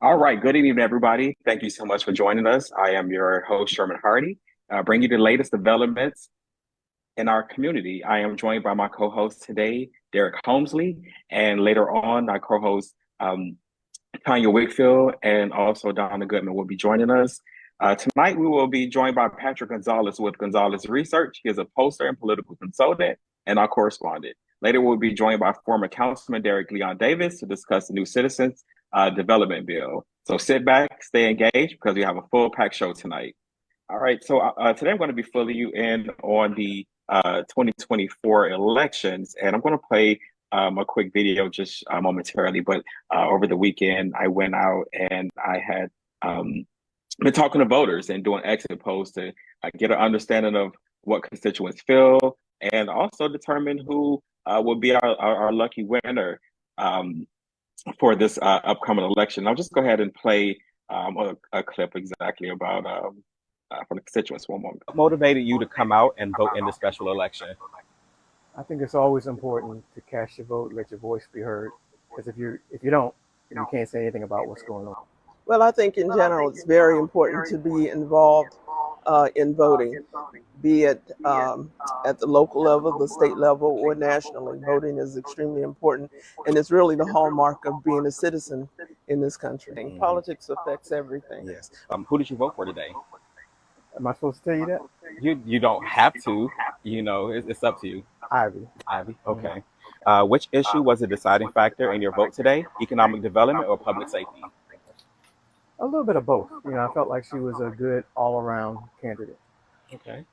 All right. Good evening, everybody. Thank you so much for joining us. I am your host, Sherman Hardy, bring you the latest developments in our community. I am joined by my co-host today, Derek Holmesley, and later on, our co-host, Tanya Wakefield, and also Donna Goodman will be joining us. Tonight, we will be joined by Patrick Gonzalez with Gonzalez Research. He is a poster and political consultant and our correspondent. Later, we'll be joined by former Councilman Derek Leon Davis to discuss the new Citizens Development Bill. So sit back, stay engaged, because we have a full packed show tonight. All right, so today I'm going to be filling you in on the 2024 elections, and I'm going to play a quick video just momentarily. But over the weekend, I went out and I had been talking to voters and doing exit polls to get an understanding of what constituents feel and also determine who will be our lucky winner for this upcoming election. I'll just go ahead and play a clip exactly about for the constituents one moment. What motivated you to come out and vote in the special election? I think it's always important to cast your vote, let your voice be heard. Because if you don't, you can't say anything about what's going on. Well, I think in general it's very important to be involved in voting, be it at the local level, the state level, or nationally. Voting is extremely important, and it's really the hallmark of being a citizen in this country. Politics affects everything. Yes. Who did you vote for today? Am I supposed to tell you that? You don't have to. You know, it's up to you. Ivy. Ivy. Okay. Which issue was a deciding factor in your vote today? Economic development or public safety? A little bit of both. I felt like she was a good all-around candidate. Okay.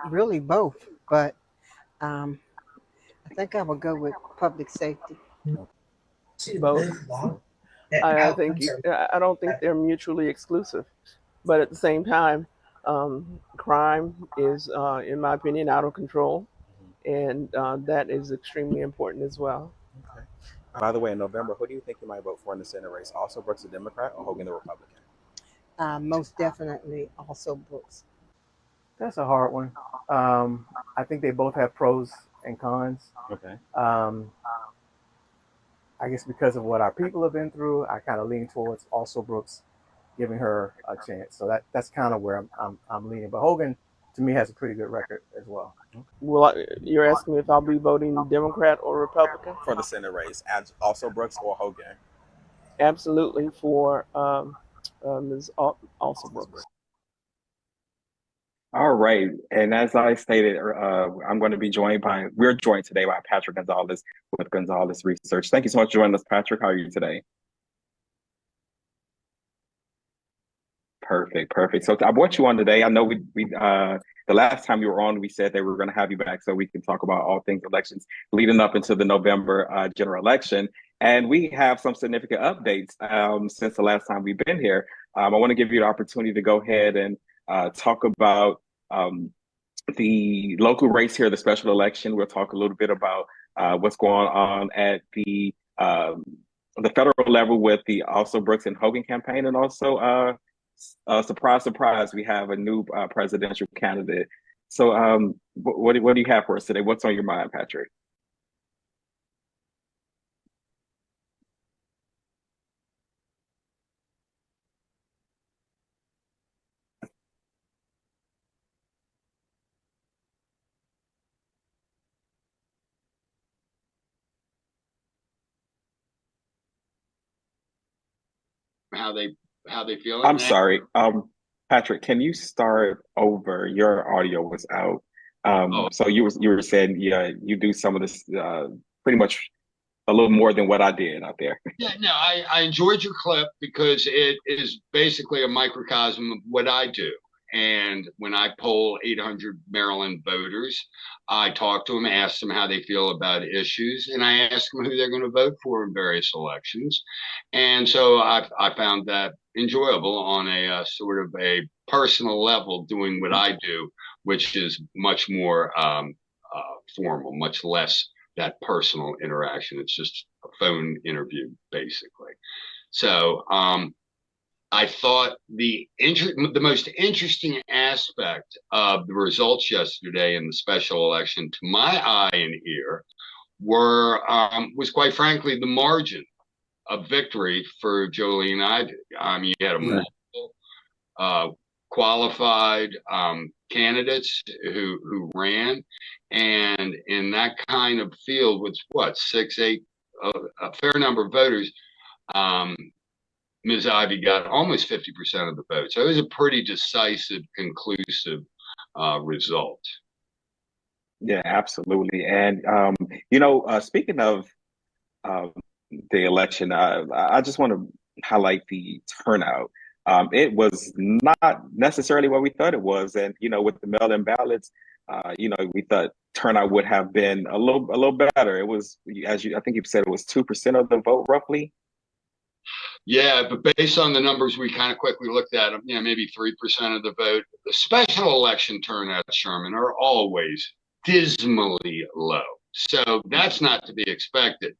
Really both, but I think I would go with public safety. Both. I don't think they're mutually exclusive, but at the same time, crime is, in my opinion, out of control, and that is extremely important as well. Okay. By the way, in November, who do you think you might vote for in the Senate race? Also Brooks, the Democrat, or Hogan, the Republican? Most definitely also Brooks. That's a hard one. I think they both have pros and cons. Okay. I guess because of what our people have been through, I kind of lean towards also Brooks, giving her a chance. So that's kind of where I'm leaning. But Hogan, to me, has a pretty good record as well. Well, you're asking me if I'll be voting Democrat or Republican? For the Senate race, and also Brooks or Hogan? Absolutely for Ms. Also Brooks. All right. And as I stated, we're joined today by Patrick Gonzalez with Gonzalez Research. Thank you so much for joining us, Patrick. How are you today? Perfect. So I brought you on today. I know we the last time you were on, we said that we were going to have you back so we can talk about all things elections leading up into the November general election. And we have some significant updates since the last time we've been here. I want to give you the opportunity to go ahead and talk about the local race here, the special election. We'll talk a little bit about what's going on at the federal level with the also Brooks and Hogan campaign, and also surprise, we have a new presidential candidate. So what do you have for us today? What's on your mind, Patrick? how they feel. I'm sorry. Patrick, can you start over? Your audio was out. So you were saying, yeah, you do some of this pretty much a little more than what I did out there. Yeah, no, I enjoyed your clip because it is basically a microcosm of what I do. And when I poll 800 Maryland voters, I talk to them, ask them how they feel about issues, and I ask them who they're going to vote for in various elections. And so I found that enjoyable on a sort of a personal level, doing what I do, which is much more formal, much less that personal interaction. It's just a phone interview, basically. So I thought the most interesting aspect of the results yesterday in the special election, to my eye and ear, was quite frankly the margin a victory for Jolene Ivey. You had a multiple qualified candidates who ran, and in that kind of field with what, 6, 8, a fair number of voters, Ms. Ivey got almost 50% of the vote. So it was a pretty decisive, conclusive result. Yeah, absolutely. And speaking of the election, I just want to highlight the turnout. It was not necessarily what we thought it was, and with the mail-in ballots, we thought turnout would have been a little better. It was, I think you said, it was 2% of the vote, roughly. Yeah, but based on the numbers we kind of quickly looked at, maybe 3% of the vote. The special election turnouts, Sherman, are always dismally low. So that's not to be expected.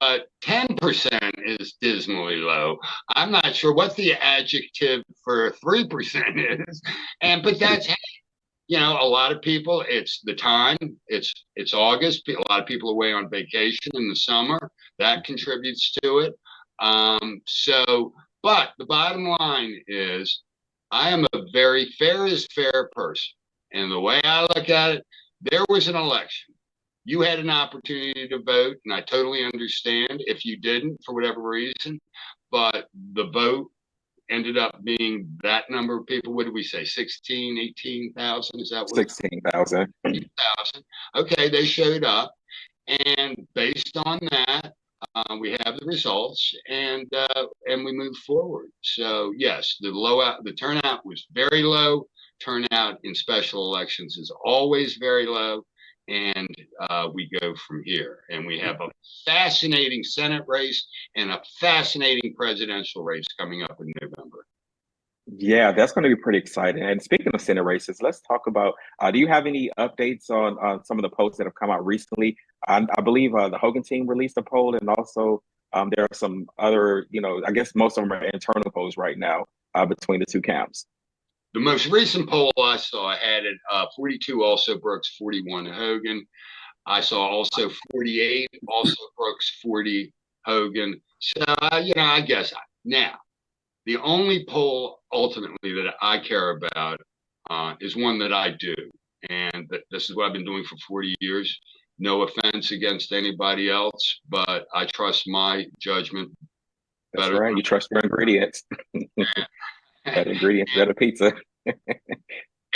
But 10% is dismally low. I'm not sure what the adjective for 3% is. But that's, a lot of people, it's the time, it's August. A lot of people away on vacation in the summer. That contributes to it. But the bottom line is, I am a very fair person. And the way I look at it, there was an election. You had an opportunity to vote, and I totally understand if you didn't for whatever reason, but the vote ended up being that number of people. What did we say? 16, 18,000? Is that what? 16,000. 16,000. Okay, they showed up. And based on that, we have the results, and we move forward. So yes, the turnout was very low. Turnout in special elections is always very low, and we go from here. And we have a fascinating Senate race and a fascinating presidential race coming up in November. Yeah, that's going to be pretty exciting. And speaking of Senate races, let's talk about, do you have any updates on some of the polls that have come out recently? I believe the Hogan team released a poll, and also there are some other, I guess most of them are internal polls right now between the two camps. The most recent poll I saw had it 42 also Brooks, 41 Hogan. I saw also 48 also Brooks, 40 Hogan. So, I guess now, the only poll ultimately that I care about is one that I do. And this is what I've been doing for 40 years. No offense against anybody else, but I trust my judgment. That's right. You trust your ingredients. Better ingredients, better pizza.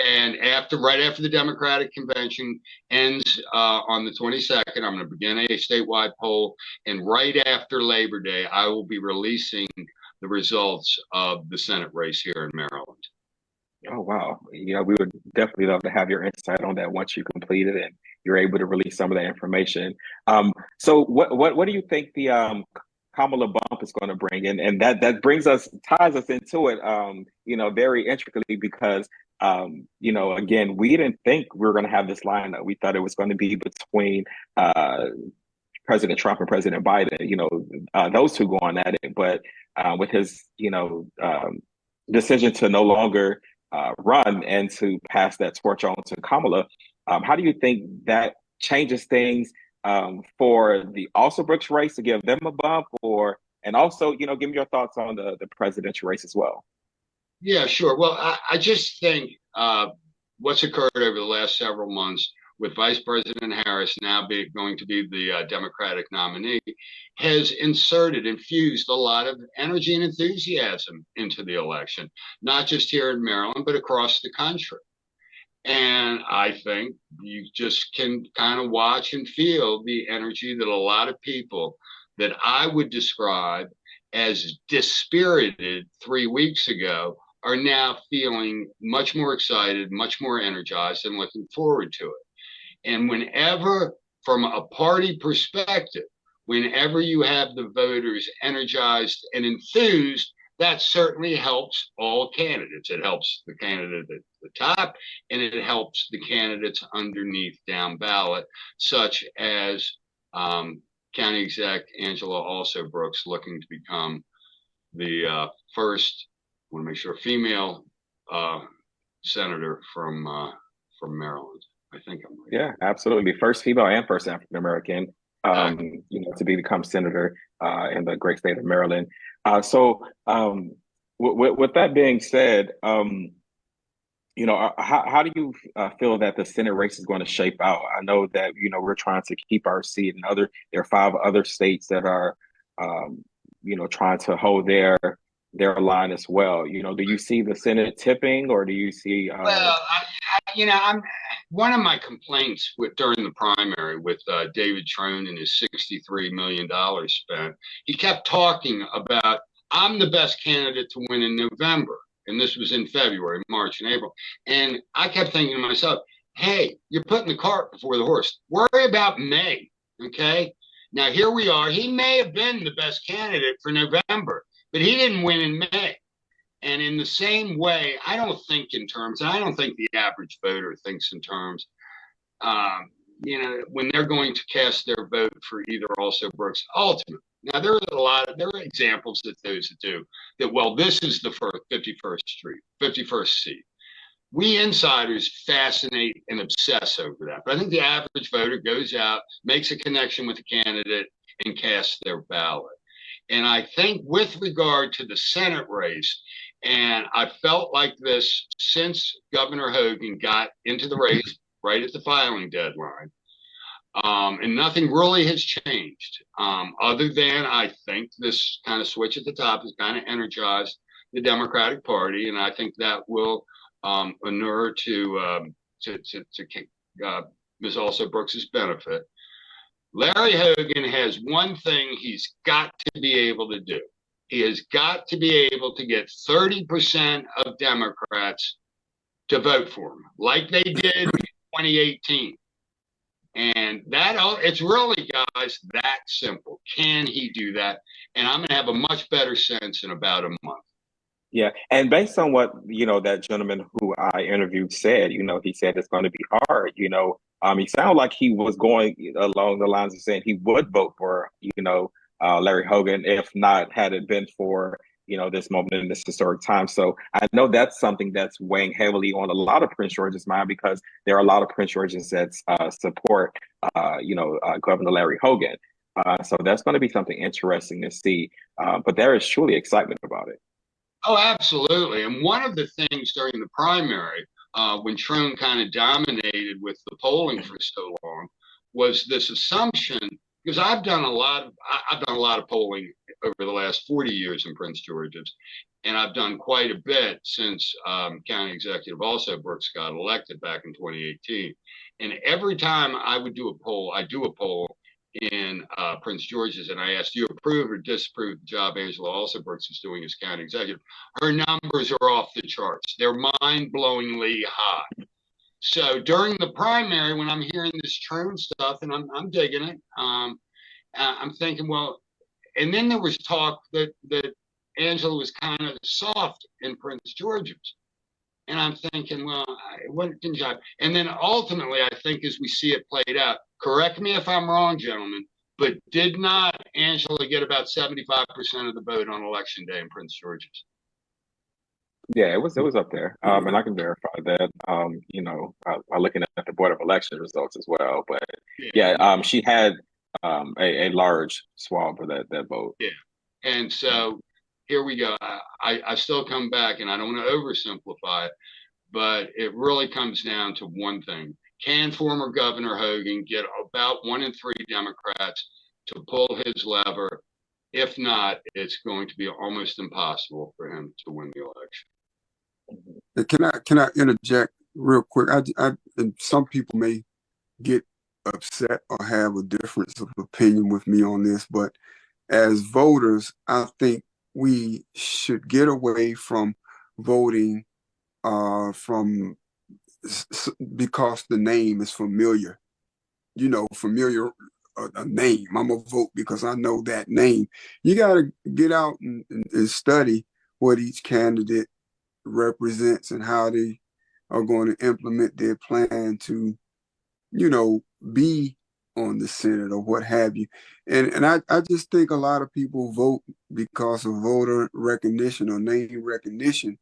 And right after the Democratic convention ends on the 22nd, I'm going to begin a statewide poll. And right after Labor Day, I will be releasing the results of the Senate race here in Maryland. Oh, wow. We would definitely love to have your insight on that once you complete it and you're able to release some of that information. So what do you think the Kamala bump is going to bring in? And that ties us into it, very intricately because, again, we didn't think we were going to have this lineup. We thought it was going to be between President Trump and President Biden, those two going at it. But with his, decision to no longer run and to pass that torch on to Kamala, how do you think that changes things for the also Brooks race, to give them a bump, and also, give me your thoughts on the presidential race as well? Yeah, sure. Well, I just think what's occurred over the last several months with Vice President Harris now going to be the Democratic nominee has infused a lot of energy and enthusiasm into the election, not just here in Maryland, but across the country. And I think you just can kind of watch and feel the energy that a lot of people that I would describe as dispirited 3 weeks ago are now feeling much more excited, much more energized, and looking forward to it. And whenever, from a party perspective, whenever you have the voters energized and enthused, that certainly helps all candidates. It helps the candidate at the top, and it helps the candidates underneath down ballot, such as County Exec Angela Also Brooks, looking to become the first, I want to make sure, female senator from Maryland. I think I'm right. Yeah, absolutely. First female and first African American to become senator in the great state of Maryland. With that being said, how do you feel that the Senate race is going to shape out? I know that, we're trying to keep our seat, and there are 5 other states that are, trying to hold their line as well. Do you see the Senate tipping, or do you see? I'm one of my complaints during the primary with David Trone and his $63 million spent. He kept talking about, I'm the best candidate to win in November. And this was in February, March, and April. And I kept thinking to myself, hey, you're putting the cart before the horse. Worry about May, okay? Now, here we are. He may have been the best candidate for November, but he didn't win in May. And in the same way, I don't think in terms, and I don't think the average voter thinks in terms, when they're going to cast their vote for either Also Brooks, ultimately. Now, there are examples that those that do that, well, this is the 51st seat. We insiders fascinate and obsess over that. But I think the average voter goes out, makes a connection with the candidate, and casts their ballot. And I think with regard to the Senate race, and I felt like this since Governor Hogan got into the race right at the filing deadline, and nothing really has changed, other than I think this kind of switch at the top has kind of energized the Democratic Party, and I think that will inure to Ms. Also Brooks's benefit. Larry Hogan has one thing he's got to be able to do. He has got to be able to get 30% of Democrats to vote for him, like they did in 2018. And it's really, guys, that simple. Can he do that? And I'm going to have a much better sense in about a month. Yeah. And based on what, that gentleman who I interviewed said, he said it's going to be hard. He sounded like he was going along the lines of saying he would vote for, Larry Hogan, if not had it been for, this moment in this historic time. So I know that's something that's weighing heavily on a lot of Prince George's mind, because there are a lot of Prince Georgians that support, Governor Larry Hogan. So that's going to be something interesting to see. But there is truly excitement about it. Oh, absolutely. And one of the things during the primary, when Trone kind of dominated with the polling for so long, was this assumption, because I've done a lot of polling over the last 40 years in Prince George's, and I've done quite a bit since County Executive Also Brooks got elected back in 2018. And every time I do a poll in Prince George's, and I asked, do you approve or disapprove the job Angela Also Brooks is doing as county executive? Her numbers are off the charts. They're mind-blowingly high. So during the primary, when I'm hearing this Trone stuff, and I'm digging it, I'm thinking, well, and then there was talk that Angela was kind of soft in Prince George's. And I'm thinking, well, what didn't jive? And then ultimately, I think as we see it played out, correct me if I'm wrong, gentlemen, but did not Angela get about 75% of the vote on election day in Prince George's? Yeah, it was up there, and I can verify that. By looking at the Board of Election results as well. But yeah, she had a large swath of that vote. Yeah, and so here we go. I still come back, and I don't want to oversimplify it, but it really comes down to one thing. Can former Governor Hogan get about 1 in 3 Democrats to pull his lever? If not, it's going to be almost impossible for him to win the election. Can I interject real quick? And some people may get upset or have a difference of opinion with me on this, but as voters, I think we should get away from voting because the name is familiar. Familiar a name. I'm gonna vote because I know that name. You got to get out and study what each candidate represents and how they are going to implement their plan to, be on the Senate or what have you. And I just think a lot of people vote because of voter recognition or name recognition,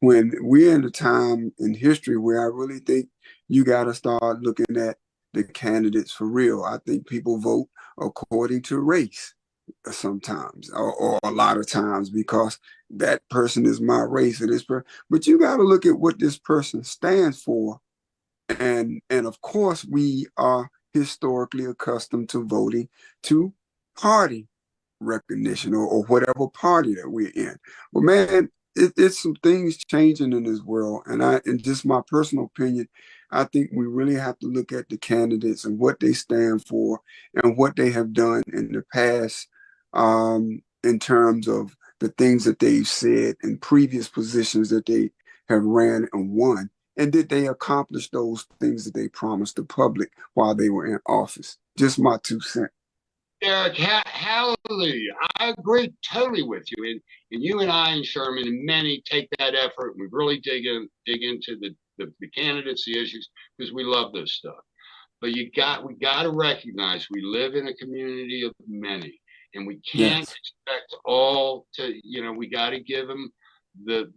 when we're in a time in history where I really think you got to start looking at the candidates for real. I think people vote according to race sometimes, or a lot of times, because that person is my race or this person. But you got to look at what this person stands for. And of course, we are historically accustomed to voting to party recognition, or whatever party that we're in. But man, it's some things changing in this world. And just my personal opinion, I think we really have to look at the candidates and what they stand for and what they have done in the past, in terms of the things that they've said in previous positions that they have ran and won. And did they accomplish those things that they promised the public while they were in office? Just my 2 cents. Eric, hallelujah. I agree totally with you. And you and I and Sherman and many take that effort. And we really dig into the candidates, the issues, because we love this stuff. But we got to recognize we live in a community of many, and we can't expect all to, we got to give them the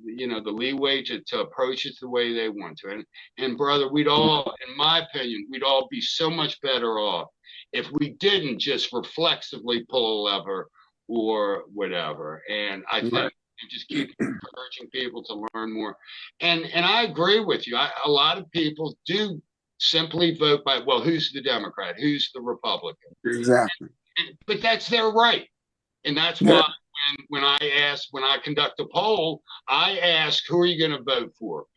leeway to approach it the way they want to. And brother, we'd all, in my opinion, we'd all be so much better off if we didn't just reflexively pull a lever or whatever. And I think just keep encouraging people to learn more. And I agree with you. A lot of people do simply vote by, well, who's the Democrat? Who's the Republican? Exactly. But that's their right. And that's why when I conduct a poll, I ask, who are you going to vote for?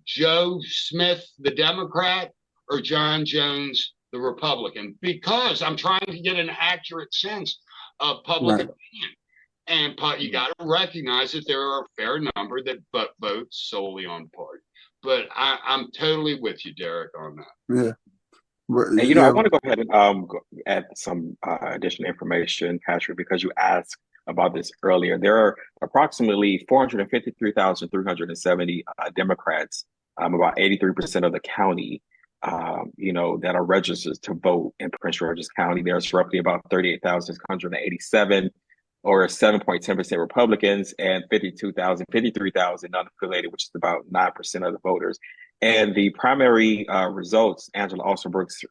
Joe Smith, the Democrat, or John Jones, the Republican? Because I'm trying to get an accurate sense of public opinion. And you got to recognize that there are a fair number that vote solely on party. But I'm totally with you, Derek, on that. Yeah. And, I want to go ahead and add some additional information, Patrick, because you asked about this earlier. There are approximately 453,370 Democrats, about 83% of the county, that are registered to vote in Prince George's County. There's roughly about 38,687, or 7.10% Republicans, and 53,000 unaffiliated, which is about 9% of the voters. And the primary results, Angela Alsobrooks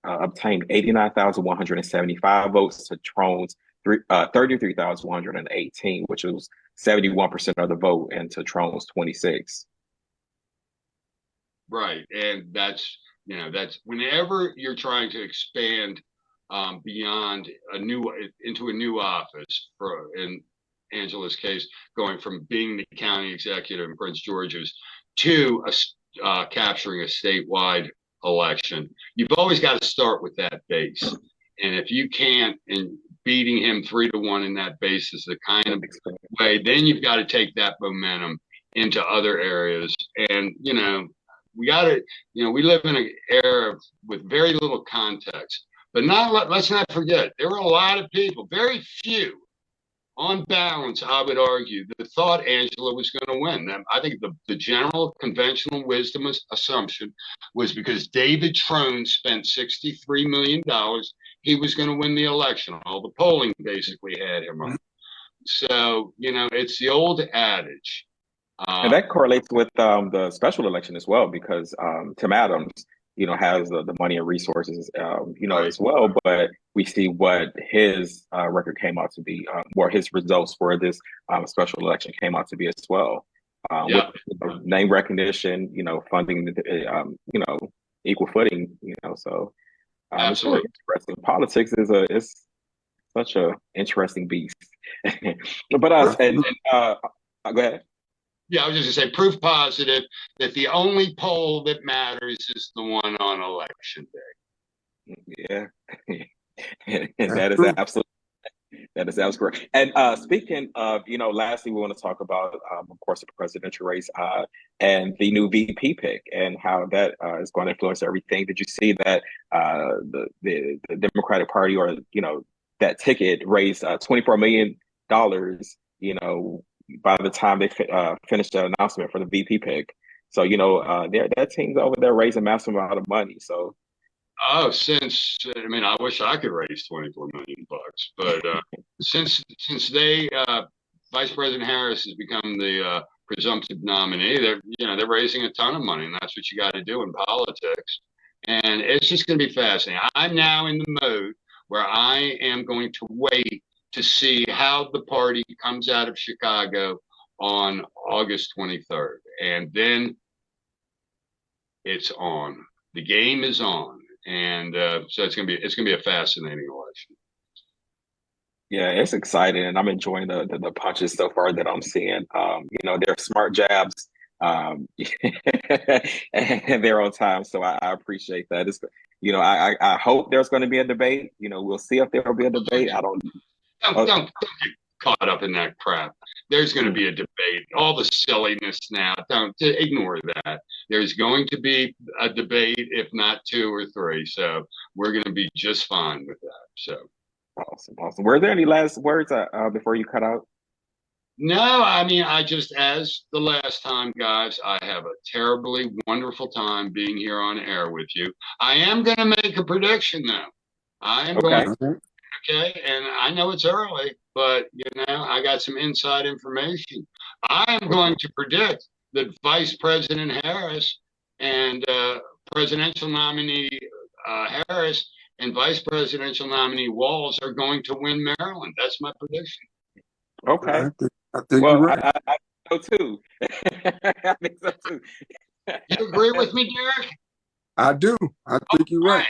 obtained 89,175 votes to Trone's 33,118, which was 71% of the vote, and to Trone's 26. Right. And that's whenever you're trying to expand beyond into a new office, in Angela's case, going from being the county executive in Prince George's to capturing a statewide election, you've always got to start with that base. And if you can't, and beating him 3-1 in that base is the kind of way, then you've got to take that momentum into other areas. And, we got to, we live in an era with very little context. But let's not forget, there were a lot of people, very few, on balance, I would argue, that thought Angela was going to win. I think the general conventional wisdom assumption was because David Trone spent $63 million, he was going to win the election. All the polling basically had him on. So, it's the old adage. And that correlates with the special election as well, because Tim Adams, has the money and resources, as well. But we see what his record came out to be, or his results for this special election came out to be as well. With name recognition, funding, equal footing, so it's really interesting. Politics is such a interesting beast. But go ahead. Yeah, I was just going to say, proof positive that the only poll that matters is the one on election day. Yeah, and that is absolutely correct. And speaking of, lastly, we want to talk about, of course, the presidential race and the new VP pick and how that is going to influence everything. Did you see that the Democratic Party, or that ticket raised $24 million? By the time they finished the announcement for the VP pick. So, that team's over there raising massive amount of money. So, I wish I could raise $24 million, but since Vice President Harris has become the presumptive nominee, they're raising a ton of money, and that's what you got to do in politics. And it's just going to be fascinating. I'm now in the mode where I am going to wait to see how the party comes out of Chicago on August 23rd. And then it's on. The game is on. And so it's gonna be a fascinating election. Yeah, it's exciting, and I'm enjoying the punches so far that I'm seeing. They're smart jabs, and they're on time. So I appreciate that. I hope there's going to be a debate. We'll see if there will be a debate. I don't. Don't get caught up in that crap. There's going to be a debate. All the silliness now. Don't ignore that. There's going to be a debate, if not two or three. So we're going to be just fine with that. So. Awesome. Were there any last words before you cut out? No, I mean, as the last time, guys, I have a terribly wonderful time being here on air with you. I am going to make a prediction, though. I am going, okay, and I know it's early, but, I got some inside information. I am going to predict that Vice President Harris and presidential nominee Harris and Vice Presidential nominee Walz are going to win Maryland. That's my prediction. Okay. I think you're right. I think so too. I think so too. You agree with me, Derek? I do. I think you're right.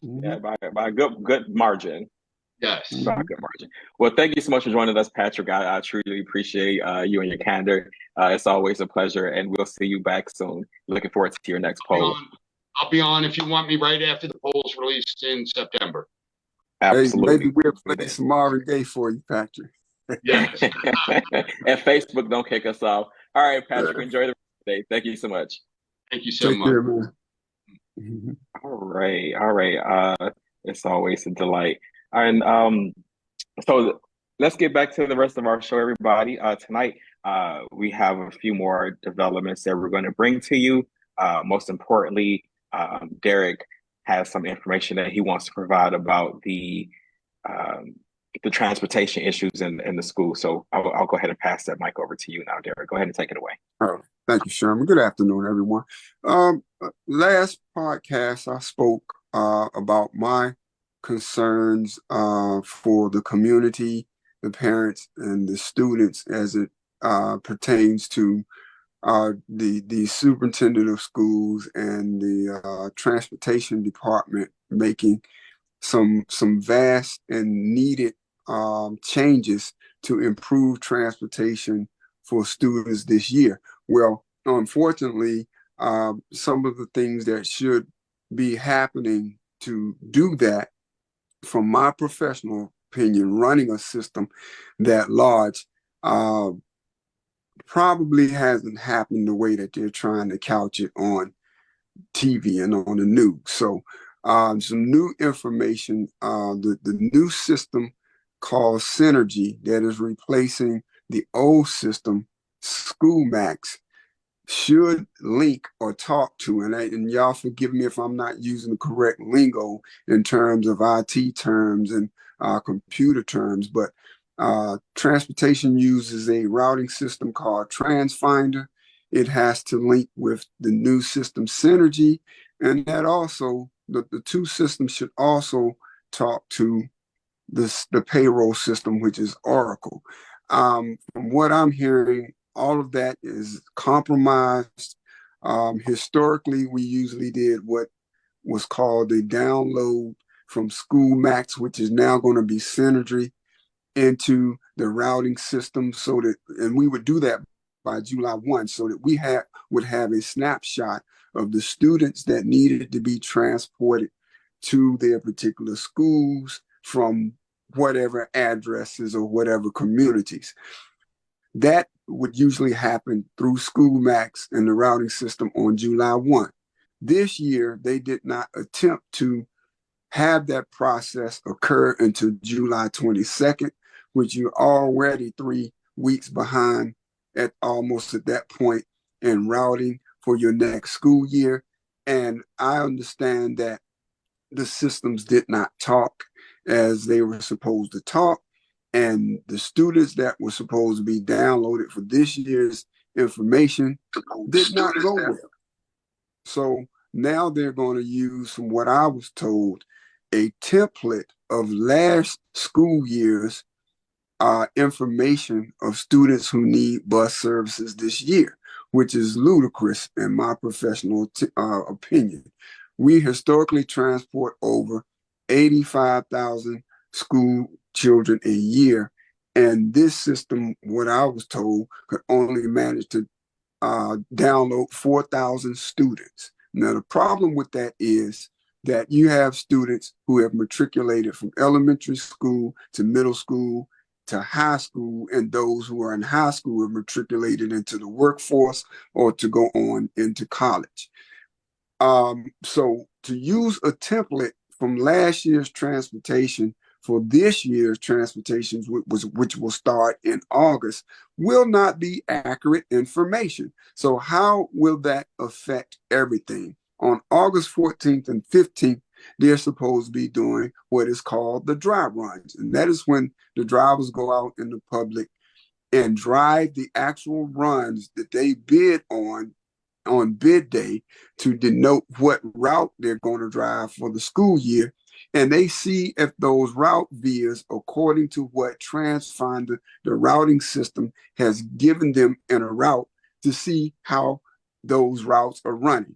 Yeah, by a good margin. Yes. By a good margin. Well, thank you so much for joining us, Patrick. I truly appreciate you and your candor. It's always a pleasure, and we'll see you back soon. Looking forward to your next poll. I'll be on if you want me right after the poll's released in September. Absolutely. Hey, maybe we'll play some Marvin Gaye for you, Patrick. Yes. And Facebook, don't kick us off. All right, Patrick, enjoy the rest of the day. Thank you so much. Thank you so Take much. care, man. All right. It's always a delight. And so let's get back to the rest of our show, everybody. Tonight, we have a few more developments that we're going to bring to you. Most importantly, Derek has some information that he wants to provide about the transportation issues in the school. So I'll go ahead and pass that mic over to you now, Derek. Go ahead and take it away. Oh, thank you, Sherman. Good afternoon, everyone. Last podcast, I spoke about my concerns for the community, the parents, and the students as it pertains to the superintendent of schools and the transportation department making some vast and needed changes to improve transportation for students this year. Well, unfortunately, some of the things that should be happening to do that, from my professional opinion, running a system that large, probably hasn't happened the way that they're trying to couch it on TV and on the news. So some new information, the new system called Synergy that is replacing the old system, School Max, should link or talk to, and y'all forgive me if I'm not using the correct lingo in terms of IT terms and computer terms, but transportation uses a routing system called TransFinder. It has to link with the new system Synergy, and that also, the two systems should also talk to the payroll system, which is Oracle. From what I'm hearing, all of that is compromised. Historically, we usually did what was called a download from School Max, which is now going to be Synergy, into the routing system, so that, and we would do that by July 1, so that we would have a snapshot of the students that needed to be transported to their particular schools from whatever addresses or whatever communities. That would usually happen through School Max and the routing system on July 1. This year, they did not attempt to have that process occur until July 22nd, which you're already 3 weeks behind at that point in routing for your next school year. And I understand that the systems did not talk as they were supposed to talk, and the students that were supposed to be downloaded for this year's information did not go well. So now they're going to use, from what I was told, a template of last school year's information of students who need bus services this year, which is ludicrous in my professional opinion. We historically transport over 85,000 school children a year, and this system, what I was told, could only manage to download 4,000 students. Now, the problem with that is that you have students who have matriculated from elementary school to middle school to high school, and those who are in high school have matriculated into the workforce or to go on into college. So to use a template from last year's transportation for this year's transportation, which will start in August, will not be accurate information. So how will that affect everything? On August 14th and 15th, they're supposed to be doing what is called the dry runs. And that is when the drivers go out in the public and drive the actual runs that they bid on bid day to denote what route they're going to drive for the school year. And they see if those route veers according to what TransFinder, the routing system, has given them in a route to see how those routes are running.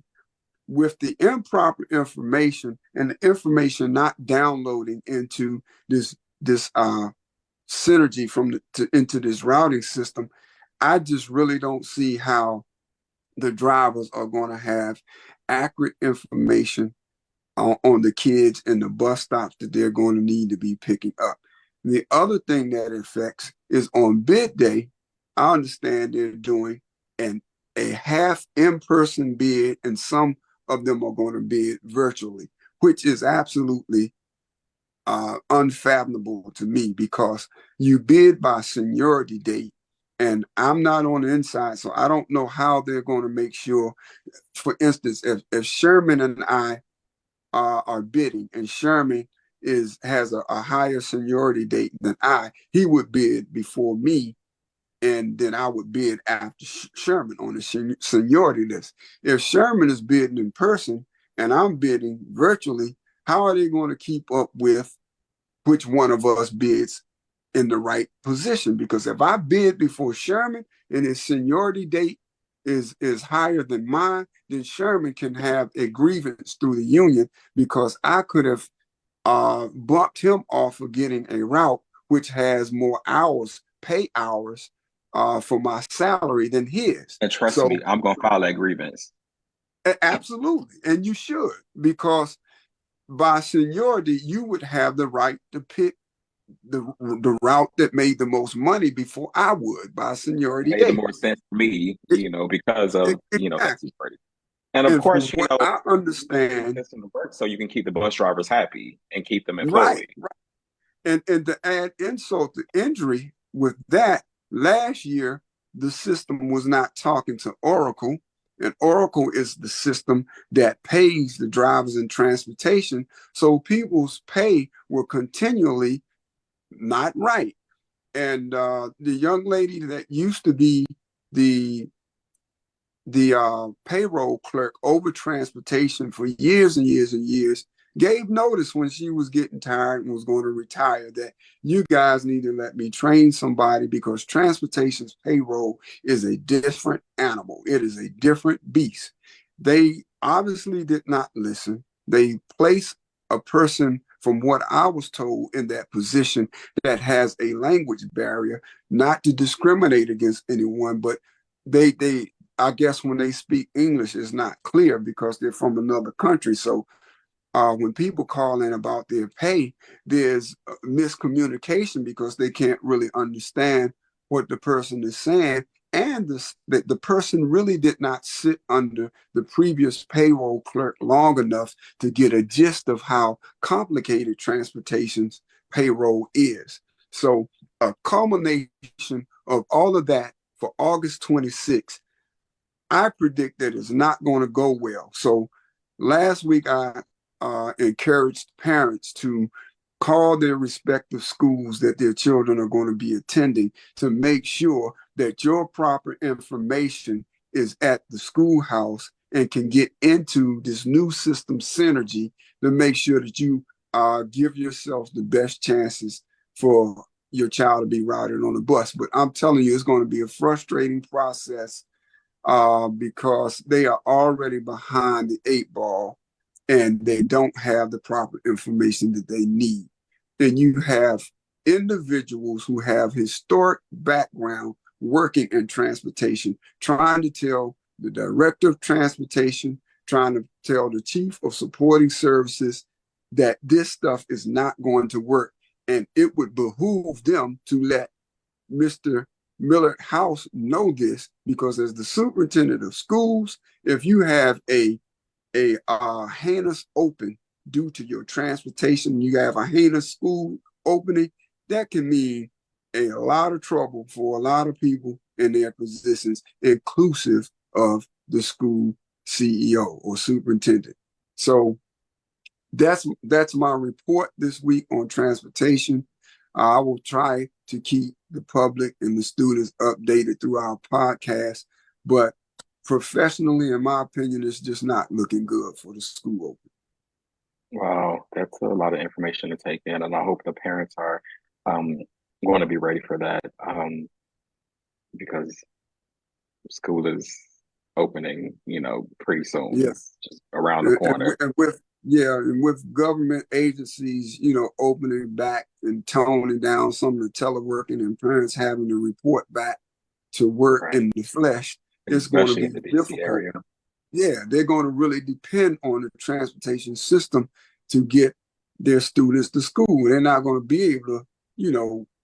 With the improper information and the information not downloading into this synergy into this routing system, I just really don't see how the drivers are going to have accurate information on the kids and the bus stops that they're going to need to be picking up. The other thing that affects is on bid day, I understand they're doing a half in-person bid, and some of them are going to bid virtually, which is absolutely unfathomable to me, because you bid by seniority date, and I'm not on the inside, so I don't know how they're going to make sure. For instance, if Sherman and I are bidding, and Sherman has a higher seniority date than he would bid before me, and then I would bid after Sherman on the seniority list. If Sherman is bidding in person and I'm bidding virtually, how are they going to keep up with which one of us bids in the right position? Because if I bid before Sherman and his seniority date is higher than mine, then Sherman can have a grievance through the union, because I could have bumped him off of getting a route which has more hours, pay hours for my salary than his. And trust me, I'm going to file that grievance. Absolutely. And you should, because by seniority, you would have the right to pick the route that made the most money before I would by seniority Made the date. more sense for me, because of, that seniority. And of course, from what I understand, system to work so you can keep the bus drivers happy and keep them employed. Right. And to add insult to injury with that, last year, the system was not talking to Oracle, and Oracle is the system that pays the drivers in transportation. So people's pay were continually not right. And the young lady that used to be the payroll clerk over transportation for years and years and years gave notice when she was getting tired and was going to retire that you guys need to let me train somebody, because transportation's payroll is a different animal. It is a different beast. They obviously did not listen. They placed a person, from what I was told, in that position that has a language barrier, not to discriminate against anyone, but they I guess when they speak English, it's not clear because they're from another country. So when people call in about their pay, there's miscommunication because they can't really understand what the person is saying. And the person really did not sit under the previous payroll clerk long enough to get a gist of how complicated transportation's payroll is. So a culmination of all of that for August 26th, I predict that it's not going to go well. So last week, I encouraged parents to call their respective schools that their children are going to be attending to make sure that your proper information is at the schoolhouse and can get into this new system synergy to make sure that you give yourself the best chances for your child to be riding on the bus. But I'm telling you, it's going to be a frustrating process because they are already behind the 8 ball and they don't have the proper information that they need. And you have individuals who have historic background working in transportation, trying to tell the director of transportation, trying to tell the chief of supporting services that this stuff is not going to work. And it would behoove them to let Mr. Millard House know this, because as the superintendent of schools, if you have a heinous open due to your transportation, you have a heinous school opening, that can mean a lot of trouble for a lot of people in their positions, inclusive of the school CEO or superintendent. So that's my report this week on transportation. I will try to keep the public and the students updated through our podcast, but professionally, in my opinion, it's just not looking good for the school open. Wow, that's a lot of information to take in, and I hope the parents are going to be ready for that because school is opening, pretty soon. Yeah. It's just around the corner. And with government agencies, opening back and toning down some of the teleworking and parents having to report back to work Right. in the flesh, it's going to Especially be in the DC difficult. area. Yeah, they're going to really depend on the transportation system to get their students to school. They're not going to be able to,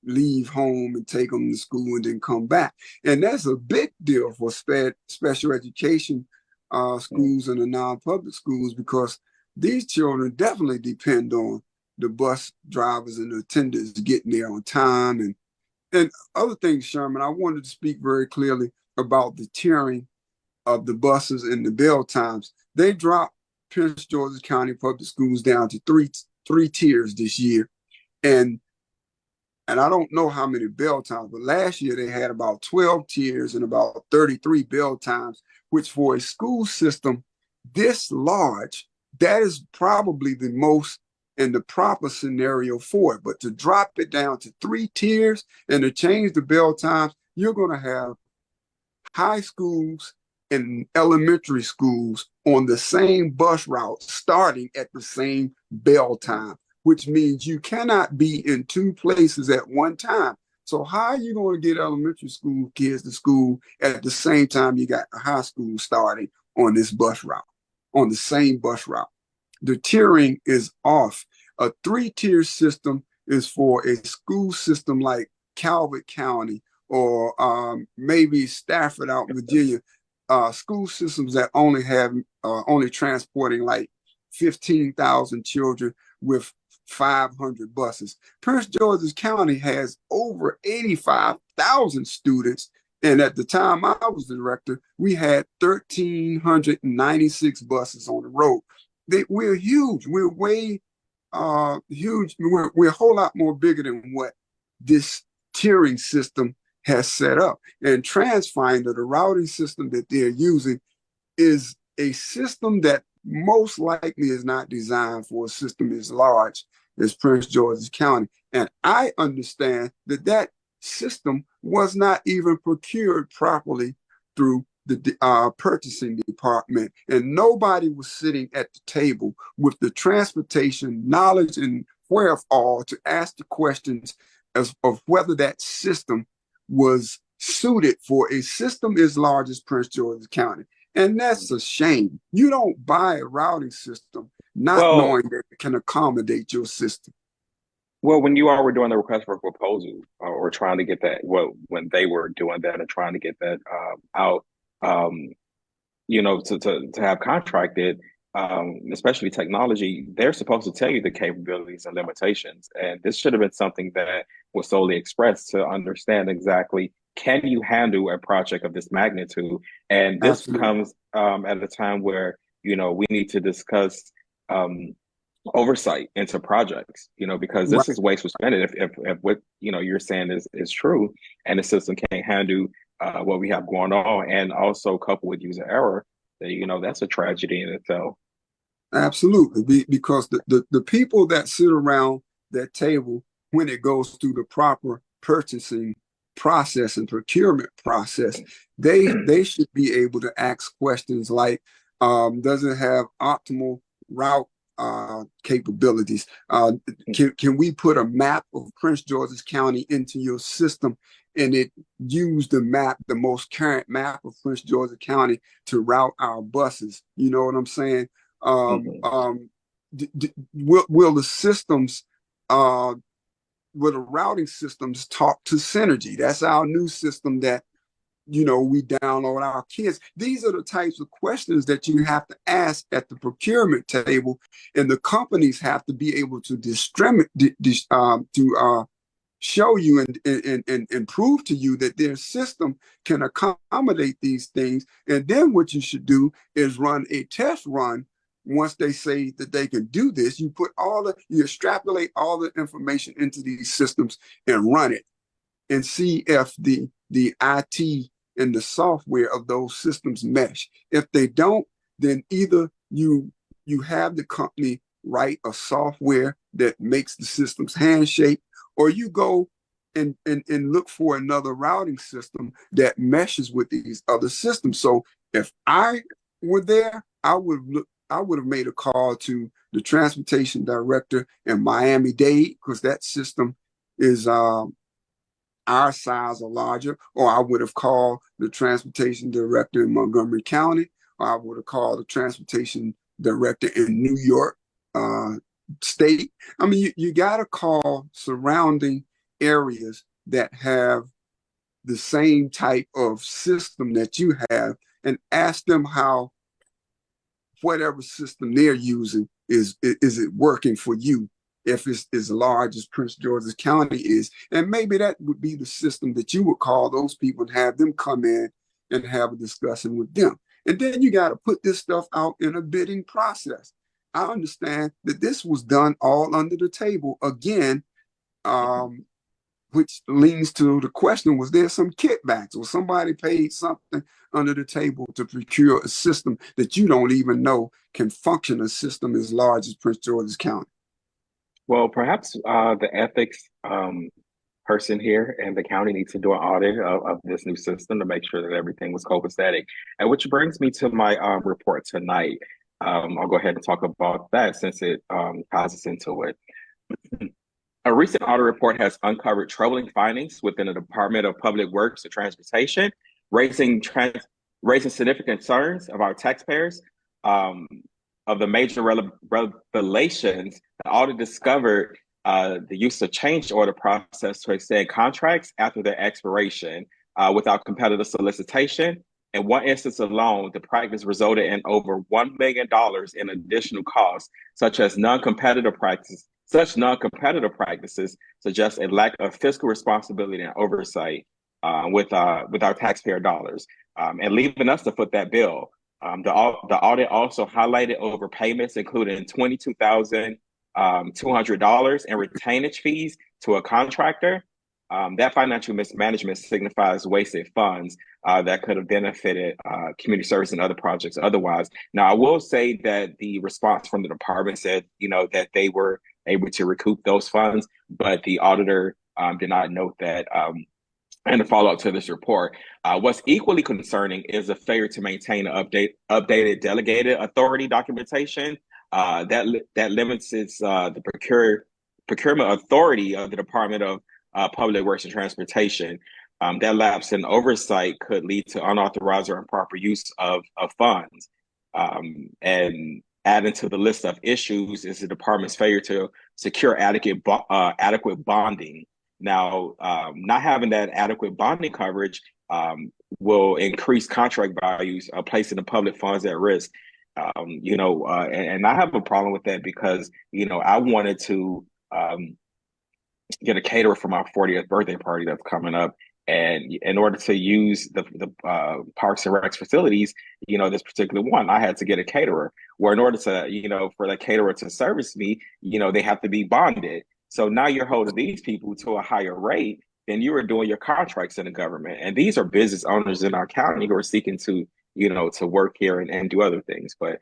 leave home and take them to school and then come back. And that's a big deal for special education schools and the non-public schools, because these children definitely depend on the bus drivers and the attendants getting there on time. And other things, Sherman, I wanted to speak very clearly about the tiering of the buses and the bell times. They dropped Prince George's County Public Schools down to three tiers this year. And I don't know how many bell times, but last year they had about 12 tiers and about 33 bell times, which for a school system this large, that is probably the most and the proper scenario for it. But to drop it down to 3 tiers and to change the bell times, you're going to have high schools and elementary schools on the same bus route starting at the same bell time, which means you cannot be in 2 places at one time. So how are you going to get elementary school kids to school at the same time you got the high school starting on this bus route, on the same bus route? The tiering is off. A 3-tier system is for a school system like Calvert County or maybe Stafford out in Virginia, school systems that only have only transporting like 15,000 children with 500 buses. Prince George's County has over 85,000 students. And at the time I was the director, we had 1,396 buses on the road. We're huge. We're way huge. We're a whole lot more bigger than what this tiering system has set up. And TransFinder, the routing system that they're using, is a system that most likely is not designed for a system as large as Prince George's County. And I understand that system was not even procured properly through the purchasing department, and nobody was sitting at the table with the transportation knowledge and wherewithal to ask the questions of whether that system was suited for a system as large as Prince George's County. And that's a shame. You don't buy a routing system not knowing that it can accommodate your system. Well, when you all were doing the request for proposal or trying to get that, when they were doing that and trying to get that out, to have contracted, especially technology, they're supposed to tell you the capabilities and limitations. And this should have been something that was solely expressed to understand exactly, can you handle a project of this magnitude? And this Absolutely. comes at a time where, we need to discuss oversight into projects, because this is wasteful spending. If what you're saying is true, and the system can't handle what we have going on, and also coupled with user error, that's a tragedy in itself. Absolutely, because the people that sit around that table when it goes through the proper purchasing process and procurement process, they should be able to ask questions like, does it have optimal route capabilities? Can we put a map of Prince George's County into your system and it use the map, the most current map of Prince George's County to route our buses? You know what I'm saying? Will the systems, will the routing systems talk to Synergy? That's our new system that, we download our kids. These are the types of questions that you have to ask at the procurement table, and the companies have to be able to show you and prove to you that their system can accommodate these things. And then what you should do is run a test run. Once they say that they can do this, you extrapolate all the information into these systems and run it and see if the IT and the software of those systems mesh. If they don't, then either you have the company write a software that makes the systems handshake, or you go and look for another routing system that meshes with these other systems. So if I were there, I would have made a call to the transportation director in Miami-Dade, because that system is our size or larger, or I would have called the transportation director in Montgomery County, or I would have called the transportation director in New York State. I mean, you got to call surrounding areas that have the same type of system that you have and ask them how whatever system they're using is it working for you, if it's as large as Prince George's County is. And maybe that would be the system that you would call those people and have them come in and have a discussion with them. And then you got to put this stuff out in a bidding process. I understand that this was done all under the table again, which leads to the question, was there some kickbacks or somebody paid something under the table to procure a system that you don't even know can function a system as large as Prince George's County? Well, perhaps the ethics person here in the county needs to do an audit of this new system to make sure that everything was copacetic. And which brings me to my report tonight. I'll go ahead and talk about that since it ties us into it. A recent audit report has uncovered troubling findings within the Department of Public Works and Transportation, raising significant concerns of our taxpayers. Of the major revelations, the audit discovered the use of change order process to extend contracts after their expiration without competitive solicitation. In one instance alone, the practice resulted in over $1 million in additional costs, such non-competitive practices suggest a lack of fiscal responsibility and oversight with our taxpayer dollars, and leaving us to foot that bill. The audit also highlighted overpayments, including $22,200 in retainage fees to a contractor. That financial mismanagement signifies wasted funds that could have benefited community service and other projects otherwise. Now, I will say that the response from the department said, that they were able to recoup those funds, but the auditor did not note that. And the follow-up to this report. What's equally concerning is the failure to maintain updated delegated authority documentation that limits the procurement authority of the Department of Public Works and Transportation. That lapse in oversight could lead to unauthorized or improper use of funds. And adding to the list of issues is the department's failure to secure adequate bonding. Now, not having that adequate bonding coverage will increase contract values, placing the public funds at risk. And I have a problem with that because, I wanted to get a caterer for my 40th birthday party that's coming up. And in order to use the Parks and Recs facilities, this particular one, I had to get a caterer. Where in order to, for the caterer to service me, they have to be bonded. So now you're holding these people to a higher rate than you were doing your contracts in the government. And these are business owners in our county who are seeking to, to work here and do other things. But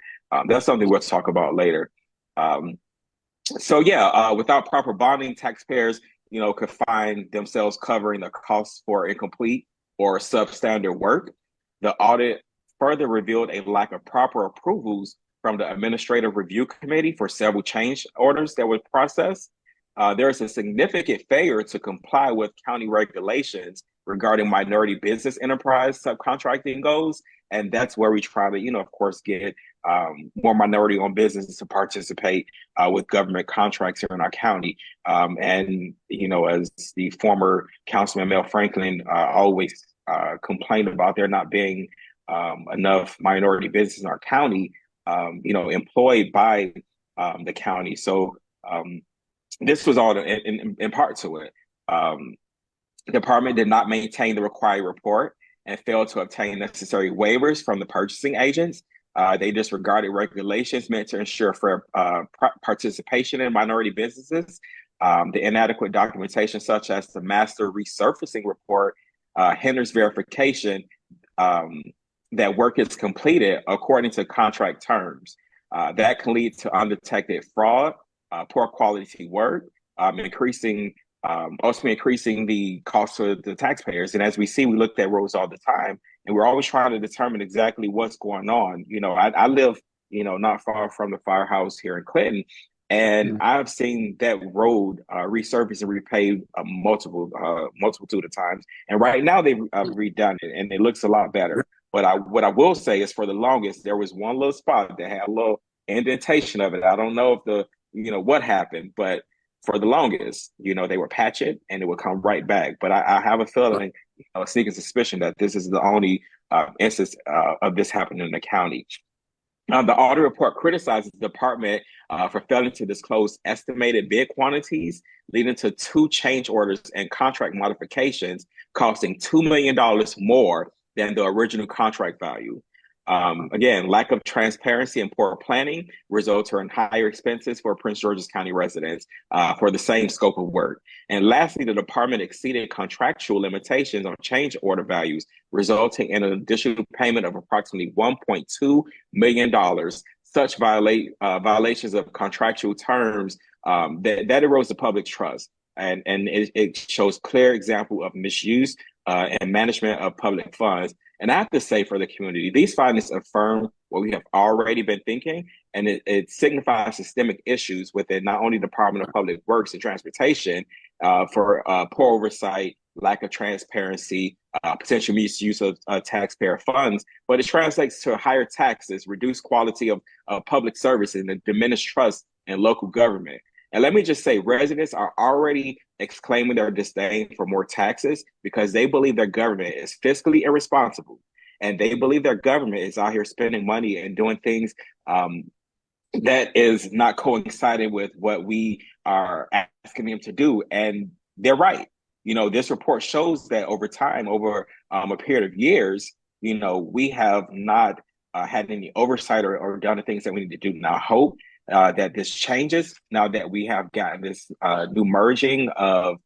that's something we'll talk about later. Without proper bonding, taxpayers, could find themselves covering the costs for incomplete or substandard work. The audit further revealed a lack of proper approvals from the Administrative Review Committee for several change orders that were processed. There is a significant failure to comply with county regulations regarding minority business enterprise subcontracting goals. And that's where we try to, of course, get more minority-owned businesses to participate with government contracts here in our county. As the former Councilman Mel Franklin always complained about there not being enough minority business in our county, employed by the county. So this was all in part to it. The department did not maintain the required report and failed to obtain necessary waivers from the purchasing agents. They disregarded regulations meant to ensure fair participation in minority businesses. The inadequate documentation, such as the master resurfacing report, hinders verification that work is completed according to contract terms. That can lead to undetected fraud, poor quality work, ultimately increasing the cost to the taxpayers. And as we see, we look at roads all the time, and we're always trying to determine exactly what's going on. I live, not far from the firehouse here in Clinton, and I've seen that road resurfaced and repaved multitude of times. And right now they've redone it, and it looks a lot better. But what I will say is, for the longest, there was one little spot that had a little indentation of it. I don't know if what happened, but for the longest, they were patch it and it would come right back. But I have a feeling, a sneaking suspicion that this is the only instance of this happening in the county. The audit report criticizes the department for failing to disclose estimated bid quantities, leading to 2 change orders and contract modifications costing $2 million more than the original contract value. Again, lack of transparency and poor planning results in higher expenses for Prince George's County residents for the same scope of work. And lastly, the department exceeded contractual limitations on change order values, resulting in an additional payment of approximately $1.2 million. Such violations of contractual terms that erodes the public trust. And it shows clear example of misuse and management of public funds. And I have to say, for the community, these findings affirm what we have already been thinking, and it signifies systemic issues within not only the Department of Public Works and Transportation for poor oversight, lack of transparency, potential misuse of taxpayer funds, but it translates to higher taxes, reduced quality of public services, and diminished trust in local government. And let me just say, residents are already exclaiming their disdain for more taxes because they believe their government is fiscally irresponsible. And they believe their government is out here spending money and doing things that is not coinciding with what we are asking them to do. And they're right. This report shows that over time, over a period of years, we have not had any oversight or done the things that we need to do. Now, I hope that this changes now that we have gotten this new merging of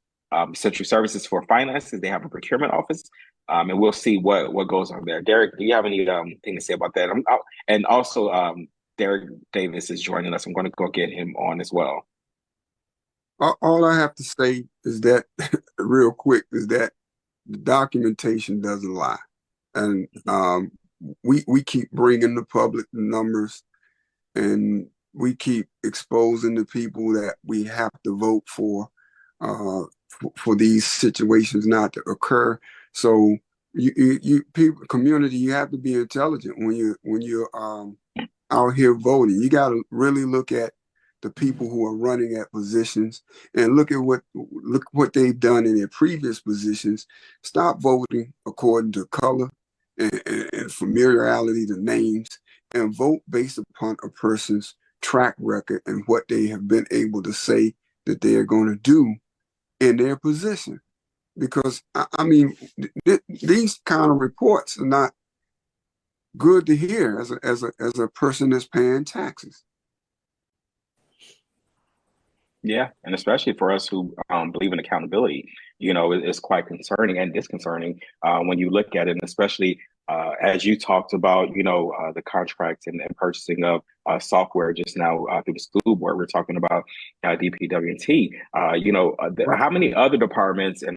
Central Services for Finances. They have a procurement office, and we'll see what goes on there. Derek, do you have anything to say about that? And also, Derek Davis is joining us. I'm going to go get him on as well. All I have to say is that, real quick, is that the documentation doesn't lie. And we keep bringing the public numbers, and we keep exposing the people that we have to vote for these situations not to occur. So you people, community, you have to be intelligent when you're out here voting. You got to really look at the people who are running at positions and look what they've done in their previous positions. Stop voting according to color and familiarity to names, and vote based upon a person's track record and what they have been able to say that they are going to do in their position. Because I mean, these kind of reports are not good to hear as a person that's paying taxes. Yeah, and especially for us who believe in accountability, it's quite concerning and disconcerting when you look at it, and especially As you talked about, the contract and purchasing of software just now through the school board, we're talking about DPWT. How many other departments in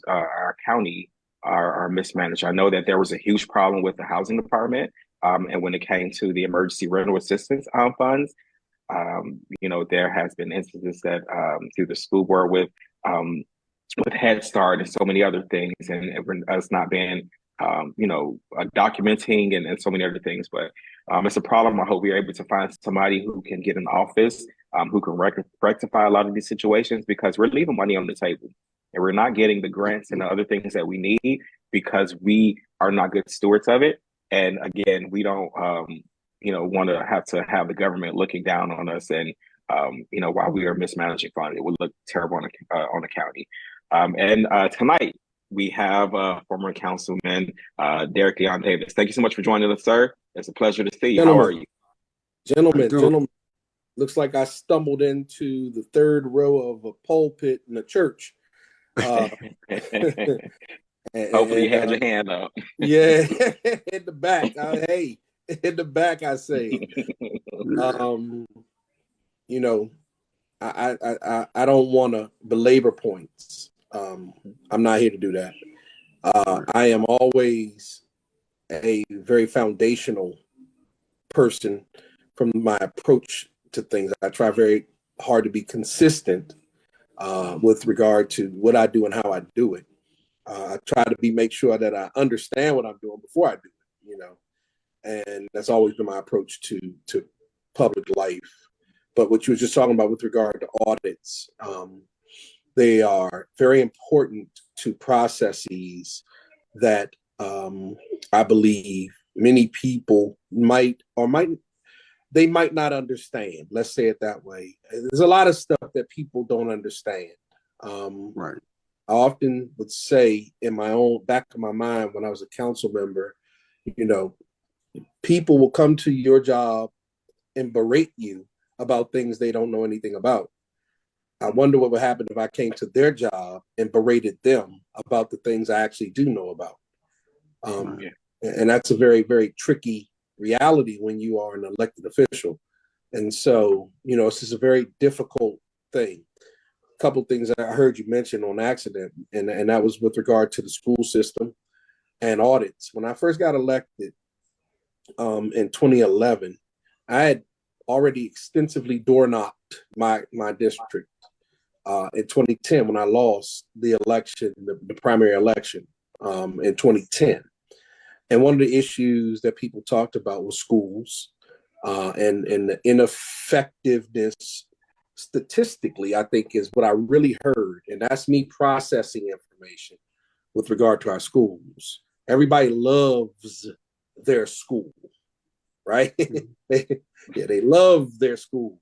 our county are mismanaged? I know that there was a huge problem with the housing department, and when it came to the emergency rental assistance funds, there has been instances that through the school board with Head Start and so many other things, and us not being documenting and so many other things. But it's a problem. I hope we're able to find somebody who can get in office, who can rectify a lot of these situations, because we're leaving money on the table and we're not getting the grants and the other things that we need because we are not good stewards of it. And again, we don't, want to have the government looking down on us and, while we are mismanaging funds, it would look terrible on the county. And tonight, we have former Councilman Derek Leon Davis. Thank you so much for joining us, sir. It's a pleasure to see you. How are you? Gentlemen, looks like I stumbled into the third row of a pulpit in a church. Hopefully you had your hand up. Yeah, in the back. Hey, in the back, I say. I don't want to belabor points. I'm not here to do that. I am always a very foundational person from my approach to things. I try very hard to be consistent with regard to what I do and how I do it. I try to make sure that I understand what I'm doing before I do it, and that's always been my approach to public life. But what you were just talking about with regard to audits, they are very important to processes that I believe many people might not understand. Let's say it that way. There's a lot of stuff that people don't understand. Right. I often would say in my own back of my mind when I was a council member, people will come to your job and berate you about things they don't know anything about. I wonder what would happen if I came to their job and berated them about the things I actually do know about. And that's a very, very tricky reality when you are an elected official. And so, it's just a very difficult thing. A couple of things that I heard you mention on accident, and that was with regard to the school system and audits. When I first got elected in 2011, I had already extensively door knocked my district in 2010 when I lost the election, the primary election in 2010. And one of the issues that people talked about was schools and the ineffectiveness statistically, I think, is what I really heard. And that's me processing information with regard to our schools. Everybody loves their school, right? They love their school,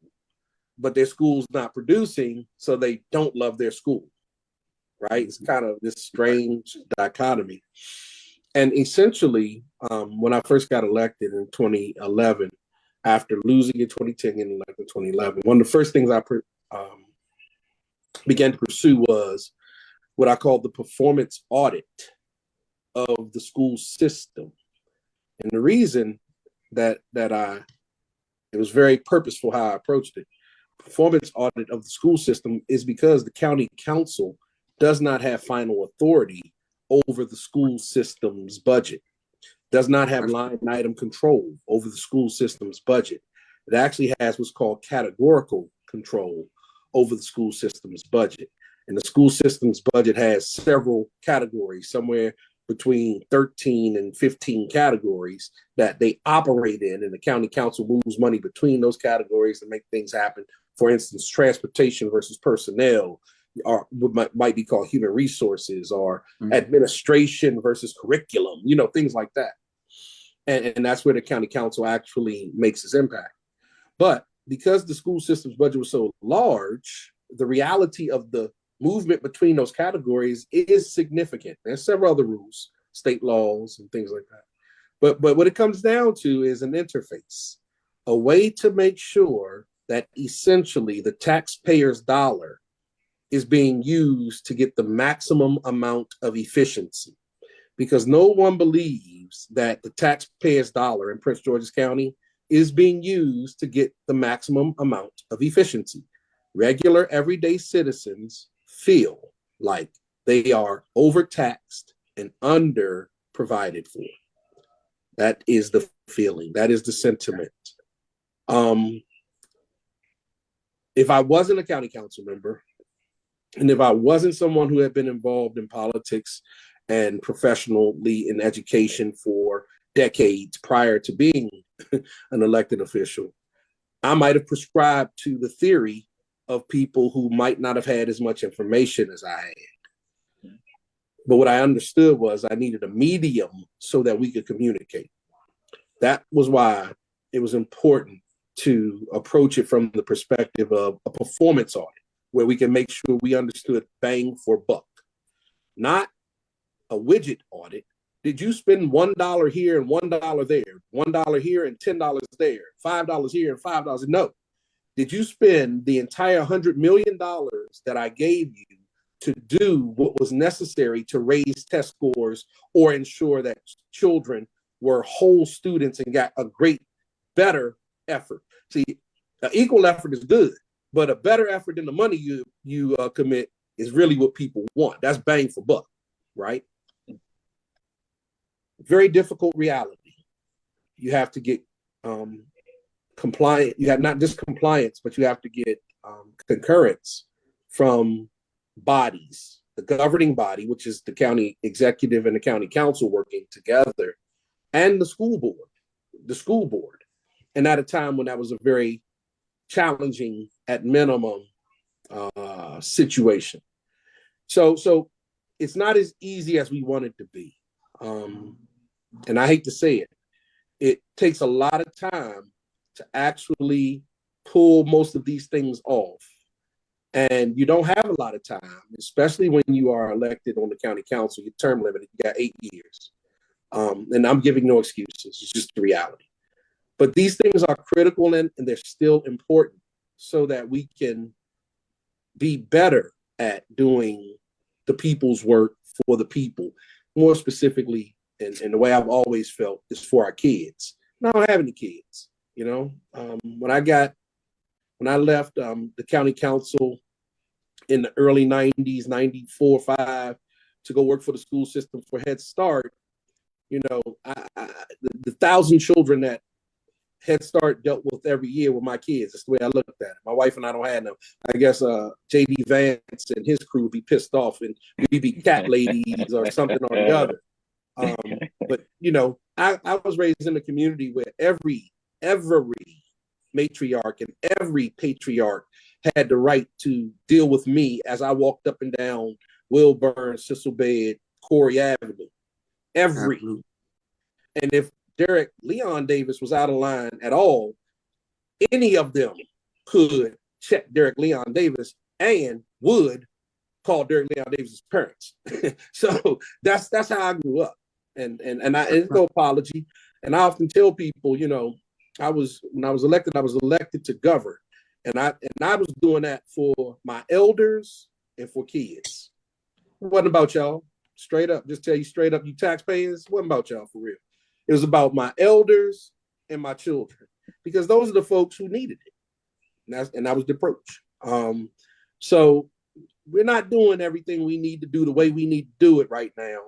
but their school's not producing, so they don't love their school, right? It's kind of this strange dichotomy. And essentially, when I first got elected in 2011, after losing in 2010 and elected in 2011, one of the first things I began to pursue was what I called the performance audit of the school system. And the reason that it was very purposeful how I approached it. Performance audit of the school system is because the county council does not have final authority over the school system's budget, does not have line item control over the school system's budget. It actually has what's called categorical control over the school system's budget. And the school system's budget has several categories, somewhere between 13 and 15 categories that they operate in, and the county council moves money between those categories to make things happen. For instance, transportation versus personnel, or what might be called human resources, or administration versus curriculum, things like that. And that's where the county council actually makes its impact. But because the school system's budget was so large, the reality of the movement between those categories is significant. There's several other rules, state laws and things like that. But what it comes down to is an interface, a way to make sure that essentially the taxpayer's dollar is being used to get the maximum amount of efficiency. Because no one believes believes that the taxpayer's dollar in Prince George's County is being used to get the maximum amount of efficiency. Regular, everyday citizens feel like they are overtaxed and under provided for. That is the feeling. That is the sentiment. If I wasn't a county council member, and if I wasn't someone who had been involved in politics and professionally in education for decades prior to being an elected official, I might have prescribed to the theory of people who might not have had as much information as I had. But what I understood was I needed a medium so that we could communicate. That was why it was important to approach it from the perspective of a performance audit, where we can make sure we understood bang for buck, not a widget audit. Did you spend $1 here and $1 there, $1 here and $10 there, $5 here and $5? No. Did you spend the entire $100 million that I gave you to do what was necessary to raise test scores or ensure that children were whole students and got a better effort? See, an equal effort is good, but a better effort than the money you commit is really what people want. That's bang for buck, right? Very difficult reality. You have to get compliant. You have not just compliance, but you have to get concurrence from bodies, the governing body, which is the county executive and the county council working together, and the school board. And at a time when that was a very challenging, at minimum, situation. So it's not as easy as we want it to be. And I hate to say it, it takes a lot of time to actually pull most of these things off. And you don't have a lot of time, especially when you are elected on the county council. Your term limited, you got 8 years. And I'm giving no excuses, it's just the reality. But these things are critical and they're still important so that we can be better at doing the people's work for the people. More specifically, and the way I've always felt, is for our kids. I don't have any kids, you know. When I left the county council in the early 90s, 94, 5, to go work for the school system for Head Start, you know, the 1,000 children that Head Start dealt with every year with my kids. That's the way I looked at it. My wife and I don't have them. I guess J.D. Vance and his crew would be pissed off and we'd be cat ladies or something or the other. But, you know, I was raised in a community where every matriarch and every patriarch had the right to deal with me as I walked up and down Wilburn, Cecil Bed, Corey Avenue. Absolutely. And if Derek Leon Davis was out of line at all, any of them could check Derek Leon Davis and would call Derek Leon Davis's parents. So that's how I grew up. And it's no apology. And I often tell people, you know, when I was elected to govern. And I was doing that for my elders and for kids. It wasn't about y'all. Straight up, just tell you straight up, you taxpayers, it wasn't about y'all for real. It was about my elders and my children, because those are the folks who needed it. And that was the approach. So we're not doing everything we need to do the way we need to do it right now.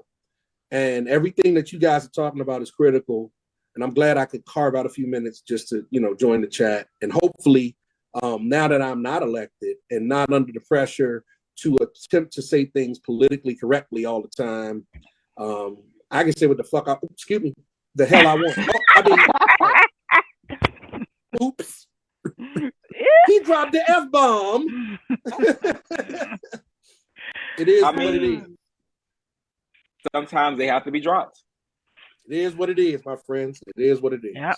And everything that you guys are talking about is critical. And I'm glad I could carve out a few minutes just to, you know, join the chat. And hopefully, now that I'm not elected and not under the pressure to attempt to say things politically correctly all the time, I can say what the hell I want. Oops. He dropped the F-bomb. It is what it is. Sometimes they have to be dropped. It is what it is, my friends. It is what it is. Yep.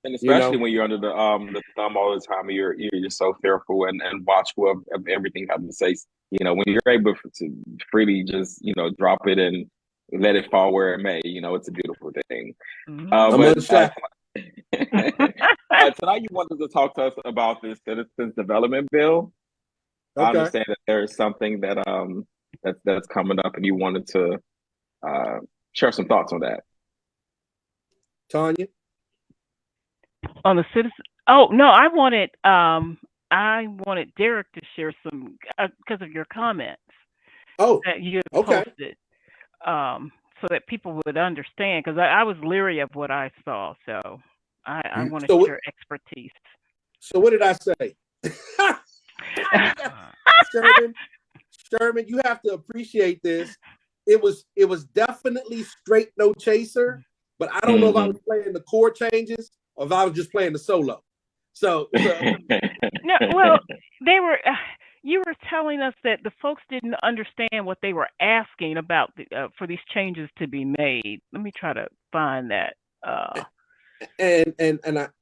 And especially when you're under the thumb all the time, you're so fearful and watchful of everything you have to say. You know, when you're able to freely just, you know, drop it and let it fall where it may, you know, it's a beautiful thing. Tonight you wanted to talk to us about this Citizens Development Bill. Okay. I understand that there's something that that's coming up, and you wanted to share some thoughts on that. Tanya? On the citizen. Oh no, I wanted Derek to share some because of your comments Oh, that you had okay. posted, so that people would understand. Because I was leery of what I saw, so I wanted So, your expertise. so what did I say? Sherman, Sherman, you have to appreciate this. It was definitely straight no chaser, but I don't know if I was playing the chord changes or if I was just playing the solo. So No, well, they were. You were telling us that the folks didn't understand what they were asking about for these changes to be made. Let me try to find that.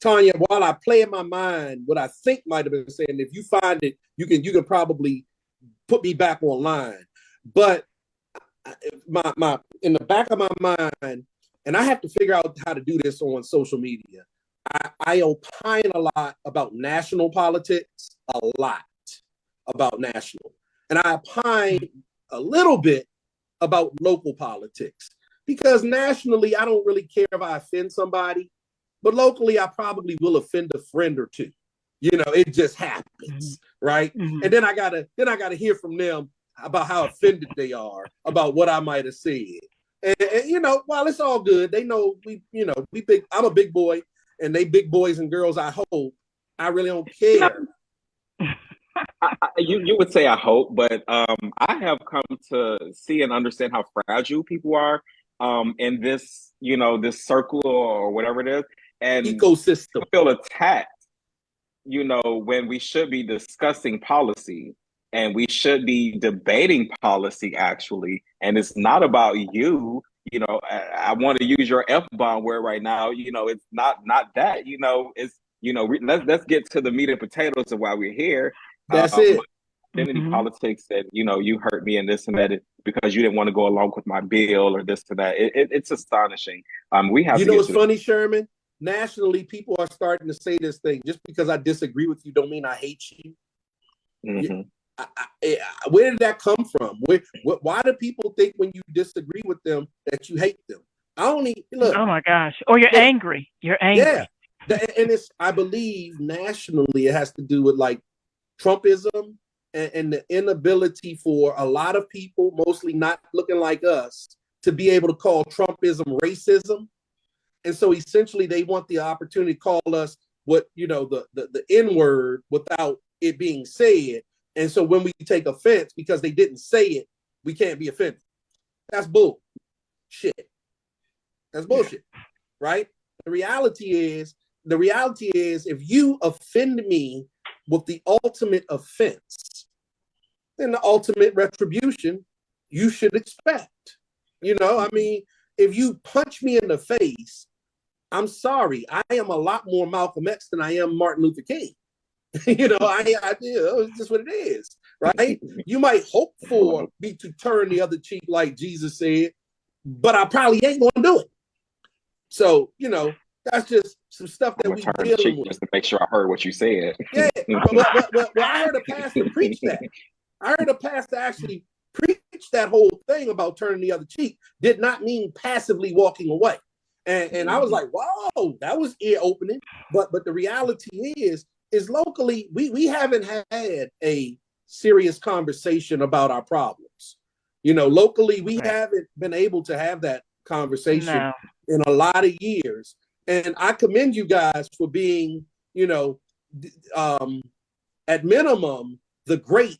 Tanya, while I play in my mind what I think might have been saying, if you find it, you can probably put me back online. But my in the back of my mind, and I have to figure out how to do this on social media. I opine a lot about national politics, a lot about national, and I opine a little bit about local politics because nationally I don't really care if I offend somebody, but locally I probably will offend a friend or two. You know, it just happens, right? And then I gotta hear from them about how offended they are about what I might have said. And you know, while it's all good, they know we big. I'm a big boy, and they big boys and girls. I hope. I really don't care. You would say I hope, but I have come to see and understand how fragile people are in this, this circle or whatever it is, and Ecosystem. feel attacked, when we should be discussing policy and we should be debating policy actually, and it's not about you. I want to use your F-bomb word right now. It's not that. It's let's get to the meat and potatoes of why we're here. That's it. Identity politics that you hurt me and this and that because you didn't want to go along with my bill or this and that. It's astonishing. We have. What's funny, Sherman? Nationally, people are starting to say this thing. Just because I disagree with you, don't mean I hate you. Where did that come from? Why do people think when you disagree with them that you hate them? Look. Oh my gosh! Or you're angry. You're angry. Yeah, and I believe nationally it has to do with like Trumpism and the inability for a lot of people, mostly not looking like us, to be able to call Trumpism racism. And so essentially they want the opportunity to call us the N-word without it being said. And so when we take offense because they didn't say it, we can't be offended. That's bullshit. That's bullshit, right? The reality is if you offend me with the ultimate offense, then the ultimate retribution you should expect. If you punch me in the face, I'm sorry. I am a lot more Malcolm X than I am Martin Luther King. It's just what it is, right? You might hope for me to turn the other cheek like Jesus said, but I probably ain't going to do it. So, that's just some stuff that we dealing with. Just to make sure I heard what you said. Yeah, well, I heard a pastor preach that. I heard a pastor actually preach that whole thing about turning the other cheek. Did not mean passively walking away. And I was like, whoa, that was ear opening. But the reality is locally, we haven't had a serious conversation about our problems. Locally, we haven't been able to have that conversation in a lot of years. And I commend you guys for being, at minimum, the great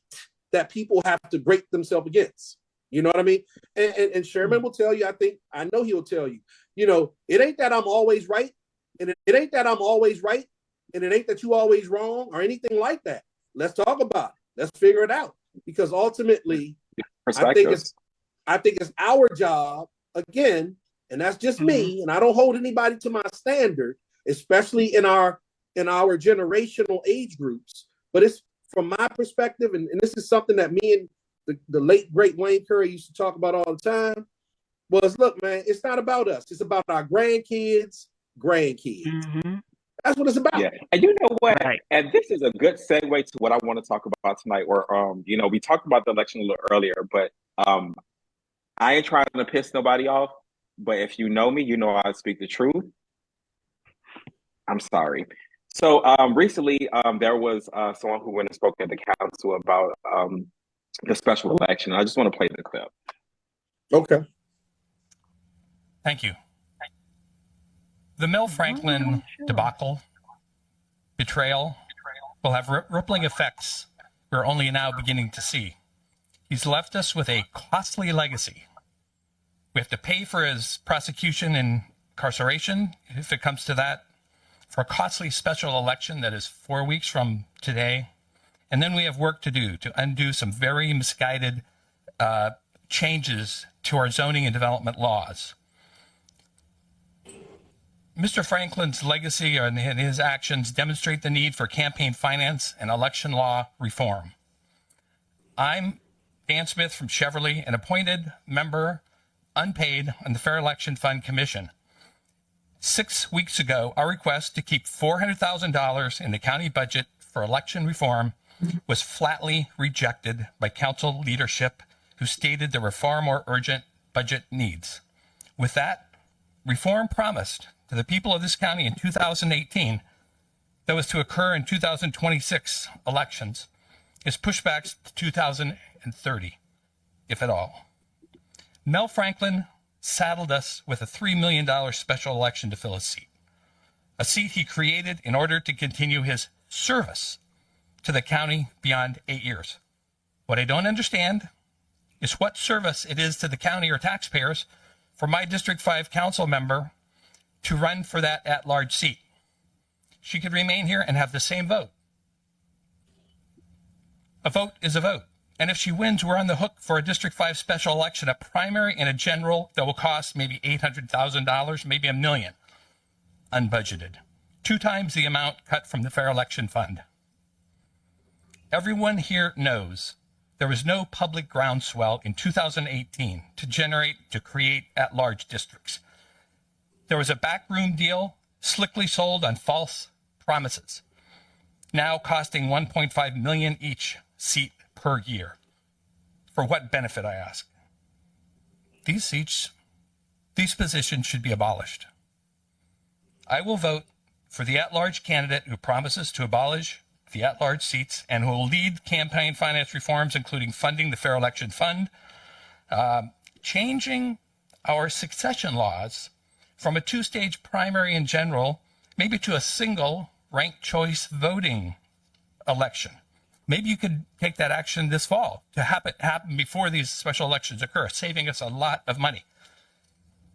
that people have to grate themselves against. You know what I mean? And Sherman will tell you, I know he'll tell you, it ain't that I'm always right. And it ain't that I'm always right. And it ain't that you always wrong or anything like that. Let's talk about it. Let's figure it out. Because ultimately, I think it's our job, again, and that's just me, and I don't hold anybody to my standard, especially in our generational age groups. But it's from my perspective, and this is something that me and the late great Wayne Curry used to talk about all the time, was look, man, it's not about us. It's about our grandkids. That's what it's about. Yeah. And you know what? Right. And this is a good segue to what I want to talk about tonight. Or we talked about the election a little earlier, but I ain't trying to piss nobody off. But if you know me, you know I speak the truth. I'm sorry. So recently, there was someone who went and spoke at the council about the special election. I just want to play the clip. Okay. Thank you. The Mel Franklin debacle, betrayal, will have rippling effects we're only now beginning to see. He's left us with a costly legacy. We have to pay for his prosecution and incarceration, if it comes to that, for a costly special election that is 4 weeks from today. And then we have work to do to undo some very misguided changes to our zoning and development laws. Mr. Franklin's legacy and his actions demonstrate the need for campaign finance and election law reform. I'm Dan Smith from Cheverly, an appointed member, unpaid, on the Fair Election Fund Commission. 6 weeks ago, our request to keep $400,000 in the county budget for election reform was flatly rejected by council leadership, who stated there were far more urgent budget needs. With that, reform promised to the people of this county in 2018 that was to occur in 2026 elections is pushed back to 2030, if at all. Mel Franklin saddled us with a $3 million special election to fill a seat he created in order to continue his service to the county beyond 8 years. What I don't understand is what service it is to the county or taxpayers for my District 5 council member to run for that at-large seat. She could remain here and have the same vote. A vote is a vote. And if she wins, we're on the hook for a District 5 special election, a primary and a general that will cost maybe $800,000, maybe $1 million, unbudgeted. 2 times the amount cut from the Fair Election Fund. Everyone here knows there was no public groundswell in 2018 to create at-large districts. There was a backroom deal slickly sold on false promises, now costing $1.5 million each seat per year. For what benefit, I ask? These positions should be abolished. I will vote for the at-large candidate who promises to abolish the at-large seats and who will lead campaign finance reforms, including funding the Fair Election Fund, changing our succession laws from a 2-stage primary and general, maybe to a single ranked choice voting election. Maybe you could take that action this fall to happen before these special elections occur, saving us a lot of money.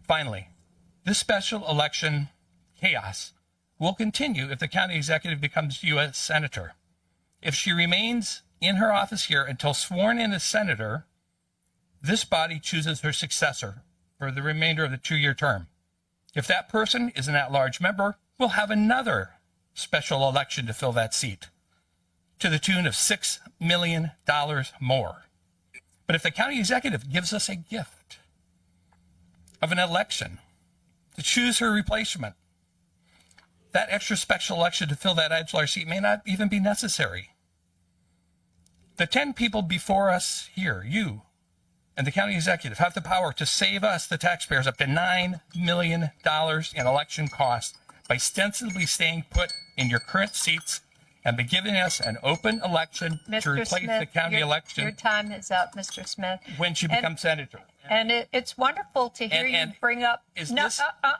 Finally, this special election chaos will continue if the county executive becomes U.S. Senator. If she remains in her office here until sworn in as senator, this body chooses her successor for the remainder of the 2-year term. If that person is an at-large member, we'll have another special election to fill that seat, to the tune of $6 million more. But if the county executive gives us a gift of an election to choose her replacement, that extra special election to fill that at-large seat may not even be necessary. The 10 people before us here, you and the county executive, have the power to save us, the taxpayers, up to $9 million in election costs by ostensibly staying put in your current seats and by giving us an open election to replace the county election. Your time is up, Mr. Smith. When she becomes senator. And it's wonderful to hear you bring up.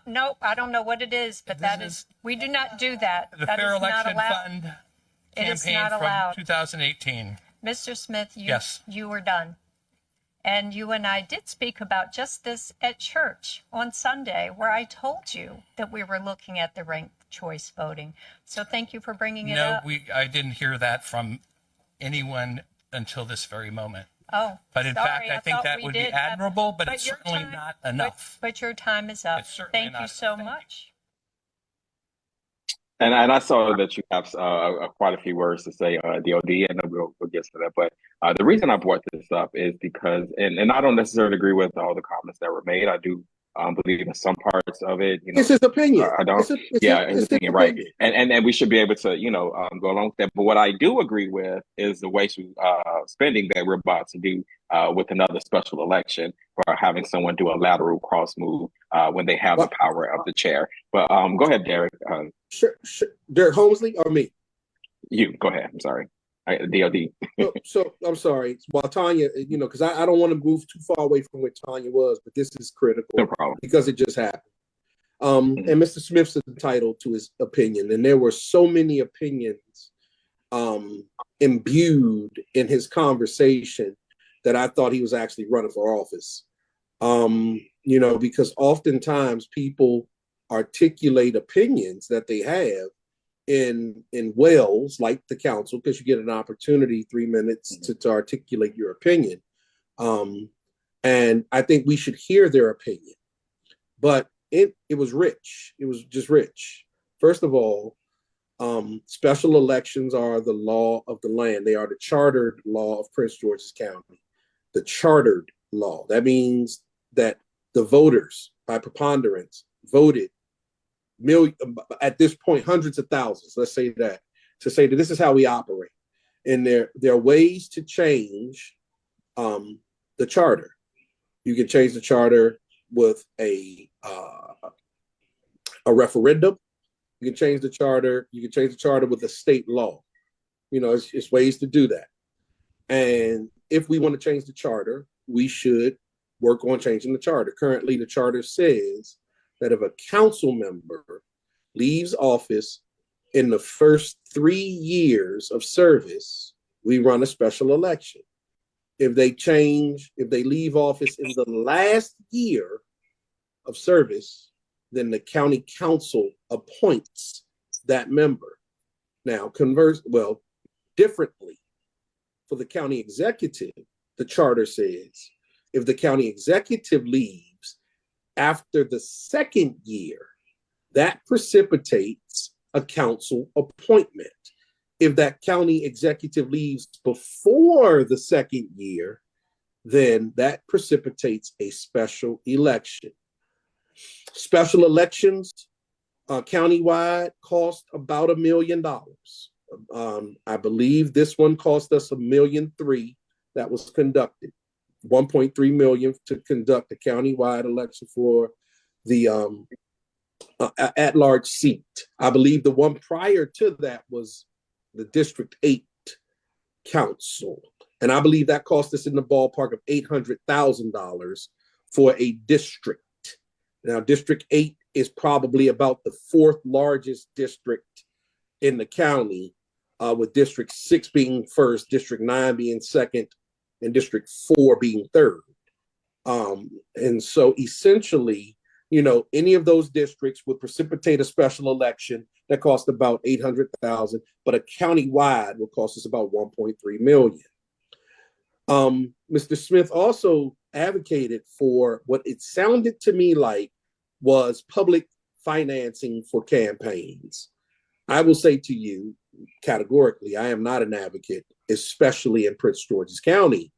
No, I don't know what it is, but we do not do that. The Fair Election Fund campaign from 2018. Mr. Smith, yes, you were done. And you and I did speak about just this at church on Sunday, where I told you that we were looking at the ranked choice voting. So thank you for bringing it up. No, I didn't hear that from anyone until this very moment. Oh, but in fact, I think that would be admirable, but it's certainly not enough. But your time is up. Thank you so much. And I saw that you have quite a few words to say, DOD, and we'll get to that. But the reason I brought this up is because, and I don't necessarily agree with all the comments that were made. I do believe in some parts of it. You know, it's his opinion. I don't. His opinion, right? And we should be able to, go along with that. But what I do agree with is the wasteful spending that we're about to do with another special election, for having someone do a lateral cross move when they have the power of the chair. But go ahead, Derek. Sure. Derek Holmesley or me? You go ahead. I'm sorry. DOD. So I'm sorry. While Tanya, because I don't want to move too far away from where Tanya was, but this is critical No problem. because it just happened. And Mr. Smith's entitled to his opinion, and there were so many opinions imbued in his conversation that I thought he was actually running for office. Because oftentimes people articulate opinions that they have in wells like the council, because you get an opportunity 3 minutes to articulate your opinion. And I think we should hear their opinion. But it was rich. It was just rich. First of all, special elections are the law of the land. They are the chartered law of Prince George's County. The chartered law. That means that the voters, by preponderance, voted at this point, hundreds of thousands, let's say that, to say that this is how we operate. And there are ways to change the charter. You can change the charter with a referendum. You can change the charter. You can change the charter with a state law. It's ways to do that. And if we want to change the charter, we should work on changing the charter. Currently, the charter says that if a council member leaves office in the first 3 years of service, we run a special election. If they leave office in the last year of service, then the county council appoints that member. Now, differently, for the county executive, the charter says if the county executive leaves after the second year, that precipitates a council appointment. If that county executive leaves before the second year, then that precipitates a special election. Special elections countywide cost about $1 million. I believe this one cost us $1.3 million that was conducted. 1.3 million to conduct a countywide election for the at-large seat. I believe the one prior to that was the District 8 Council. And I believe that cost us in the ballpark of $800,000 for a district. Now, District 8 is probably about the fourth largest district in the county, with District 6 being first, District 9 being second, and District 4 being third. And so essentially, any of those districts would precipitate a special election that cost about $800,000, but a countywide will cost us about $1.3 million. Mr. Smith also advocated for what it sounded to me like was public financing for campaigns. I will say to you categorically, I am not an advocate, especially in Prince George's County,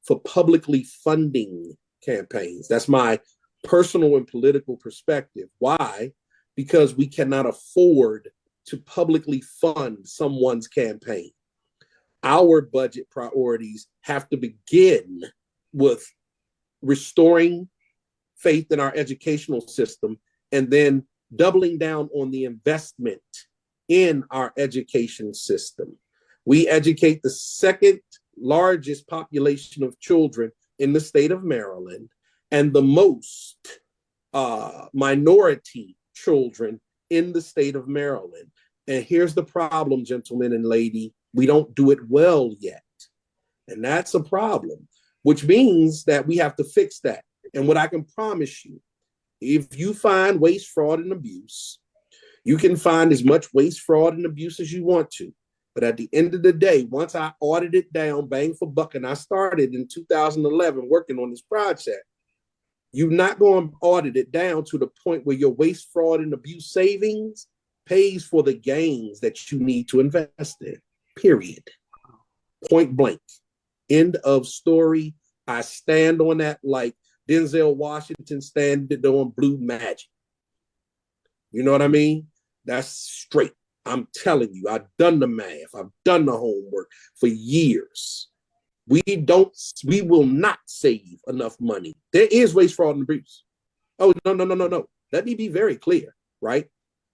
for publicly funding campaigns. That's my personal and political perspective. Why? Because we cannot afford to publicly fund someone's campaign. Our budget priorities have to begin with restoring faith in our educational system and then doubling down on the investment in our education system. We educate the second largest population of children in the state of Maryland and the most minority children in the state of Maryland. And here's the problem, gentlemen and lady, we don't do it well yet. And that's a problem, which means that we have to fix that. And what I can promise you, if you find waste, fraud, and abuse, you can find as much waste, fraud, and abuse as you want to. But at the end of the day, once I audited down bang for buck, and I started in 2011 working on this project, you're not going to audit it down to the point where your waste, fraud, and abuse savings pays for the gains that you need to invest in, period. Point blank. End of story. I stand on that like Denzel Washington standing on Blue Magic. You know what I mean? That's straight. I'm telling you, I've done the math. I've done the homework for years. We will not save enough money. There is waste, fraud, and abuse. Oh, no. Let me be very clear, right?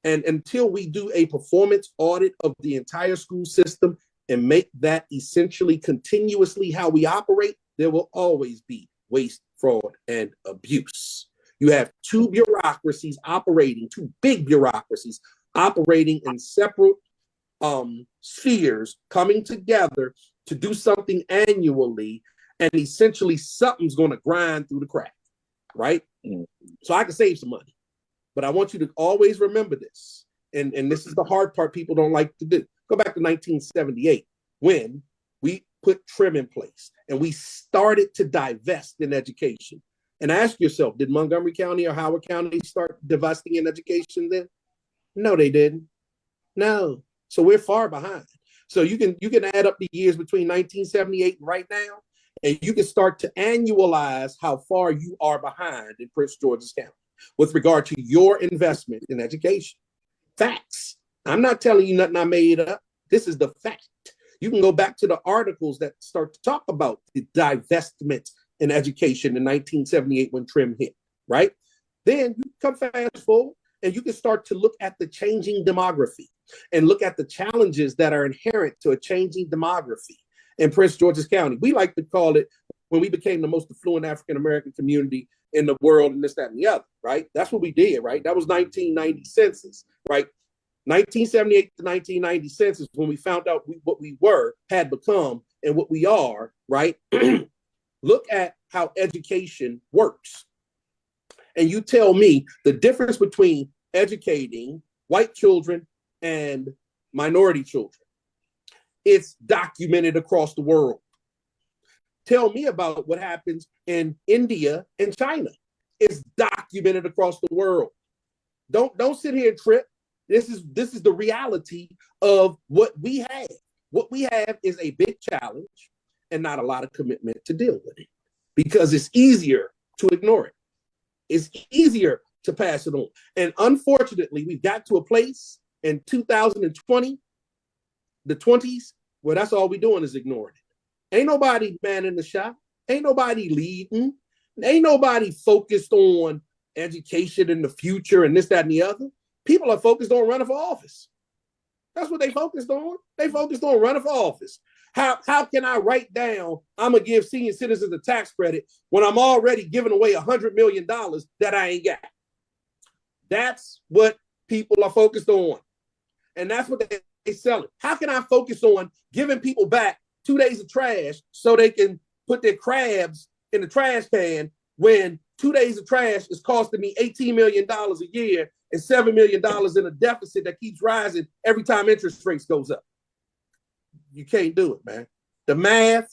And until we do a performance audit of the entire school system and make that essentially continuously how we operate, there will always be waste, fraud, and abuse. You have two bureaucracies operating, two big bureaucracies operating in separate spheres, coming together to do something annually, and essentially something's going to grind through the crack, right? So I can save some money. But I want you to always remember this. And this is the hard part people don't like to do. Go back to 1978 when we put TRIM in place and we started to divest in education. And ask yourself, did Montgomery County or Howard County start divesting in education then? No, they didn't. No. So we're far behind. So you can add up the years between 1978 and right now, and you can start to annualize how far you are behind in Prince George's County with regard to your investment in education. Facts. I'm not telling you nothing I made up. This is the fact. You can go back to the articles that start to talk about the divestment in education in 1978 when TRIM hit, right? Then you come fast forward and you can start to look at the changing demography and look at the challenges that are inherent to a changing demography in Prince George's County. We like to call it, when we became the most affluent African-American community in the world, and this, that, and the other, right? That's what we did, right? That was 1990 census, right? 1978 to 1990 census, when we found out what we were, had become, and what we are, right? Look at how education works. And you tell me the difference between educating white children and minority children. It's documented across the world. Tell me about what happens in India and China. It's documented across the world. Don't sit here and trip. This is the reality of what we have. What we have is a big challenge and not a lot of commitment to deal with it, because it's easier to ignore it. It's easier to pass it on. And unfortunately, we've got to a place in 2020, the 20s, where that's all we're doing is ignoring it. Ain't nobody manning the shop. Ain't nobody leading. Ain't nobody focused on education in the future and this, that, and the other. People are focused on running for office. That's what they focused on. They focused on running for office. How can I write down, I'm going to give senior citizens a tax credit when I'm already giving away $100 million that I ain't got? That's what people are focused on. And that's what they sell it. How can I focus on giving people back 2 days of trash so they can put their crabs in the trash can when 2 days of trash is costing me $18 million a year and $7 million in a deficit that keeps rising every time interest rates goes up? You can't do it, man. The math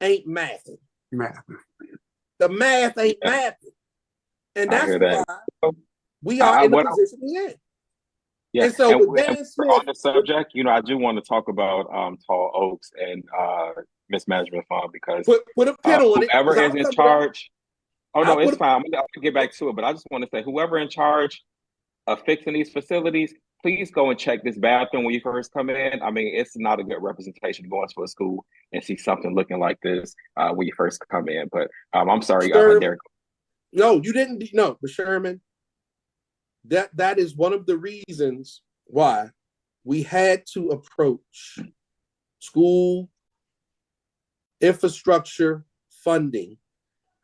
ain't mathing. The math ain't mathing. And that's why we are in the position we're in. Yeah, and so with Dan Smith, on the subject, I do want to talk about Tall Oaks and mismanagement fund, because put a pin on it. Whoever is in charge. Oh no, it's fine. I'll get back to it, but I just want to say, whoever in charge of fixing these facilities, please go and check this bathroom when you first come in. I mean, it's not a good representation to go into a school and see something looking like this when you first come in. But I'm sorry, Derek. No, you didn't. No, but Sherman, that is one of the reasons why we had to approach school infrastructure funding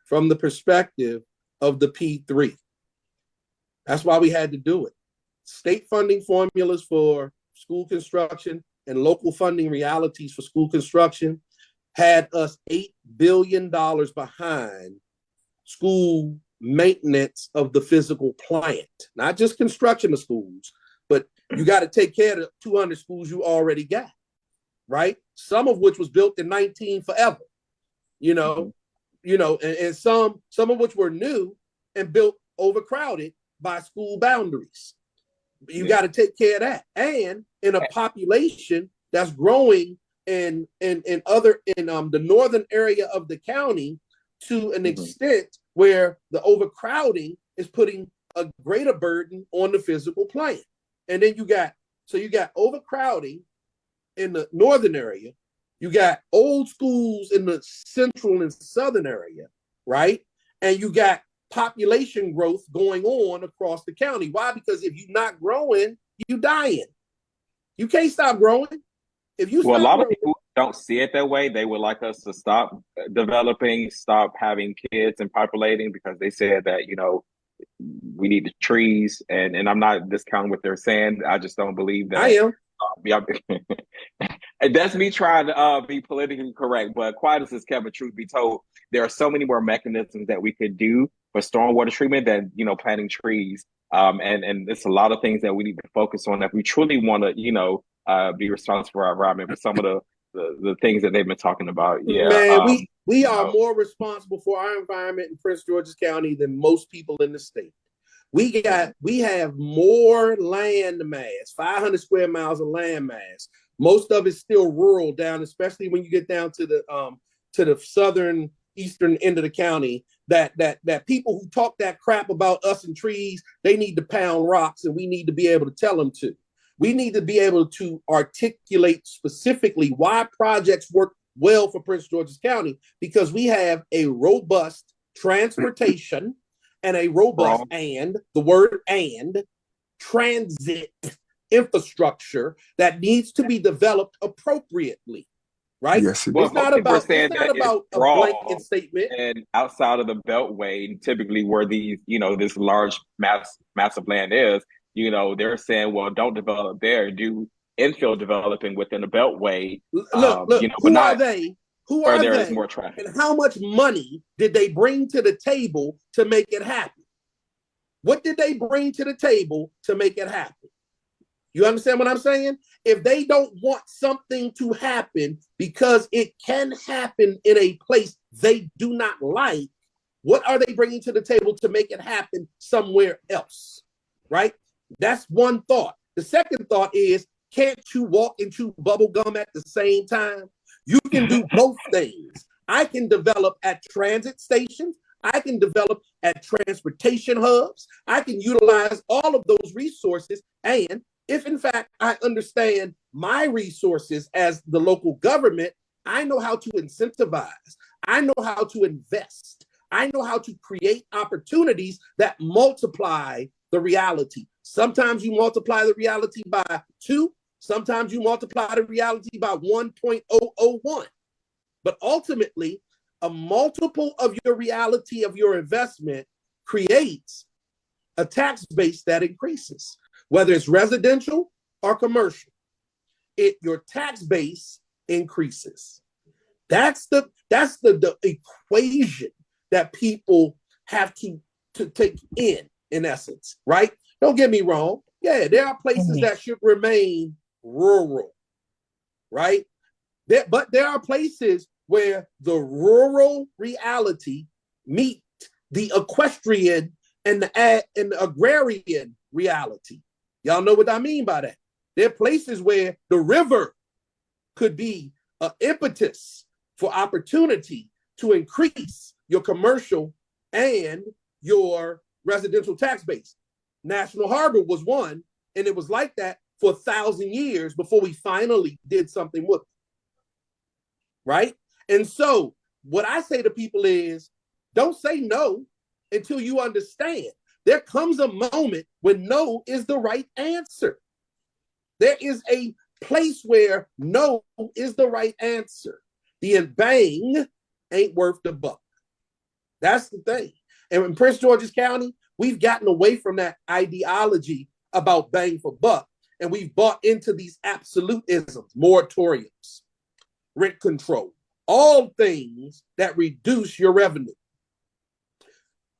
from the perspective of the P3. That's why we had to do it. State funding formulas for school construction and local funding realities for school construction had us $8 billion behind school maintenance of the physical plant, not just construction of schools, but you got to take care of the 200 schools you already got, right? Some of which was built in 19 forever, and some of which were new and built overcrowded by school boundaries. You got to take care of that. And in a population that's growing in the northern area of the county to an extent where the overcrowding is putting a greater burden on the physical plane. And then you got overcrowding in the northern area. You got old schools in the central and southern area, right? And you got population growth going on across the county. Why? Because if you're not growing, you dying. You can't stop growing. If you Well, a stop lot of growing, people don't see it that way. They would like us to stop developing, stop having kids and populating because they said that, we need the trees. And I'm not discounting what they're saying. I just don't believe I that. am. Yeah. And that's me trying to be politically correct. But quiet as is Kevin, truth be told, there are so many more mechanisms that we could do for stormwater treatment than, planting trees. And it's a lot of things that we need to focus on if we truly want to, be responsible for our environment. But some of the things that they've been talking about, Man, we are more responsible for our environment in Prince George's County than most people in the state. We have more land mass, 500 square miles of land mass. Most of it's still rural down, especially when you get down to the southern eastern end of the county. That people who talk that crap about us and trees, they need to pound rocks, and we need to be able to tell them to. We need to be able to articulate specifically why projects work well for Prince George's County, because we have a robust transportation and a robust and the word and transit infrastructure that needs to be developed appropriately, right? Yes, Well, it's not about a blanket statement. And outside of the Beltway, typically where these, this large massive land is, they're saying, well, don't develop there, do infill developing within the Beltway. Look, who are they? Who are there they? Is more traffic. And how much money did they bring to the table to make it happen? What did they bring to the table to make it happen? You understand what I'm saying? If they don't want something to happen because it can happen in a place they do not like, what are they bringing to the table to make it happen somewhere else? Right? That's one thought. The second thought is, can't you walk and chew bubble gum at the same time? You can do both things. I can develop at transit stations. I can develop at transportation hubs. I can utilize all of those resources. And if in fact I understand my resources as the local government, I know how to incentivize. I know how to invest. I know how to create opportunities that multiply the reality. Sometimes you multiply the reality by 2. Sometimes you multiply the reality by 1.001. But ultimately, a multiple of your reality of your investment creates a tax base that increases, whether it's residential or commercial. Your tax base increases. That's the equation that people have to take in essence, right? Don't get me wrong. Yeah, there are places that should remain rural, right? But there are places where the rural reality meet the equestrian and the agrarian reality. Y'all know what I mean by that. There are places where the river could be an impetus for opportunity to increase your commercial and your residential tax base. National Harbor was one, and it was like that for 1,000 years before we finally did something with it. Right? And so what I say to people is, don't say no until you understand. There comes a moment when no is the right answer. There is a place where no is the right answer. The bang ain't worth the buck. That's the thing. And in Prince George's County, we've gotten away from that ideology about bang for buck, and we've bought into these absolutisms, moratoriums, rent control, all things that reduce your revenue.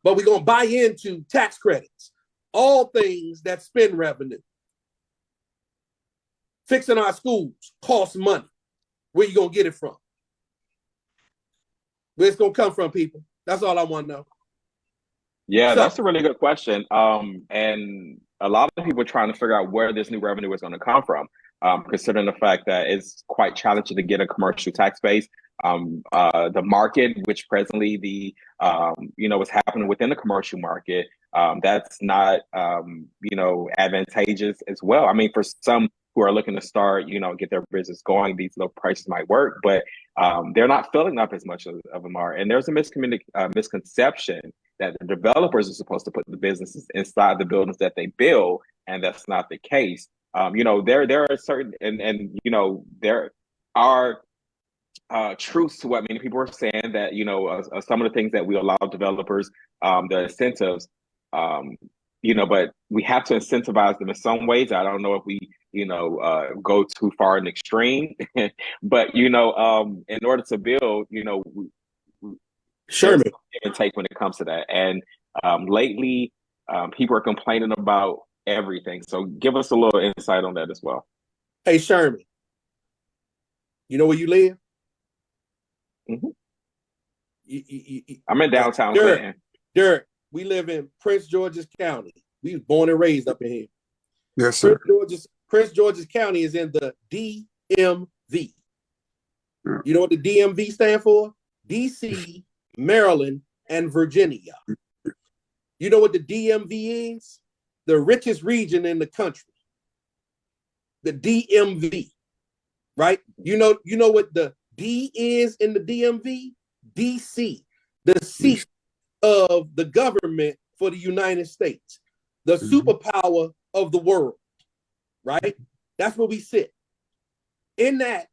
But we're going to buy into tax credits, all things that spend revenue. Fixing our schools costs money. Where you going to get it from? Where it's going to come from, people? That's all I want to know. Yeah, that's a really good question. And a lot of people are trying to figure out where this new revenue is going to come from, considering the fact that it's quite challenging to get a commercial tax base. The market, which presently what's happening within the commercial market, that's not, advantageous as well. I mean, for some who are looking to start, get their business going, these low prices might work, but they're not filling up as much of them are. And there's a misconception that the developers are supposed to put the businesses inside the buildings that they build, and that's not the case. There are certain and there are truths to what many people are saying, that some of the things that we allow developers, the incentives, but we have to incentivize them in some ways. I don't know if we go too far in the extreme, but in order to build, there's Sherman, give and take when it comes to that. And lately, people are complaining about everything. So give us a little insight on that as well. hey Sherman, you know where you live? Mm-hmm. I'm in downtown Derek, Clinton. Derek, we live in Prince George's County. We was born and raised up in here. Yes, sir. Prince George's County is in the DMV. Yeah. You know what the DMV stand for? DC, Maryland, and Virginia. You know what the DMV is? The richest region in the country. The DMV, right? You know what the D is in the DMV? DC, the seat of the government for the United States, the superpower of the world, right? That's where we sit. In that,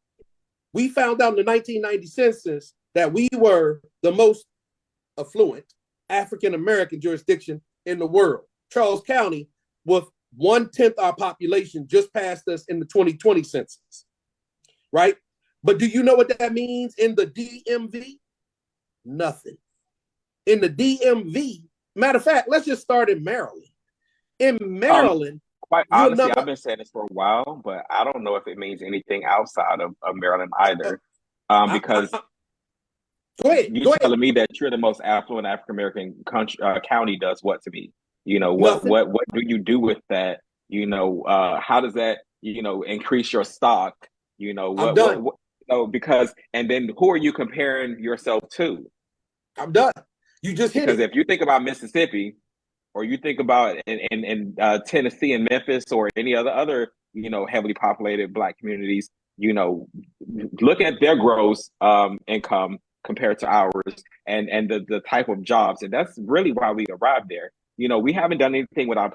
we found out in the 1990 census that we were the most affluent African-American jurisdiction in the world. Charles County, with 1/10 our population, just passed us in the 2020 census, right? But do you know what that means in the DMV? Nothing. In the DMV, matter of fact, let's just start in Maryland. In Maryland, quite honestly, I've been saying this for a while, but I don't know if it means anything outside of Maryland either. Because go ahead. You're telling me that you're the most affluent African American county does what to me? What do you do with that? How does that increase your stock? I'm done. Because and then who are you comparing yourself to? I'm done. You just hit because it. if you think about Mississippi, or you think about in Tennessee and Memphis, or any other heavily populated Black communities, look at their gross income compared to ours, and the type of jobs, and that's really why we arrived there. We haven't done anything with our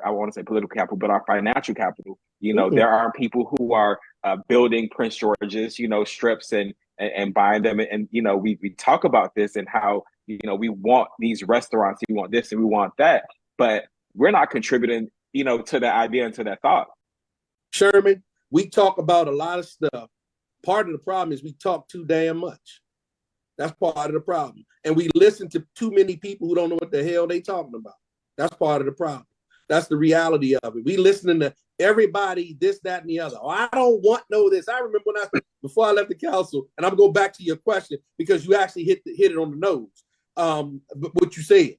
I want to say political capital, but our financial capital. There are people who are building Prince George's, strips and buying them, and we talk about this and how we want these restaurants, we want this and we want that, but we're not contributing to that idea and to that thought. Sherman, we talk about a lot of stuff. Part of the problem is we talk too damn much. That's part of the problem. And we listen to too many people who don't know what the hell they talking about. That's part of the problem. That's the reality of it. We listening to everybody, this, that, and the other. Oh, I don't want no this. I remember before I left the council, and I'm going to go back to your question because you actually hit it on the nose. What you said.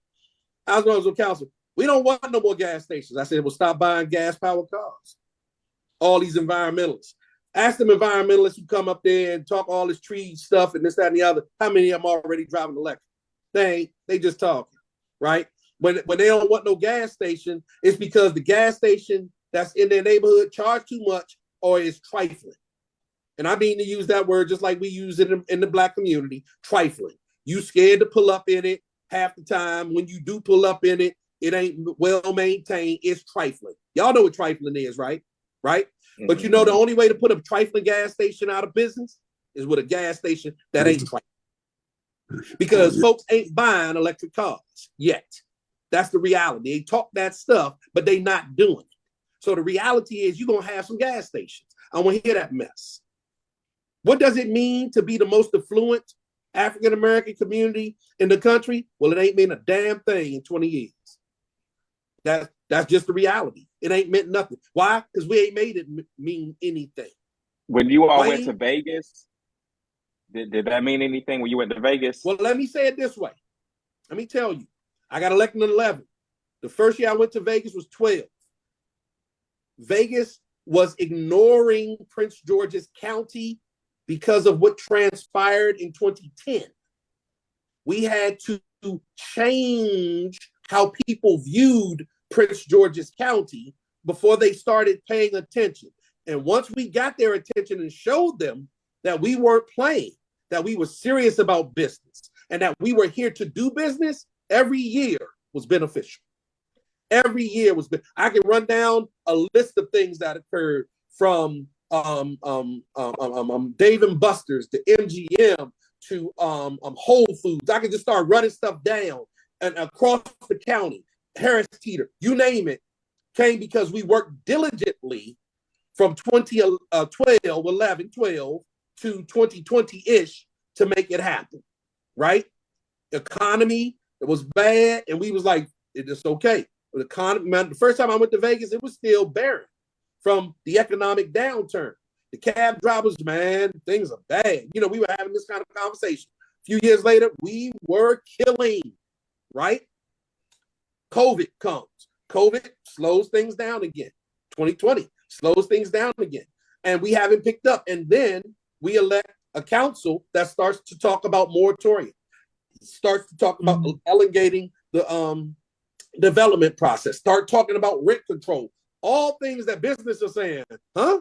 I was on council. We don't want no more gas stations. I said, well, stop buying gas-powered cars. All these environmentalists. Ask them environmentalists who come up there and talk all this tree stuff and this, that, and the other. How many of them are already driving electric? They just talking, right? When they don't want no gas station, it's because the gas station that's in their neighborhood charge too much or is trifling. And I mean to use that word just like we use it in the Black community, trifling. You scared to pull up in it half the time. When you do pull up in it, it ain't well maintained. It's trifling. Y'all know what trifling is, right? Right? Mm-hmm. But the only way to put a trifling gas station out of business is with a gas station that ain't trifling. Because folks ain't buying electric cars yet. That's the reality. They talk that stuff, but they not doing it. So the reality is you're going to have some gas stations. I want to hear that mess. What does it mean to be the most affluent African-American community in the country? Well, it ain't mean a damn thing in 20 years. That's just the reality. It ain't meant nothing. Why? Because we ain't made it mean anything. When you all went to Vegas, did that mean anything when you went to Vegas? Well, let me say it this way. Let me tell you. I got elected in 11. The first year I went to Vegas was 12. Vegas was ignoring Prince George's County because of what transpired in 2010. We had to change how people viewed Prince George's County before they started paying attention. And once we got their attention and showed them that we weren't playing, that we were serious about business, and that we were here to do business, Every year was beneficial. Every year was. I can run down a list of things that occurred from Dave and Buster's to MGM to Whole Foods. I can just start running stuff down and across the county. Harris Teeter, you name it, came because we worked diligently from 2012 to 2020-ish to make it happen, right? Economy, it was bad, and we was like, it's okay. The economy, man, the first time I went to Vegas, it was still barren from the economic downturn. The cab drivers, man, things are bad. You know, we were having this kind of conversation. A few years later, we were killing, right? COVID comes. COVID slows things down again. 2020 slows things down again. And we haven't picked up. And then we elect a council that starts to talk about moratorium, starts to talk about elongating the development process, start talking about rent control, all things that business are saying, huh?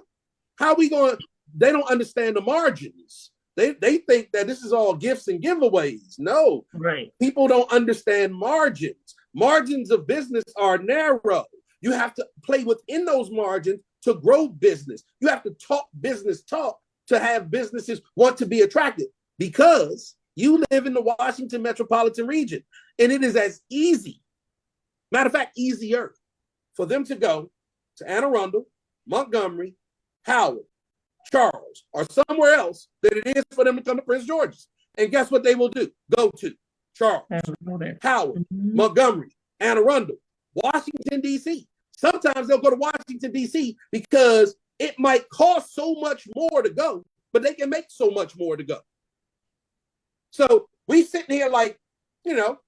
How are we going? They don't understand the margins. They think that this is all gifts and giveaways. No, right. People don't understand margins. Margins of business are narrow. You have to play within those margins to grow business. You have to talk business talk to have businesses want to be attracted, because you live in the Washington metropolitan region, and it is as easy, matter of fact, easier for them to go to Anne Arundel, Montgomery, Howard, Charles, or somewhere else than it is for them to come to Prince George's. And guess what they will do? Go to Charles, Howard, Montgomery, Anne Arundel, Washington, D.C. Sometimes they'll go to Washington, D.C. because it might cost so much more to go, but they can make so much more to go. So we sitting here like, you know,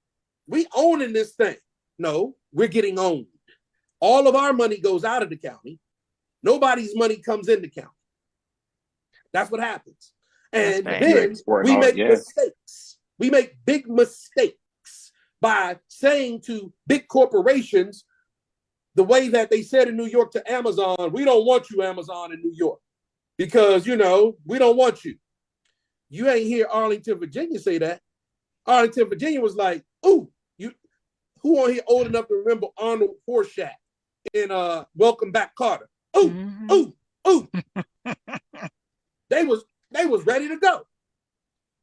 we owning this thing. No, we're getting owned. All of our money goes out of the county. Nobody's money comes in the county. That's what happens. And then we make mistakes. We make big mistakes by saying to big corporations, the way that they said in New York to Amazon, we don't want you, Amazon, in New York, because, you know, we don't want you. You ain't hear Arlington, Virginia say that. Arlington, Virginia was like, ooh, who on here old enough to remember Arnold Horshack in Welcome Back, Carter? Ooh, ooh. They was ready to go.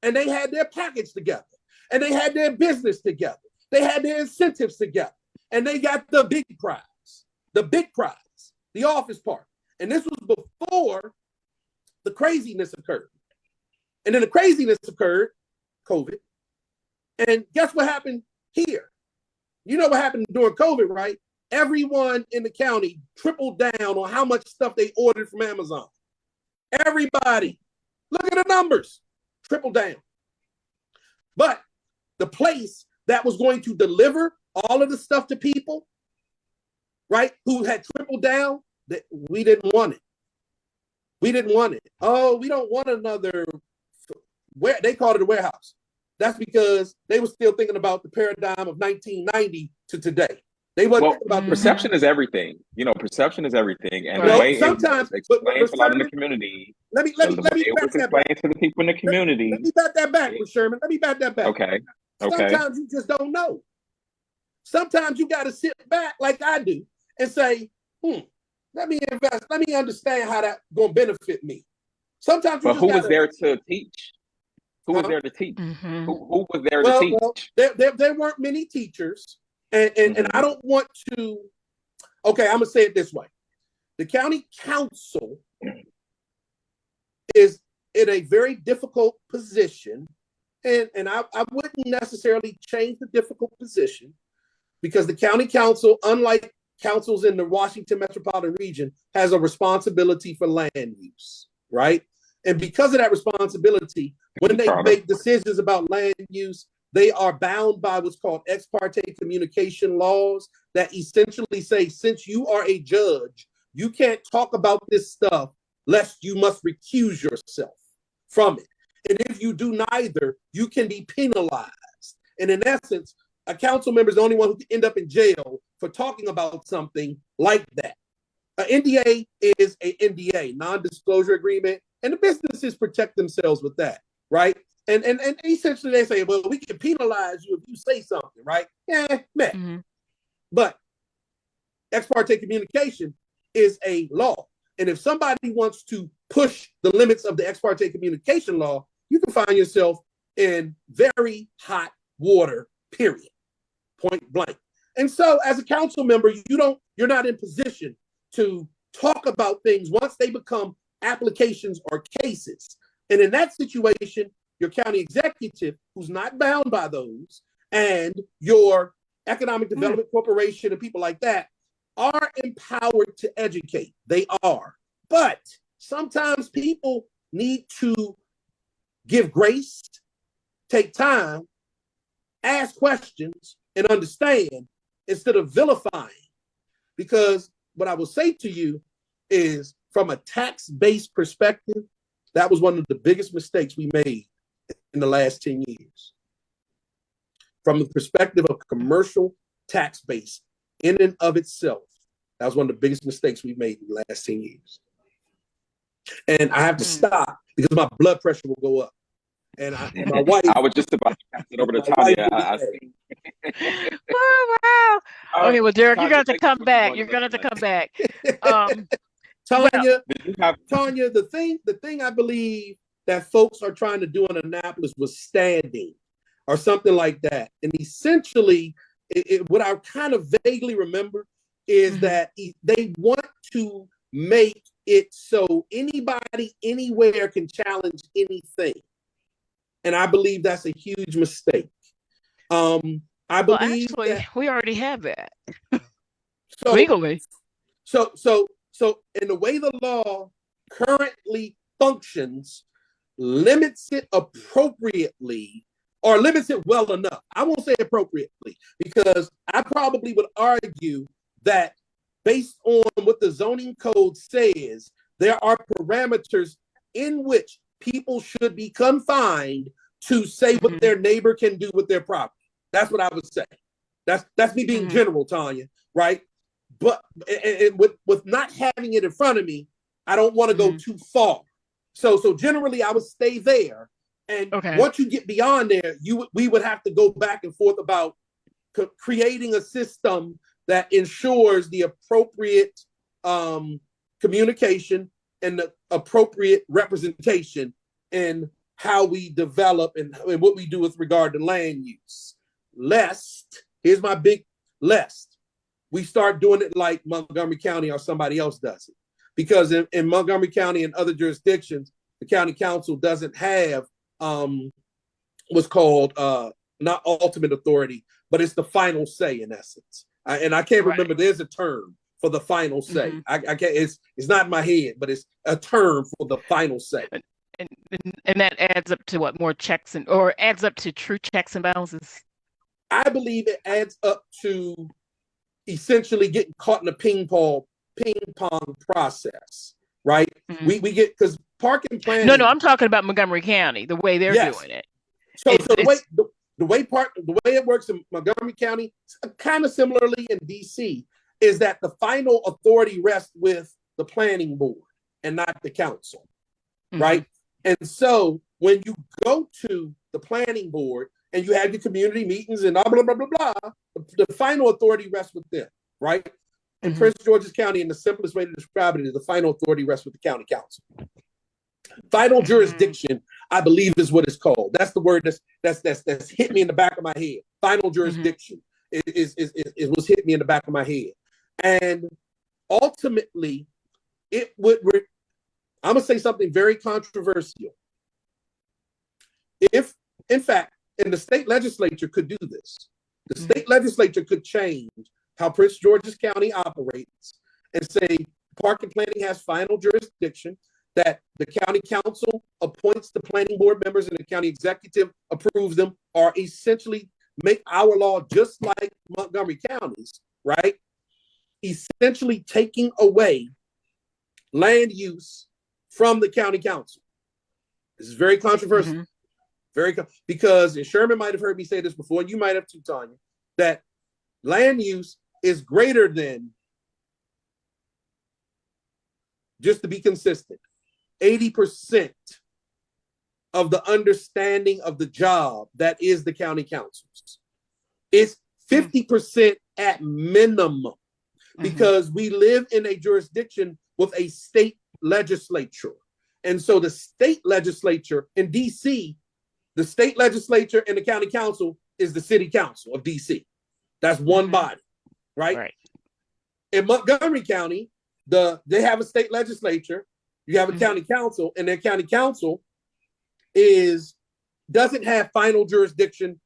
And they had their package together. And they had their business together. They had their incentives together. And they got the big prize, the office park. And this was before the craziness occurred. And then the craziness occurred, COVID. And guess what happened here? You know what happened during COVID, right? Everyone in the county tripled down on how much stuff they ordered from Amazon. Everybody, look at the numbers, triple down. But the place that was going to deliver all of the stuff to people, right, who had tripled down, that we didn't want it. We didn't want it. Oh, we don't want another, where they called it a warehouse. That's because they were still thinking about the paradigm of 1990 to today. They wasn't thinking about perception is everything. You know, perception is everything, and the way sometimes it explains a lot in the community. Let me back that back to the people in the community. Let me back that back, Sherman. Let me back that back. Okay. Sometimes you just don't know. Sometimes you got to sit back like I do and say, let me invest. Let me understand how that's going to benefit me. Sometimes you but who was there to teach? Who was there to teach? Who was there to teach? Well, there weren't many teachers. And I don't want to, okay, I'm going to say it this way. The county council is in a very difficult position. And I wouldn't necessarily change the difficult position, because the county council, unlike councils in the Washington metropolitan region, has a responsibility for land use, right? And because of that responsibility, when they make decisions about land use, they are bound by what's called ex parte communication laws that essentially say, since you are a judge, you can't talk about this stuff lest you must recuse yourself from it. And if you do neither, you can be penalized. And in essence, a council member is the only one who can end up in jail for talking about something like that. An NDA is an NDA, non-disclosure agreement, and the businesses protect themselves with that, right? And essentially they say, well, we can penalize you if you say something, right? Yeah, man. Mm-hmm. But ex parte communication is a law. And if somebody wants to push the limits of the ex parte communication law, you can find yourself in very hot water, period, point blank. And so as a council member, you're not in position to talk about things once they become applications or cases. And in that situation, your county executive, who's not bound by those, and your economic development corporation and people like that are empowered to educate. They are. But sometimes people need to give grace, take time, ask questions, and understand instead of vilifying. Because what I will say to you is, from a tax-based perspective, that was one of the biggest mistakes we made in the last 10 years. From the perspective of commercial tax base in and of itself, that was one of the biggest mistakes we made in the last 10 years. And I have to stop because my blood pressure will go up. And my wife. I was just about to pass it over to Tanya. Oh, wow. Okay, well, Derek, Tanya, you're going to thank come you for back. joining You're us going to tonight. come back. Tanya, the thing I believe that folks are trying to do in Annapolis was standing or something like that. And essentially, what I kind of vaguely remember is that they want to make it so anybody anywhere can challenge anything. And I believe that's a huge mistake. I believe actually, we already have that. So, legally. So in the way the law currently functions, limits it appropriately or limits it well enough. I won't say appropriately, because I probably would argue that based on what the zoning code says, there are parameters in which people should be confined to say what their neighbor can do with their property. That's what I would say. That's me being general, Tanya, right? But with not having it in front of me, I don't want to go too far. So generally, I would stay there. And once you get beyond there, we would have to go back and forth about creating a system that ensures the appropriate communication and the appropriate representation in how we develop and what we do with regard to land use. Lest, here's my big lest, we start doing it like Montgomery County or somebody else does it. Because in Montgomery County and other jurisdictions, the county council doesn't have what's called not ultimate authority, but it's the final say in essence. And I can't remember, there's a term for the final say. I can't, it's not in my head, but it's a term for the final say. And that adds up to what, more checks or adds up to true checks and balances? I believe it adds up to essentially getting caught in a ping pong process, right? We get, because park and planning. No, I'm talking about Montgomery County, the way they're doing it. So the way it works in Montgomery County, kind of similarly in DC, is that the final authority rests with the planning board and not the council, right? And so when you go to the planning board and you have your community meetings and blah, blah, blah, blah, blah, the final authority rests with them, right? In Prince George's County, and the simplest way to describe it is the final authority rests with the county council. Final jurisdiction, I believe, is what it's called. That's the word that's hit me in the back of my head. Final jurisdiction is what's hit me in the back of my head. And ultimately, it would, I'm going to say something very controversial. If, in fact, and the state legislature could do this, the state legislature could change how Prince George's County operates and say park and planning has final jurisdiction, that the county council appoints the planning board members and the county executive approves them, or essentially make our law just like Montgomery County's, right? Essentially taking away land use from the county council. This is very controversial. Because, and Sherman might have heard me say this before, and you might have too, Tanya, that land use is greater than, just to be consistent, 80% of the understanding of the job that is the county councils. It's 50% at minimum, because we live in a jurisdiction with a state legislature. And so the state legislature in DC, the state legislature and the county council is the city council of DC. That's one body, right? In Montgomery County, they have a state legislature, you have a county council, and their county council doesn't have final jurisdiction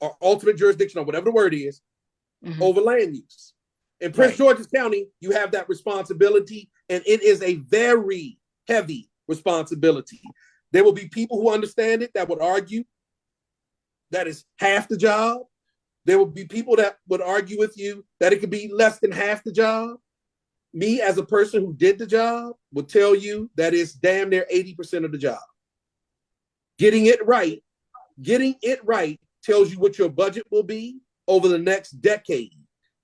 or ultimate jurisdiction, or whatever the word is, over land use. In Prince George's County, you have that responsibility, and it is a very heavy responsibility. There will be people who understand it that would argue that is half the job. There will be people that would argue with you that it could be less than half the job. Me, as a person who did the job, would tell you that it's damn near 80% of the job. Getting it right tells you what your budget will be over the next decade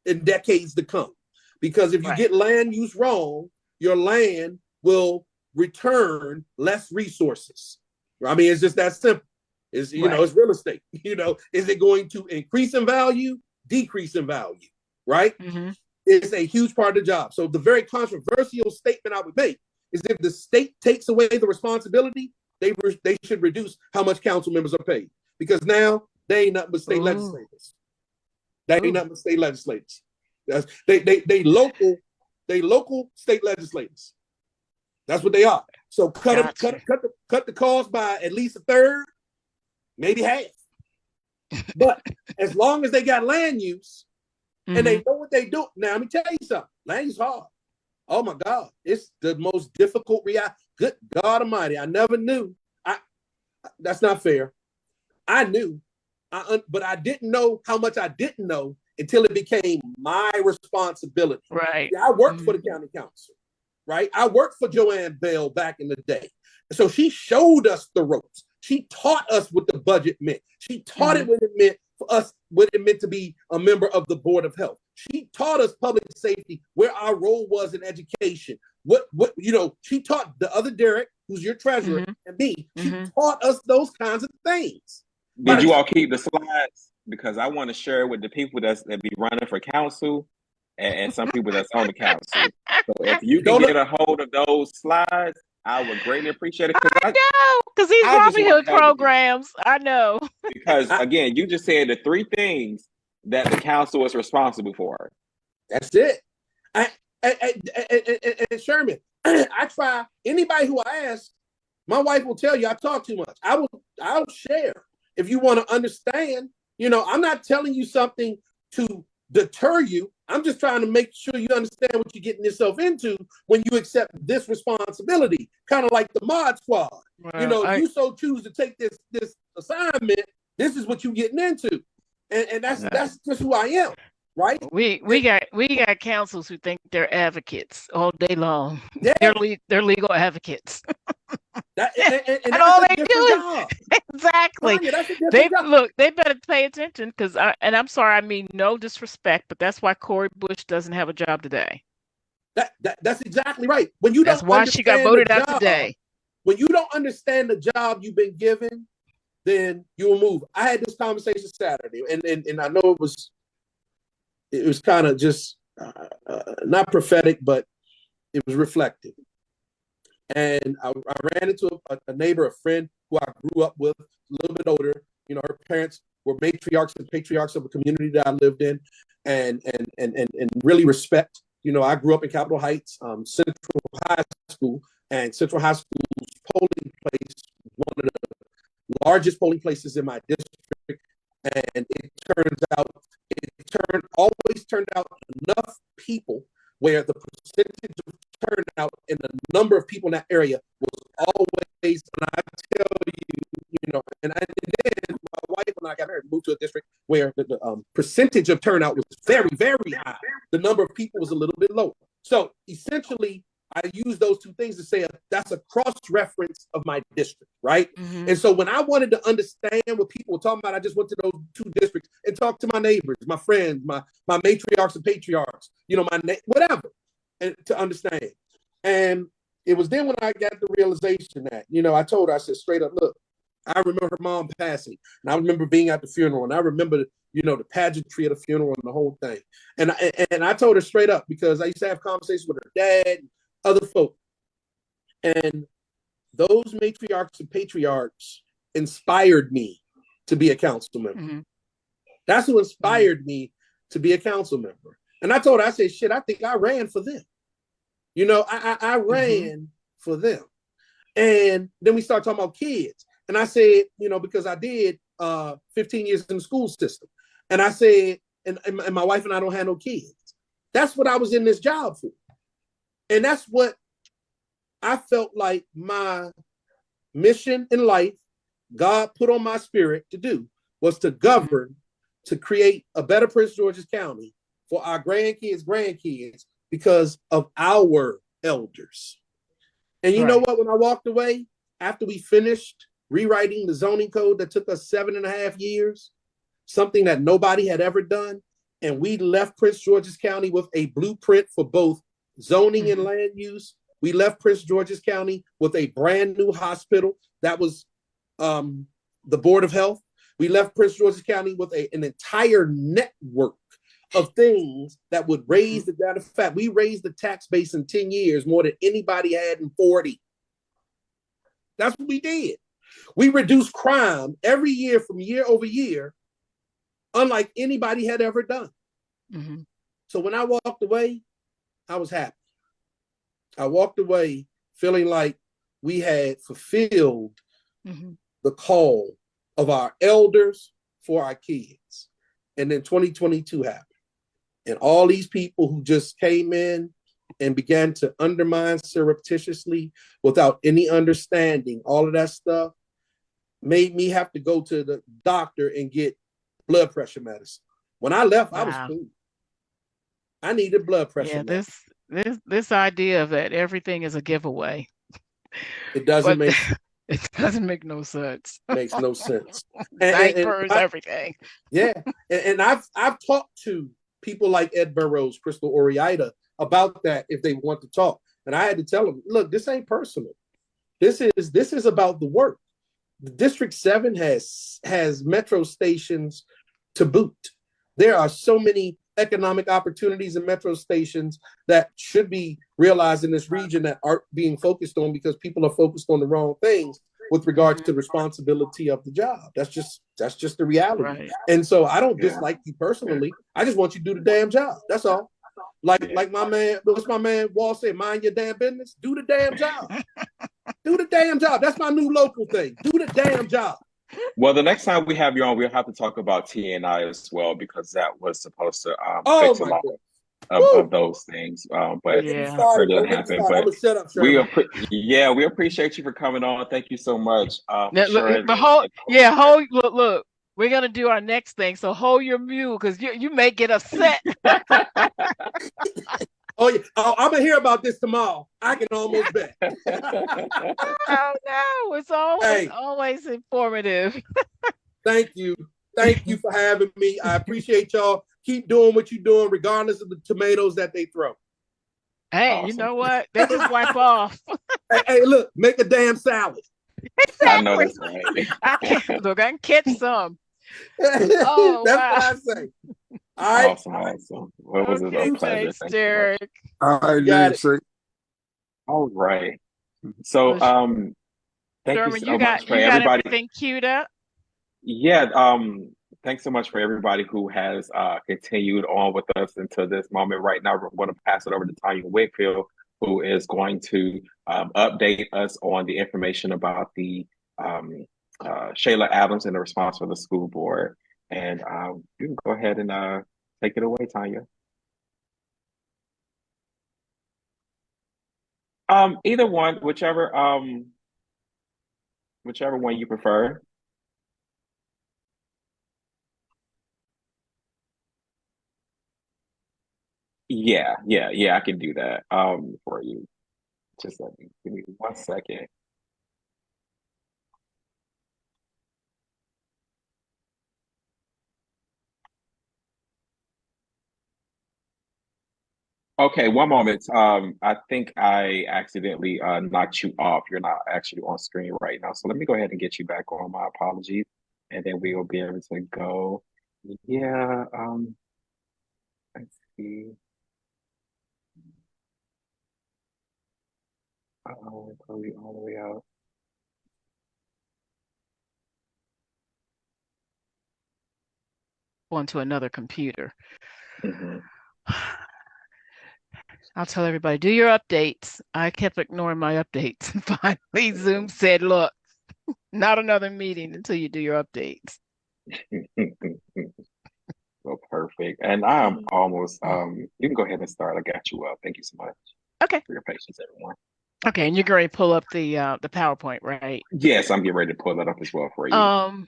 and decades to come. Because if you get land use wrong, your land will return less resources. I mean, it's just that simple. It's, you know, it's real estate. You know, is it going to increase in value, decrease in value, right? It's a huge part of the job. So the very controversial statement I would make is, if the state takes away the responsibility, they should reduce how much council members are paid, because now they ain't nothing but state legislators. They ain't nothing but state legislators. They local state legislators. That's what they are. So cut the cost by at least a third, maybe half. But as long as they got land use and they know what they do. Now, let me tell you something. Land use hard. Oh my God. It's the most difficult reality. Good God Almighty. I never knew. That's not fair. I knew, but I didn't know how much I didn't know until it became my responsibility. Right. I worked for the county council, right? I worked for Joanne Bell back in the day. So she showed us the ropes. She taught us what the budget meant. She taught it what it meant for us, what it meant to be a member of the Board of Health. She taught us public safety, where our role was in education. She taught the other Derek, who's your treasurer, and me. She taught us those kinds of things. Did you all keep the slides? Because I want to share with the people that be running for council and some people that's on the council. So if you can get a hold of those slides, I would greatly appreciate it. I know, because these Robin Hood programs, I know. Because again, you just said the three things that the council is responsible for. That's it. And Sherman, I try. Anybody who I ask, my wife will tell you I talk too much. I'll share. If you want to understand, I'm not telling you something to deter you. I'm just trying to make sure you understand what you're getting yourself into when you accept this responsibility. Kind of like the mod squad. Well, if you so choose to take this assignment, this is what you're getting into. And that's just who I am. Right? We got councils who think they're advocates all day long. Yeah. They're legal advocates. And all they do is exactly. They better pay attention, because I'm sorry, I mean no disrespect, but that's why Cori Bush doesn't have a job today. That's exactly right. That's why she got voted out today. When you don't understand the job you've been given, then you will move. I had this conversation Saturday, and I know it was kind of just not prophetic, but it was reflective. And I ran into a neighbor, a friend who I grew up with, a little bit older. Her parents were matriarchs and patriarchs of the community that I lived in, and really respect. I grew up in Capitol Heights, Central High School, and Central High School's polling place, one of the largest polling places in my district. And it always turned out enough people where the percentage of turnout and the number of people in that area was always, and I tell you, and then my wife and I got married, moved to a district where the percentage of turnout was very, very high. The number of people was a little bit lower. So essentially, I use those two things to say that's a cross-reference of my district, right? And so when I wanted to understand what people were talking about, I just went to those two districts and talked to my neighbors, my friends, my matriarchs and patriarchs, whatever, and to understand. And it was then when I got the realization that, I told her, I said straight up, look, I remember her mom passing, and I remember being at the funeral, and I remember, the pageantry of the funeral and the whole thing. And I told her straight up, because I used to have conversations with her dad, and other folk, and those matriarchs and patriarchs inspired me to be a council member. Mm-hmm. That's who inspired me to be a council member. And I told her, I said, shit, I think I ran for them. I ran for them. And then we start talking about kids. And I said, because I did 15 years in the school system. And I said, and my wife and I don't have no kids. That's what I was in this job for. And that's what I felt like my mission in life, God put on my spirit to do, was to govern, to create a better Prince George's County for our grandkids, because of our elders. And you know what? When I walked away, after we finished rewriting the zoning code that took us 7.5 years, something that nobody had ever done, and we left Prince George's County with a blueprint for both zoning and land use. We left Prince George's County with a brand new hospital that was the Board of Health. We left Prince George's County with an entire network of things that would raise the data. In fact, we raised the tax base in 10 years more than anybody had in 40. That's what we did. We reduced crime every year from year over year, unlike anybody had ever done. So when I walked away, I was happy. I walked away feeling like we had fulfilled the call of our elders for our kids. And then 2022 happened. And all these people who just came in and began to undermine surreptitiously without any understanding, all of that stuff, made me have to go to the doctor and get blood pressure medicine. When I left, I was cool. I needed blood pressure medicine. This idea of that everything is a giveaway. It doesn't make it doesn't make no sense. Makes no sense. Diapers, everything. Yeah. And I've talked to people like Ed Burrows, Crystal Oriida about that if they want to talk. And I had to tell them, look, this ain't personal. This is about the work. The District 7 has metro stations to boot. There are so many economic opportunities in metro stations that should be realized in this region that aren't being focused on because people are focused on the wrong things with regard to the responsibility of the job. That's just the reality. Right. And so I don't dislike you personally. I just want you to do the damn job. That's all. Like my man, what's my man Wall said, mind your damn business. Do the damn job. Do the damn job. That's my new local thing. Do the damn job. Well, the next time we have you on, we'll have to talk about T&I as well, because that was supposed to fix a lot of those things. But Yeah. it didn't happen. But shut up, we appreciate you for coming on. Thank you so much. Look. We're gonna do our next thing, so hold your mule because you may get upset. Oh yeah, I'm gonna hear about this tomorrow. I can almost bet. Oh no, it's always informative. Thank you for having me. I appreciate y'all. Keep doing what you're doing, regardless of the tomatoes that they throw. Hey, Awesome. You know what? They just wipe off. Hey, look, make a damn salad. Exactly. I know that's right. I can catch some. That's what I say. All right. Awesome. What was it? A pleasure. Thanks, Derek. All right, Nancy. All right. So, thank Sherman, you so much for everybody. Got everything queued up? Yeah. Thanks so much for everybody who has continued on with us until this moment. Right now, we're going to pass it over to Tanya Wakefield, who is going to update us on the information about the Shayla Adams and the response for the school board. And you can go ahead and take it away, Tanya. Either one, whichever one you prefer. Yeah, I can do that for you. Just give me 1 second. Okay, one moment. I think I accidentally knocked you off. You're not actually on screen right now. So let me go ahead and get you back on. My apologies. And then we will be able to go. Yeah, let's see. Probably all the way out. Onto another computer. Mm-hmm. I'll tell everybody, do your updates. I kept ignoring my updates. Finally, Zoom said, look, not another meeting until you do your updates. Well, perfect. And I'm almost, you can go ahead and start. I got you up. Thank you so much Okay. for your patience, everyone. Okay, and you're going to pull up the PowerPoint, right? Yes, I'm getting ready to pull that up as well for you.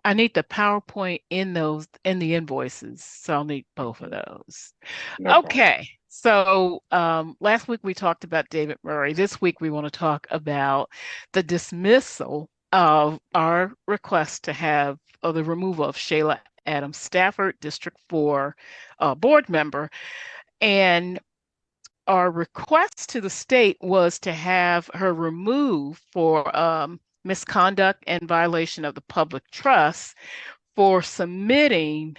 I need the PowerPoint in the invoices, so I'll need both of those. No problem. Okay, so last week we talked about David Murray. This week we want to talk about the dismissal of our request to have the removal of Shayla Adams Stafford, District 4 board member. And our request to the state was to have her removed for misconduct and violation of the public trust for submitting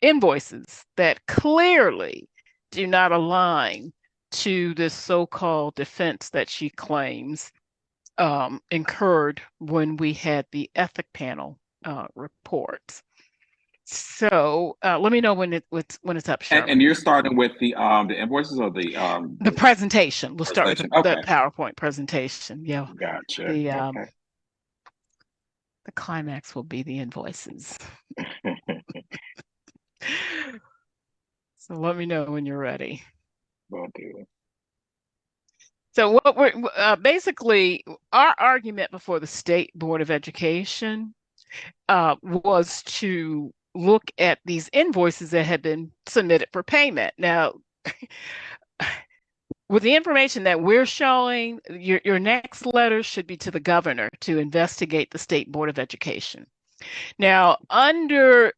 invoices that clearly do not align to this so-called defense that she claims incurred when we had the ethic panel reports. So let me know when it's up, Sherman. And you're starting with the invoices or the presentation. We'll start with the Okay. PowerPoint presentation. Yeah. Gotcha. The climax will be the invoices. So let me know when you're ready. Will do. So what we're basically our argument before the State Board of Education was to look at these invoices that had been submitted for payment. Now, with the information that we're showing, your next letter should be to the governor to investigate the State Board of Education. Now, under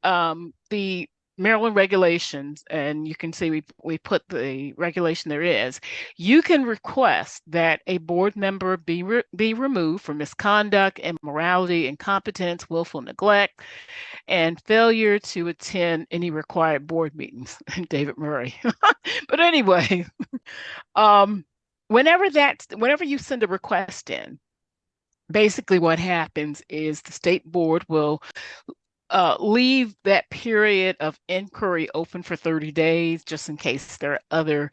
the Maryland regulations, and you can see we put the regulation there is, you can request that a board member be removed for misconduct, immorality, incompetence, willful neglect, and failure to attend any required board meetings. David Murray. But anyway, whenever you send a request in, basically what happens is the state board will leave that period of inquiry open for 30 days, just in case there are other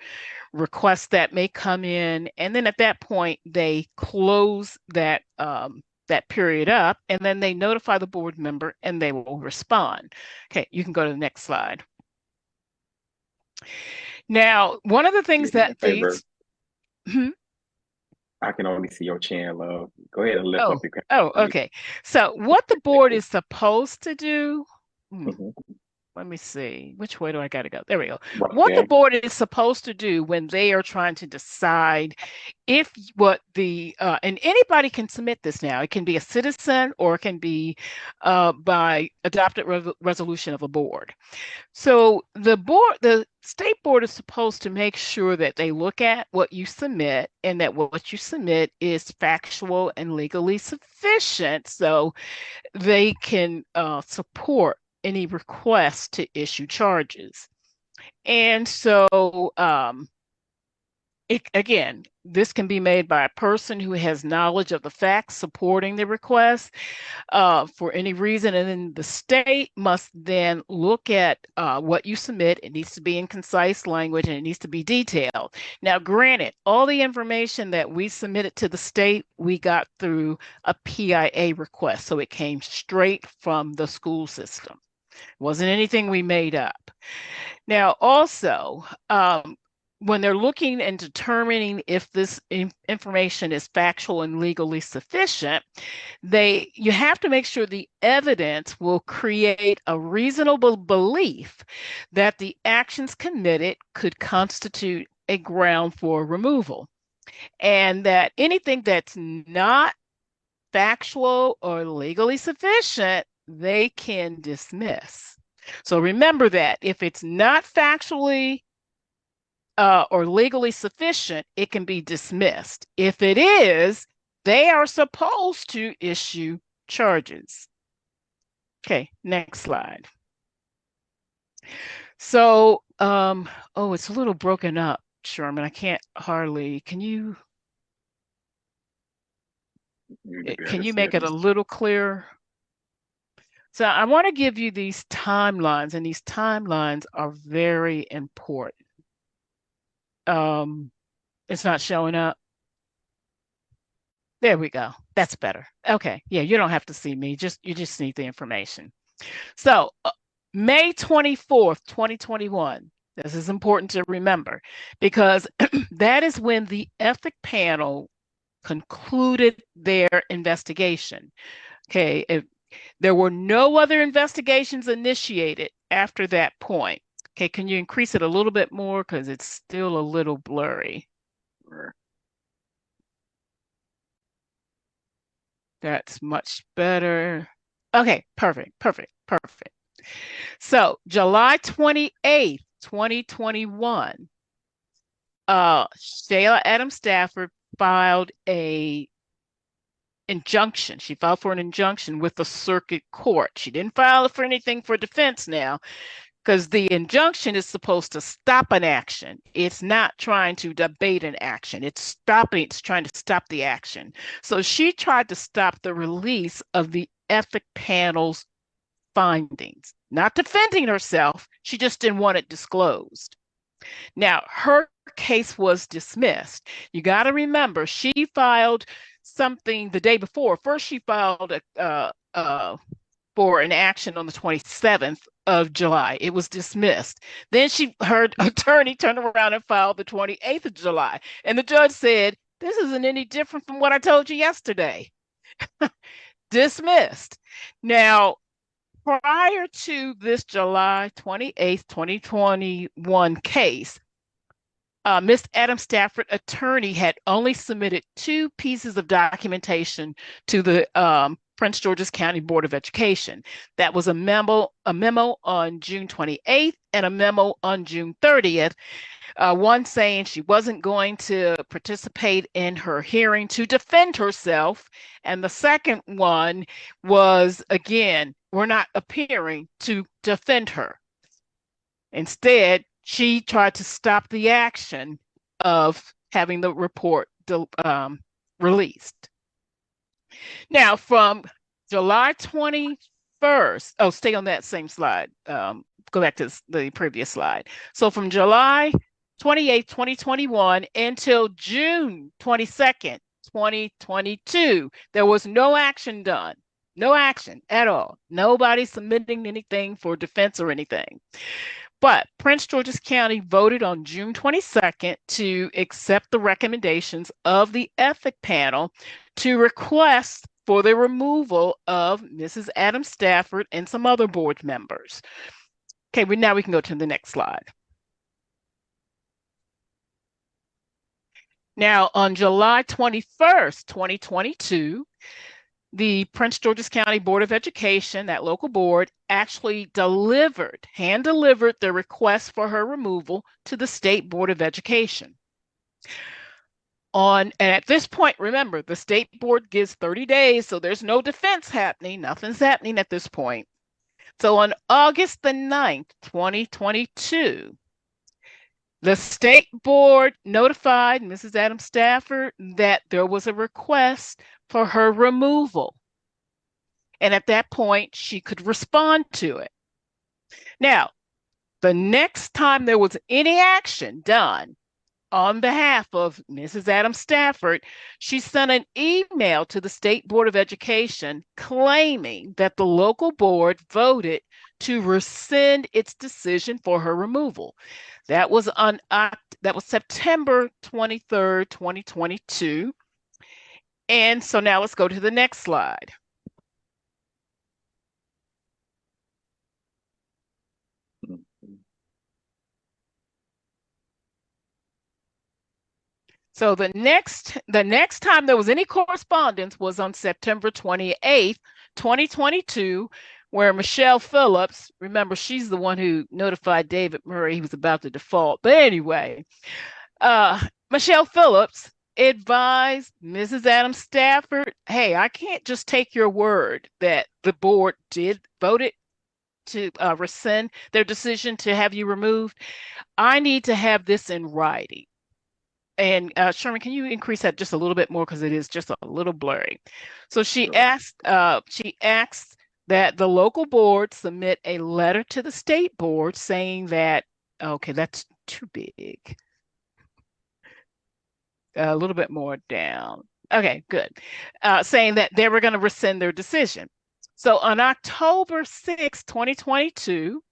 requests that may come in. And then at that point, they close that period up, and then they notify the board member and they will respond. Okay, you can go to the next slide. Now, one of the things that these... I can only see your chin, love. Go ahead and lift up your camera. Oh, okay. So what the board is supposed to do, let me see, which way do I got to go? There we go. Right, what the board is supposed to do when they are trying to decide if what the, and anybody can submit this now. It can be a citizen or it can be by adopted resolution of a board. So the state board is supposed to make sure that they look at what you submit and that what you submit is factual and legally sufficient so they can support any request to issue charges. And so again, this can be made by a person who has knowledge of the facts supporting the request for any reason, and then the state must then look at what you submit. It needs to be in concise language and it needs to be detailed. Now, granted, all the information that we submitted to the state, we got through a PIA request, so it came straight from the school system. It wasn't anything we made up. Now, also, when they're looking and determining if this information is factual and legally sufficient, you have to make sure the evidence will create a reasonable belief that the actions committed could constitute a ground for removal, and that anything that's not factual or legally sufficient, they can dismiss. So remember that if it's not factually or legally sufficient, it can be dismissed. If it is, they are supposed to issue charges. Okay, next slide. So, oh, it's a little broken up, Sherman. I can't hardly, can you make it a little clearer? So I want to give you these timelines, and these timelines are very important. It's not showing up. There we go. That's better. Okay. Yeah, you don't have to see me. You just need the information. So May 24th, 2021. This is important to remember because that is when the ethic panel concluded their investigation. Okay. There were no other investigations initiated after that point. Okay. Can you increase it a little bit more? Because it's still a little blurry. That's much better. Okay, perfect. So July 28th, 2021, Shayla Adams Stafford filed a injunction. She filed for an injunction with the circuit court. She didn't file for anything for defense now, because the injunction is supposed to stop an action. It's not trying to debate an action. It's trying to stop the action. So she tried to stop the release of the ethic panel's findings, not defending herself. She just didn't want it disclosed. Now, her case was dismissed. You got to remember, she filed something the day before. First, she filed for an action on the 27th of July. It was dismissed. Then her attorney turned around and filed the 28th of July. And the judge said, this isn't any different from what I told you yesterday. Dismissed. Now, prior to this July 28th, 2021 case, Ms. Adams Stafford attorney had only submitted 2 pieces of documentation to the Prince George's County Board of Education. That was a memo on June 28th and a memo on June 30th. One saying she wasn't going to participate in her hearing to defend herself. And the second one was, again, we're not appearing to defend her. Instead, she tried to stop the action of having the report released. Now, from July 21st, stay on that same slide. Go back to the previous slide. So from July 28th, 2021 until June 22nd, 2022, there was no action done. No action at all. Nobody submitting anything for defense or anything. But Prince George's County voted on June 22nd to accept the recommendations of the ethic panel to request for the removal of Mrs. Adams Stafford and some other board members. Okay, now we can go to the next slide. Now, on July 21st, 2022, the Prince George's County Board of Education, that local board, actually hand-delivered the request for her removal to the State Board of Education. And at this point, remember, the State Board gives 30 days, so there's no defense happening. Nothing's happening at this point. So on August the 9th, 2022, the State Board notified Mrs. Adams Stafford that there was a request for her removal. And at that point, she could respond to it. Now, the next time there was any action done on behalf of Mrs. Adams Stafford, she sent an email to the State Board of Education claiming that the local board voted to rescind its decision for her removal. That was September 23rd, 2022. And so now let's go to the next slide. So the next time there was any correspondence was on September 28th, 2022, where Michelle Phillips, remember, she's the one who notified David Murray he was about to default. But anyway, Michelle Phillips advised Mrs. Adams Stafford, hey, I can't just take your word that the board did vote it to rescind their decision to have you removed. I need to have this in writing. And Sherman, can you increase that just a little bit more because it is just a little blurry. So she asked that the local board submit a letter to the state board saying that, okay, that's too big. A little bit more down. Okay, good. Saying that they were going to rescind their decision. So on October 6, 2022,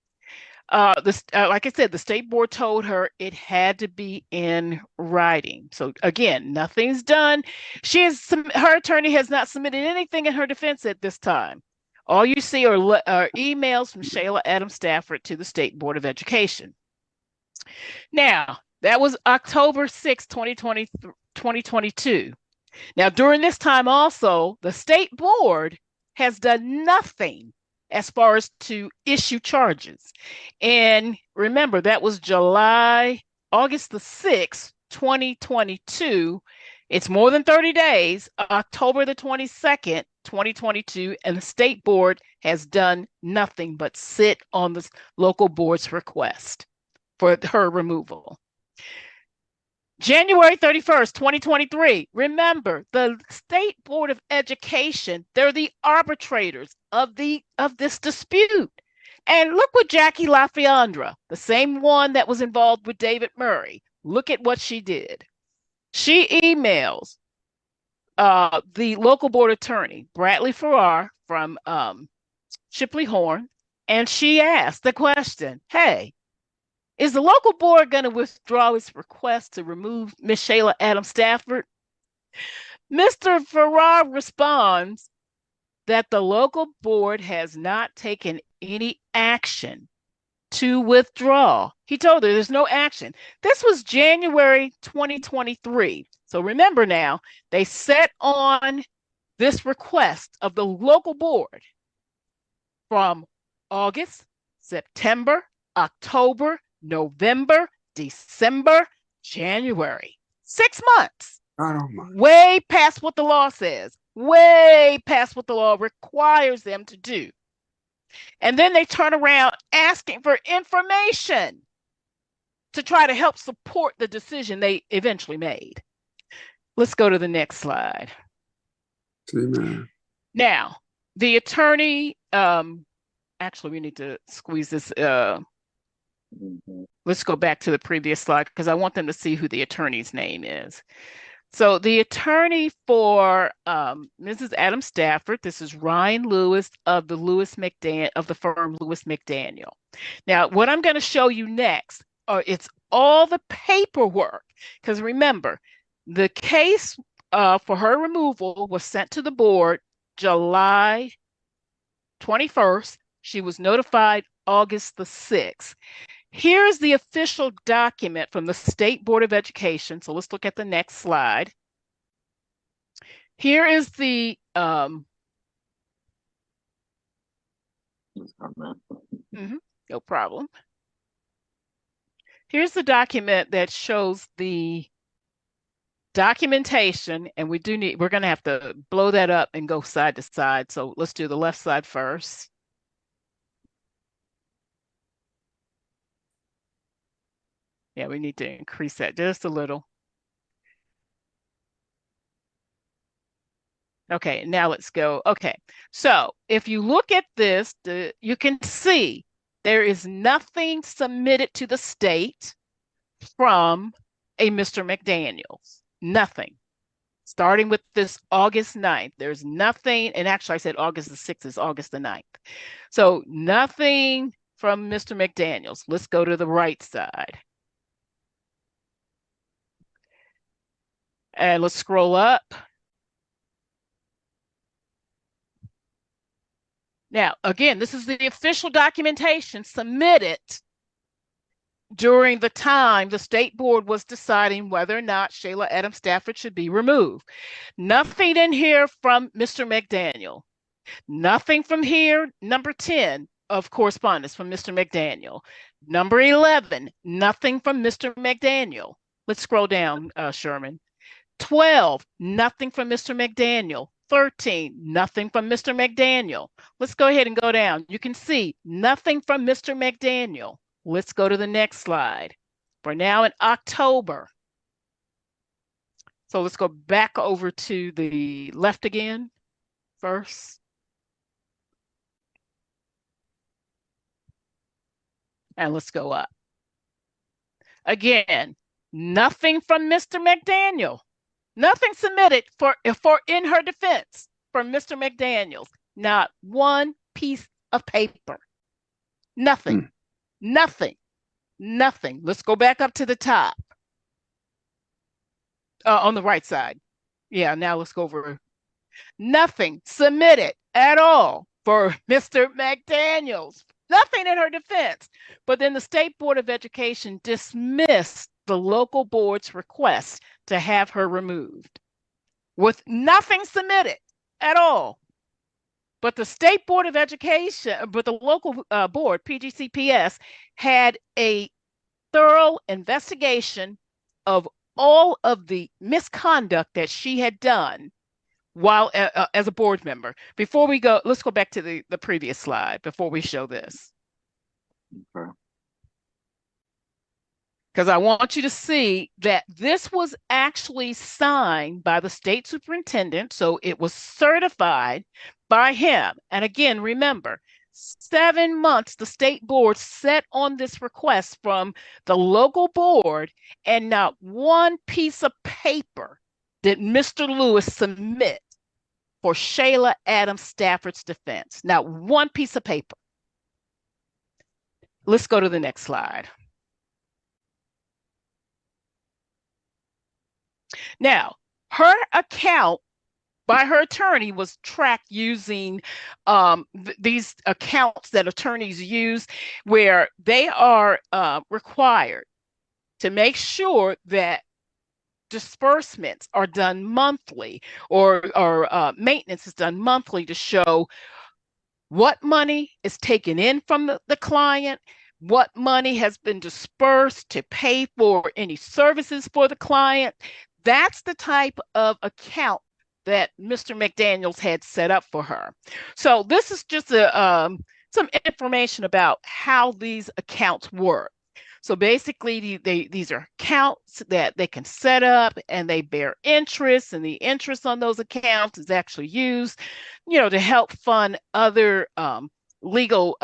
like I said, the state board told her it had to be in writing. So again, nothing's done. Her attorney has not submitted anything in her defense at this time. All you see are emails from Shayla Adams Stafford to the State Board of Education. Now, that was October 6, 2022. Now, during this time also, the state board has done nothing as far as to issue charges. And remember, that was August the 6th, 2022. It's more than 30 days, October the 22nd, 2022, and the state board has done nothing but sit on the local board's request for her removal. January 31st, 2023, remember, the State Board of Education, they're the arbitrators of this dispute. And look what Jackie LaFiandra, the same one that was involved with David Murray, look at what she did. She emails the local board attorney, Bradley Farrar from Shipley Horn, and she asked the question, hey, is the local board going to withdraw its request to remove Ms. Shayla Adams Stafford? Mr. Farrar responds that the local board has not taken any action to withdraw. He told her there's no action. This was January 2023. So remember now, they set on this request of the local board from August, September, October, November, December, January. 6 months. Way past what the law says. Way past what the law requires them to do. And then they turn around asking for information to try to help support the decision they eventually made. Let's go to the next slide. Amen. Now, the attorney, actually, we need to squeeze this. Let's go back to the previous slide because I want them to see who the attorney's name is. So the attorney for Mrs. Adams Stafford, this is Ryan Lewis of the firm Lewis McDaniel. Now, what I'm going to show you next, it's all the paperwork, because remember, the case for her removal was sent to the board July 21st. She was notified August the 6th. Here's the official document from the State Board of Education. So let's look at the next slide. Here is the no problem. Here's the document that shows the documentation, and we're going to have to blow that up and go side to side. So let's do the left side first. Yeah, we need to increase that just a little. Okay, now let's go. Okay, so if you look at this, you can see there is nothing submitted to the state from a Mr. McDaniels. Nothing. Starting with this August 9th, there's nothing, and actually I said August the 6th is August the 9th. So nothing from Mr. McDaniels. Let's go to the right side. And let's scroll up. Now, again, this is the official documentation submitted during the time the state board was deciding whether or not Shayla Adams Stafford should be removed. Nothing in here from Mr. McDaniel. Nothing from here. Number 10 of correspondence from Mr. McDaniel. Number 11, nothing from Mr. McDaniel. Let's scroll down, Sherman. 12, nothing from Mr. McDaniel. 13, nothing from Mr. McDaniel. Let's go ahead and go down. You can see nothing from Mr. McDaniel. Let's go to the next slide. We're now in October. So let's go back over to the left again first. And let's go up. Again, nothing from Mr. McDaniel. Nothing submitted for in her defense from Mr. McDaniels. Not one piece of paper. Nothing. Nothing. Nothing. Let's go back up to the top. On the right side. Yeah, now let's go over. Nothing submitted at all for Mr. McDaniels. Nothing in her defense. But then the State Board of Education dismissed the local board's request to have her removed with nothing submitted at all. But the State Board of Education, but the local board, PGCPS, had a thorough investigation of all of the misconduct that she had done while as a board member. Before we go, let's go back to the previous slide before we show this. Okay. Because I want you to see that this was actually signed by the state superintendent, so it was certified by him. And again, remember, 7 months the state board sat on this request from the local board, and not one piece of paper did Mr. Lewis submit for Shayla Adams Stafford's defense. Not one piece of paper. Let's go to the next slide. Now, her account by her attorney was tracked using these accounts that attorneys use, where they are required to make sure that disbursements are done monthly, or maintenance is done monthly to show what money is taken in from the client, what money has been dispersed to pay for any services for the client. That's the type of account that Mr. McDaniels had set up for her. So this is just some information about how these accounts work. So basically, these are accounts that they can set up, and they bear interest, and the interest on those accounts is actually used, to help fund other legal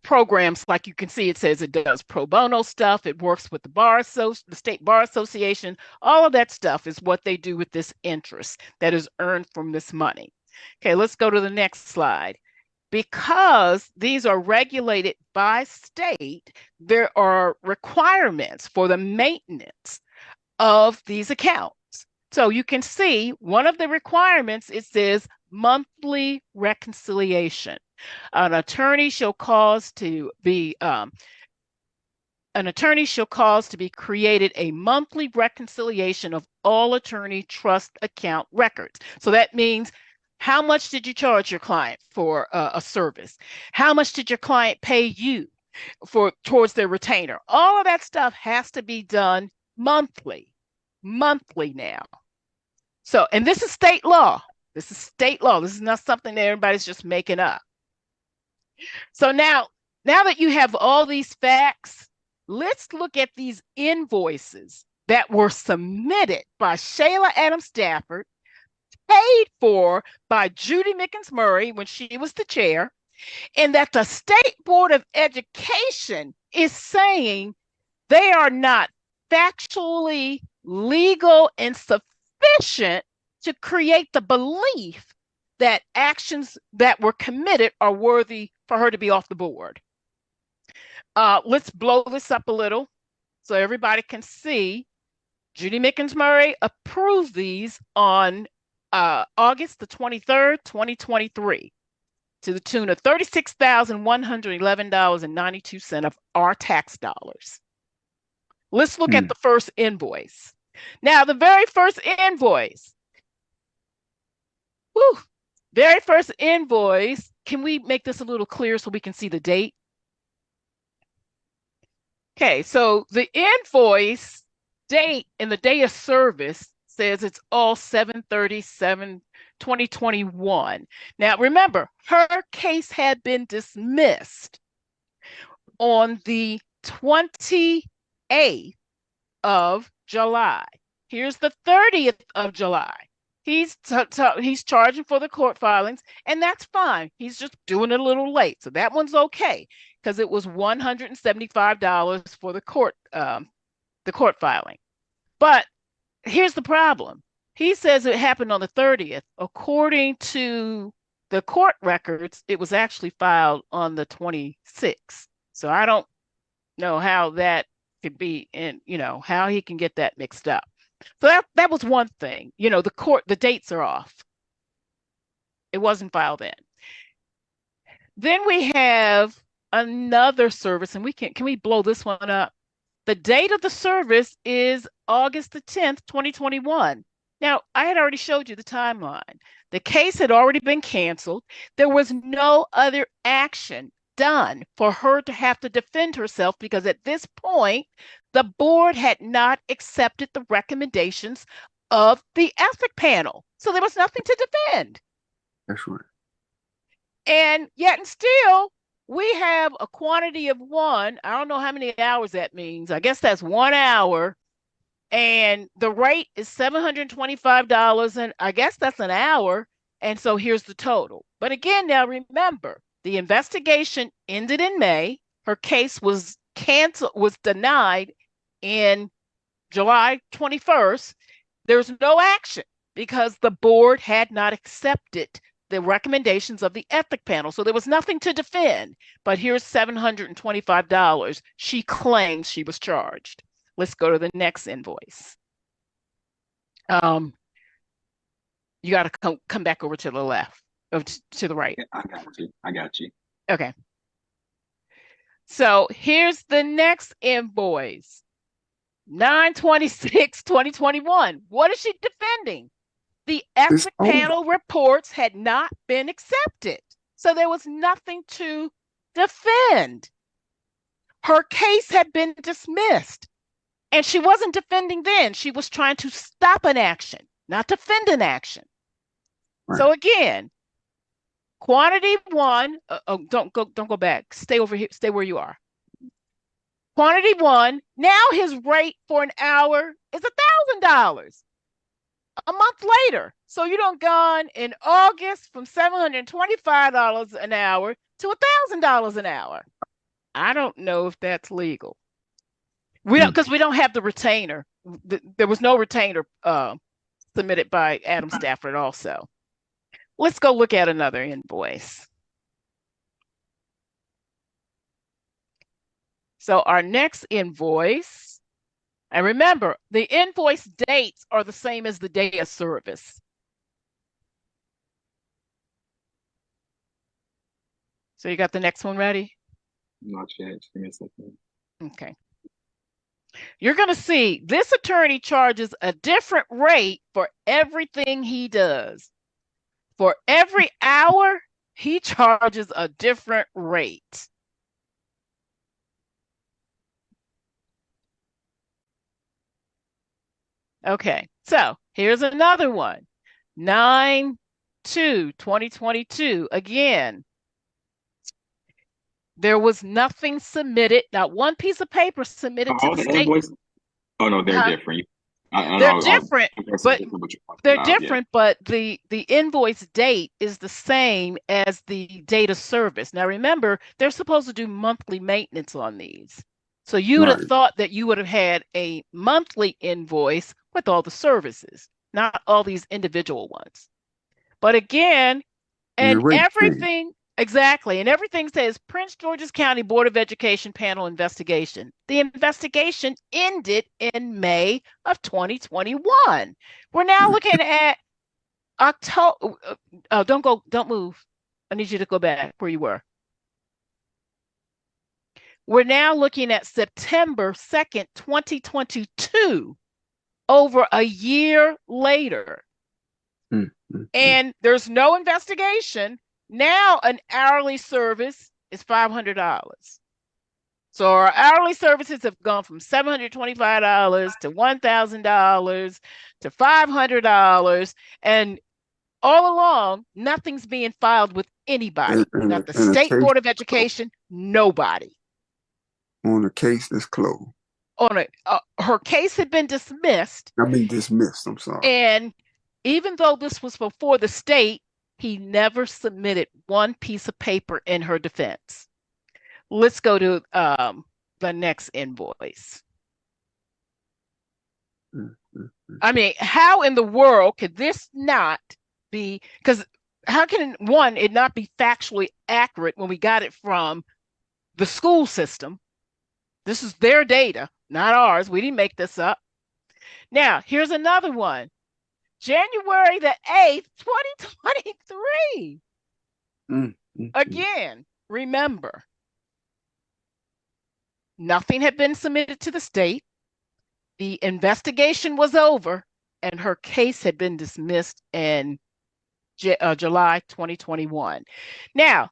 programs. Like you can see, it says it does pro bono stuff. It works with the State Bar Association. All of that stuff is what they do with this interest that is earned from this money. Okay, let's go to the next slide. Because these are regulated by state, there are requirements for the maintenance of these accounts. So you can see one of the requirements, it says monthly reconciliation. An attorney shall cause to be created a monthly reconciliation of all attorney trust account records. So that means, how much did you charge your client for a service? How much did your client pay you towards their retainer? All of that stuff has to be done monthly now. So, and this is state law. This is state law. This is not something that everybody's just making up. So now that you have all these facts, let's look at these invoices that were submitted by Shayla Adams Stafford, paid for by Judy Mickens Murray when she was the chair, and that the State Board of Education is saying they are not factually legal and sufficient to create the belief that actions that were committed are worthy for her to be off the board. Let's blow this up a little so everybody can see. Judy Mickens Murray approved these on August the 23rd, 2023, to the tune of $36,111.92 of our tax dollars. Let's look at the first invoice. Now, the very first invoice Whew. Very first invoice. Can we make this a little clearer so we can see the date? Okay, so the invoice date and the day of service says it's all 7/30/2021. Now remember, her case had been dismissed on the 28th of July. Here's the 30th of July. He's charging for the court filings, and that's fine. He's just doing it a little late, so that one's okay because it was $175 for the court filing. But here's the problem. He says it happened on the 30th. According to the court records, it was actually filed on the 26th. So I don't know how that could be, and how he can get that mixed up. So that was one thing. The dates are off. It wasn't filed then. Then we have another service, and can we blow this one up? The date of the service is August the 10th, 2021. Now, I had already showed you the timeline. The case had already been canceled. There was no other action done for her to have to defend herself because at this point, the board had not accepted the recommendations of the ethic panel. So there was nothing to defend. That's right. And yet and still, we have a quantity of one. I don't know how many hours that means. I guess that's 1 hour. And the rate is $725. And I guess that's an hour. And so here's the total. But again, now remember, the investigation ended in May. Her case was denied in July 21st. There's no action because the board had not accepted the recommendations of the ethic panel. So there was nothing to defend, but here's $725. She claims she was charged. Let's go to the next invoice. You got to come back over to the left, to the right. I got you. Okay. So here's the next invoice. 9/26/2021. What is she defending? The ethic panel reports had not been accepted. So there was nothing to defend. Her case had been dismissed. And she wasn't defending then. She was trying to stop an action, not defend an action. Right. So again, quantity one, don't go back. Stay over here. Stay where you are. Quantity one, now his rate for an hour is $1,000 a month later. So you don't gone in August from $725 an hour to $1,000 an hour. I don't know if that's legal. We don't, because we don't have the retainer. There was no retainer submitted by Adam Stafford also. Let's go look at another invoice. So our next invoice, and remember, the invoice dates are the same as the day of service. So you got the next one ready? Not yet. Give me a second. Okay. You're going to see this attorney charges a different rate for everything he does. For every hour, he charges a different rate. Okay, so here's another one. 9/2/2022. Again, there was nothing submitted, not one piece of paper submitted to the state. Invoice? Oh no, they're different. They're different, but the invoice date is the same as the date of service. Now remember, they're supposed to do monthly maintenance on these. So you would have thought that you would have had a monthly invoice with all the services, not all these individual ones. But again, and everything, exactly, and everything says Prince George's County Board of Education panel investigation. The investigation ended in May of 2021. We're now looking at October. Don't move. I need you to go back where you were. We're now looking at September 2nd, 2022, over a year later. and there's no investigation. Now an hourly service is $500. So our hourly services have gone from $725 to $1,000 to $500, and all along, nothing's being filed with anybody. Not the And a State case Board of Education, nobody. on a case that's closed. Her case had been dismissed. I mean dismissed, I'm sorry. And even though this was before the state, he never submitted one piece of paper in her defense. Let's go to the next invoice. I mean, how in the world could this not be, because how can it not be factually accurate when we got it from the school system? This is their data, not ours. We didn't make this up. Now, here's another one. January the 8th, 2023. Again, remember, nothing had been submitted to the state. The investigation was over, and her case had been dismissed in July 2021. Now,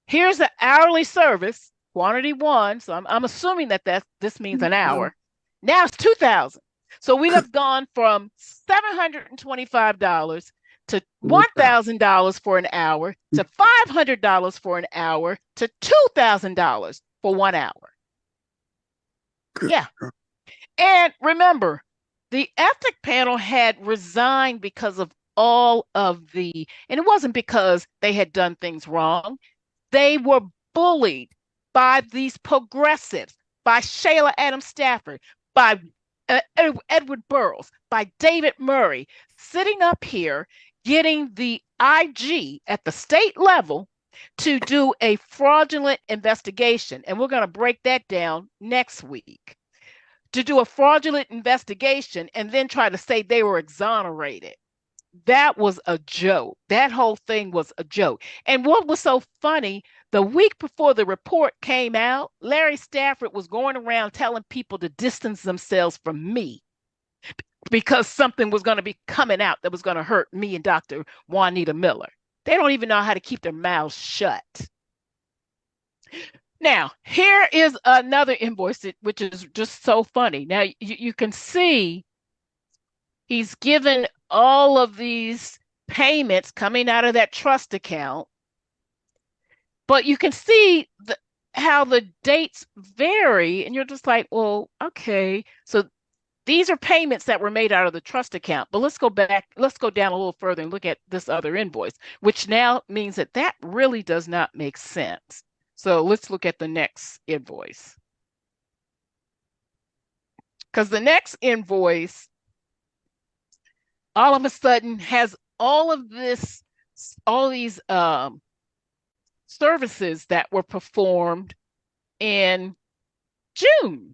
here's the hourly service, quantity 1. So I'm assuming that this means an hour. Now it's $2,000. So we have gone from $725 to $1,000 for an hour to $500 for an hour to $2,000 for 1 hour. Yeah. And remember, the ethic panel had resigned because of all of and it wasn't because they had done things wrong. They were bullied by these progressives, by Shayla Adams Stafford, by Edward Burrows, by David Murray, sitting up here getting the IG at the state level to do a fraudulent investigation. And we're going to break that down next week. To do a fraudulent investigation and then try to say they were exonerated. That was a joke. That whole thing was a joke. And what was so funny, the week before the report came out, Larry Stafford was going around telling people to distance themselves from me because something was going to be coming out that was going to hurt me and Dr. Juanita Miller. They don't even know how to keep their mouths shut. Now, here is another invoice, which is just so funny. Now, you can see he's given all of these payments coming out of that trust account, but you can see how the dates vary, and you're just like, well, okay. So these are payments that were made out of the trust account, but let's go back, let's go down a little further and look at this other invoice, which now means that really does not make sense. So let's look at the next invoice. Because the next invoice, all of a sudden, has all of these services that were performed in June.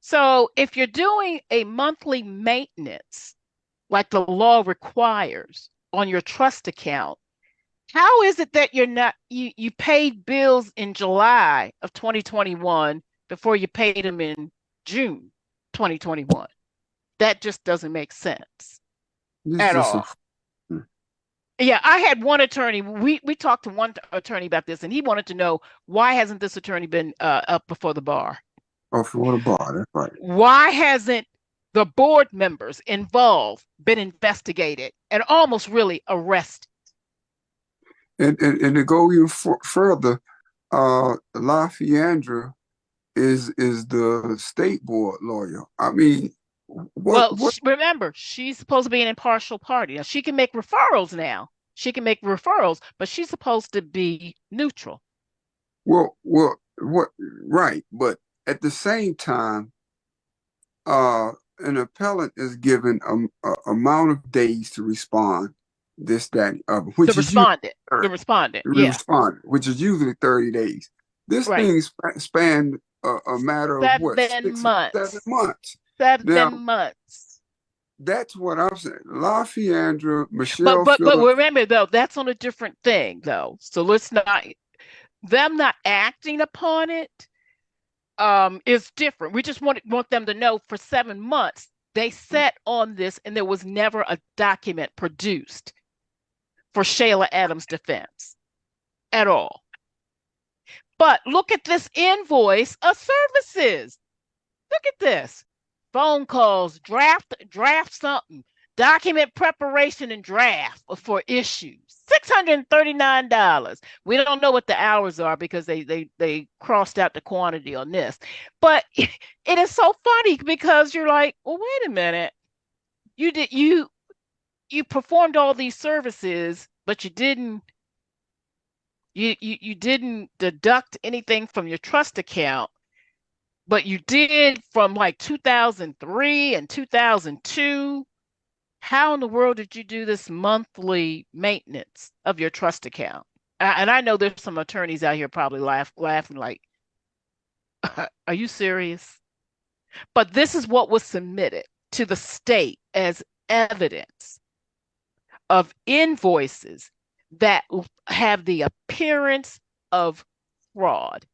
So if you're doing a monthly maintenance, like the law requires on your trust account, how is it that you paid bills in July of 2021 before you paid them in June 2021? That just doesn't make sense at all. Yeah, I had one attorney, we talked to one attorney about this, and he wanted to know, why hasn't this attorney been up before the bar? Before the bar, that's right. Why hasn't the board members involved been investigated and almost really arrested? And to go even further, LaFiandra is the state board lawyer. I mean, remember, she's supposed to be an impartial party. Now, she can make referrals now. She can make referrals, but she's supposed to be neutral. Right. But at the same time, an appellant is given a amount of days to respond. This, that, which the respondent, yeah. Respondent, which is usually 30 days. This thing spanned a matter of 7 months. 7 months. 7 months. That's what I'm saying. LaFiandra, Michelle. But remember, though, that's on a different thing, though. So let's them not acting upon it is different. We just want them to know for 7 months They sat on this, and there was never a document produced for Shayla Adams' defense at all. But look at this invoice of services. Look at this. Phone calls, draft something, document preparation and draft for issues. $639. We don't know what the hours are because they crossed out the quantity on this. But it is so funny because you're like, well, wait a minute. You performed all these services, but you didn't deduct anything from your trust account, but you did from like 2003 and 2002. How in the world did you do this monthly maintenance of your trust account? And I know there's some attorneys out here probably laughing like, are you serious? But this is what was submitted to the state as evidence of invoices that have the appearance of fraud.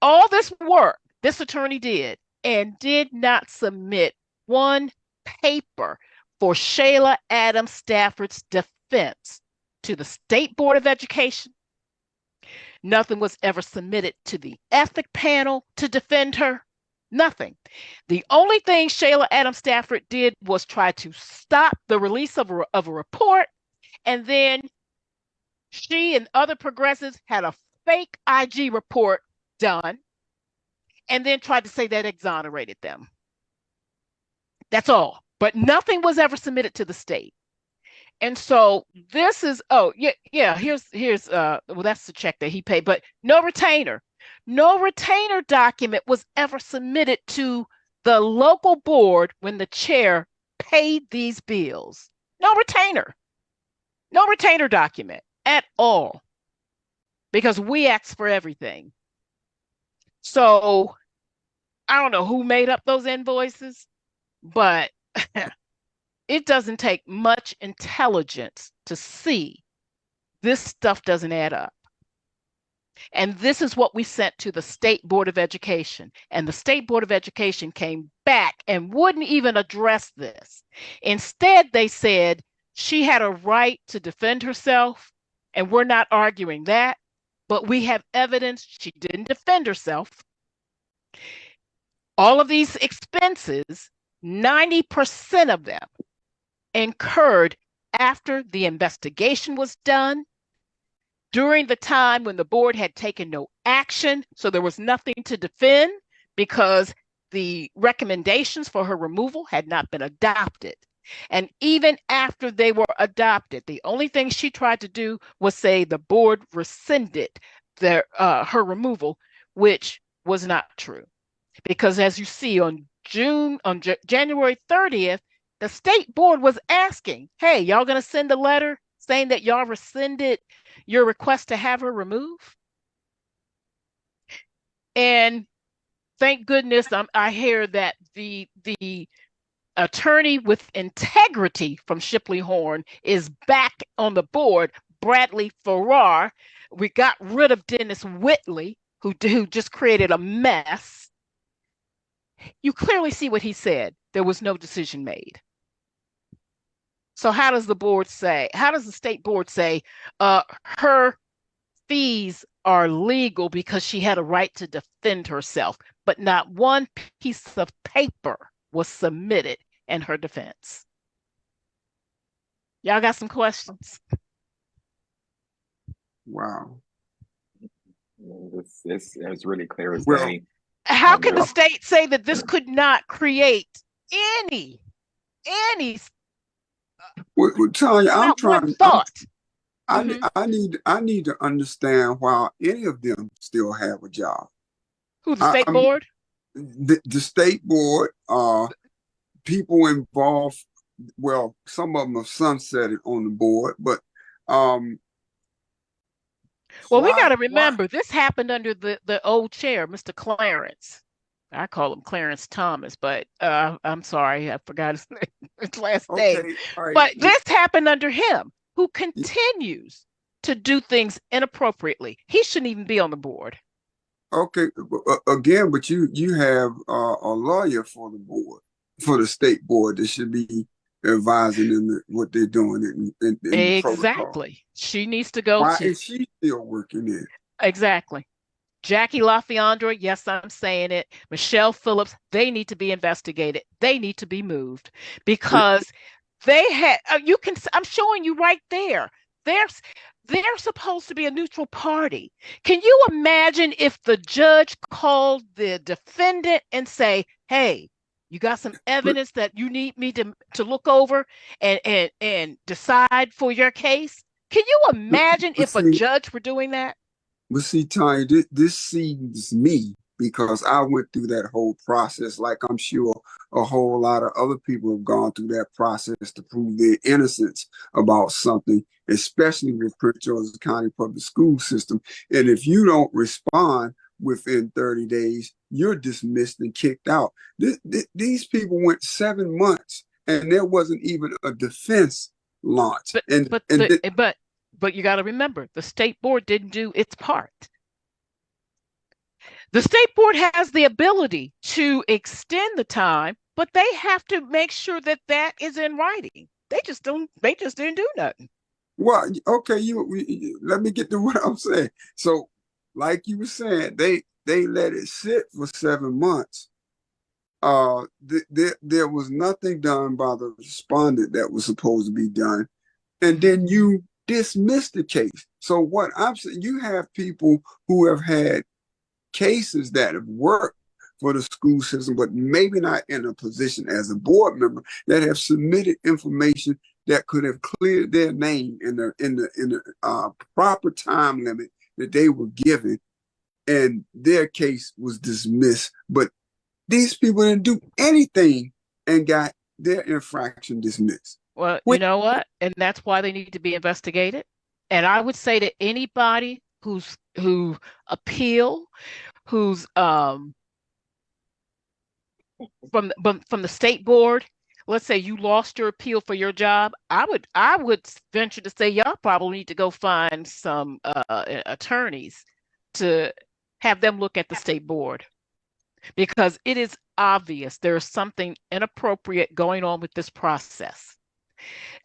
All this work this attorney did and did not submit one paper for Shayla Adams Stafford's defense to the State Board of Education. Nothing was ever submitted to the ethic panel to defend her. Nothing. The only thing Shayla Adams Stafford did was try to stop the release of a report, and then she and other progressives had a fake IG report done, and then tried to say that exonerated them. That's all. But nothing was ever submitted to the state. And so this is, here's well, that's the check that he paid, but no retainer. No retainer document was ever submitted to the local board when the chair paid these bills. No retainer. No retainer document at all. Because we asked for everything. So I don't know who made up those invoices, but it doesn't take much intelligence to see this stuff doesn't add up. And this is what we sent to the State Board of Education. And the State Board of Education came back and wouldn't even address this. Instead, they said she had a right to defend herself, and we're not arguing that, but we have evidence she didn't defend herself. All of these expenses, 90% of them incurred after the investigation was done, during the time when the board had taken no action, so there was nothing to defend because the recommendations for her removal had not been adopted. And even after they were adopted, the only thing she tried to do was say the board rescinded her removal, which was not true. Because as you see on January 30th, the state board was asking, hey, y'all going to send a letter saying that y'all rescinded your request to have her removed? And thank goodness I hear that the attorney with integrity from Shipley Horn is back on the board, Bradley Farrar. We got rid of Dennis Whitley, who just created a mess. You clearly see what he said. There was no decision made. So how does the state board say her fees are legal because she had a right to defend herself, but not one piece of paper was submitted in her defense? Y'all got some questions? Wow. It's really clear as Well, day. How can the state say that this could not create any well, Tanya, I'm not trying. one thought? I need to understand why any of them still have a job. Who, the state board? The state board, people involved. Well, some of them have sunsetted on the board, but well, we got to remember this happened under the old chair, Mr. Clarence. I call him Clarence Thomas, but I'm sorry, I forgot his last name. Right. But this happened under him, who continues to do things inappropriately. He shouldn't even be on the board. Okay, again, but you have a lawyer for the board. for the state board that should be advising them what they're doing in protocol. Exactly. She needs to go Why to. is she still working there? Exactly. Jackie LaFiandra, yes, I'm saying it. Michelle Phillips, they need to be investigated. They need to be moved because they had, I'm showing you right there. There's, they're supposed to be a neutral party. Can you imagine if the judge called the defendant and say, hey, you got some evidence that you need me to look over and decide for your case? Can you imagine if a judge were doing that? But see, Tanya, this seems me because I went through that whole process, like I'm sure a whole lot of other people have gone through that process to prove their innocence about something, especially with Prince George's County Public School System. And if you don't respond within 30 days, you're dismissed and kicked out. These people went 7 months and there wasn't even a defense launch. But you got to remember, the state board didn't do its part. The state board has the ability to extend the time, but they have to make sure that that is in writing. They just didn't do nothing. Well, okay, let me get to what I'm saying. So, like you were saying, they let it sit for 7 months. There was nothing done by the respondent that was supposed to be done, and then you dismiss the case. So what I'm saying, you have people who have had cases that have worked for the school system, but maybe not in a position as a board member, that have submitted information that could have cleared their name in the proper time limit that they were given, and their case was dismissed. But these people didn't do anything and got their infraction dismissed. Well, you know what? And that's why they need to be investigated. And I would say to anybody who appeal, who's from the state board, let's say you lost your appeal for your job, I would venture to say y'all probably need to go find some attorneys to have them look at the state board, because it is obvious there is something inappropriate going on with this process.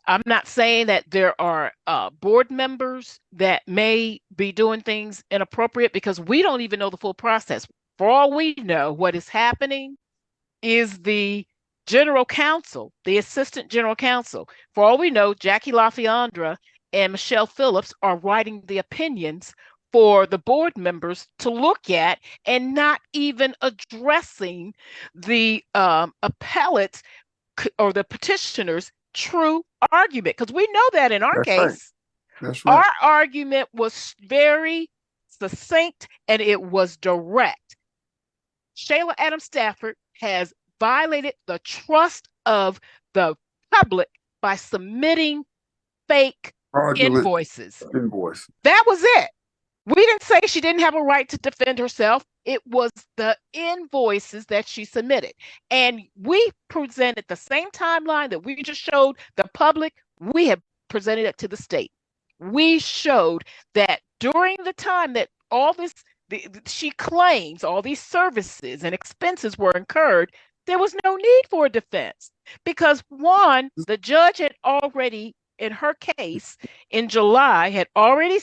I'm not saying that there are board members that may be doing things inappropriate, because we don't even know the full process. For all we know, what is happening is the general counsel, the assistant general counsel. For all we know, Jackie LaFiandra and Michelle Phillips are writing the opinions for the board members to look at, and not even addressing the appellate's or the petitioner's true argument. Because we know that in our case, That's right. Our argument was very succinct and it was direct. Shayla Adams Stafford has violated the trust of the public by submitting fake invoices. That was it. We didn't say she didn't have a right to defend herself. It was the invoices that she submitted. And we presented the same timeline that we just showed the public. We have presented it to the state. We showed that during the time that all this, she claims all these services and expenses were incurred, there was no need for a defense. Because one, the judge had already, in her case in July, had already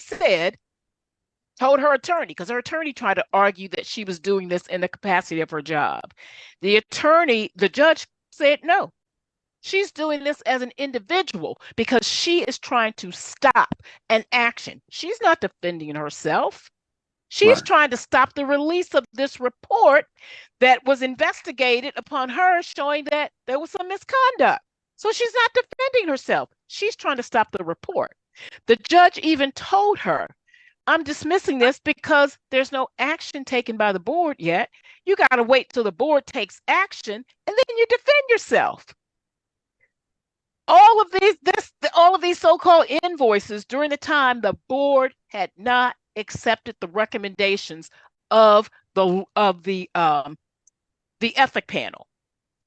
told her attorney, because her attorney tried to argue that she was doing this in the capacity of her job. The judge said no. She's doing this as an individual because she is trying to stop an action. She's not defending herself. She's trying to stop the release of this report that was investigated upon her, showing that there was some misconduct. So she's not defending herself. She's trying to stop the report. The judge even told her, I'm dismissing this because there's no action taken by the board yet. You got to wait till the board takes action, and then you defend yourself. All of these so-called invoices during the time the board had not accepted the recommendations of the ethic panel.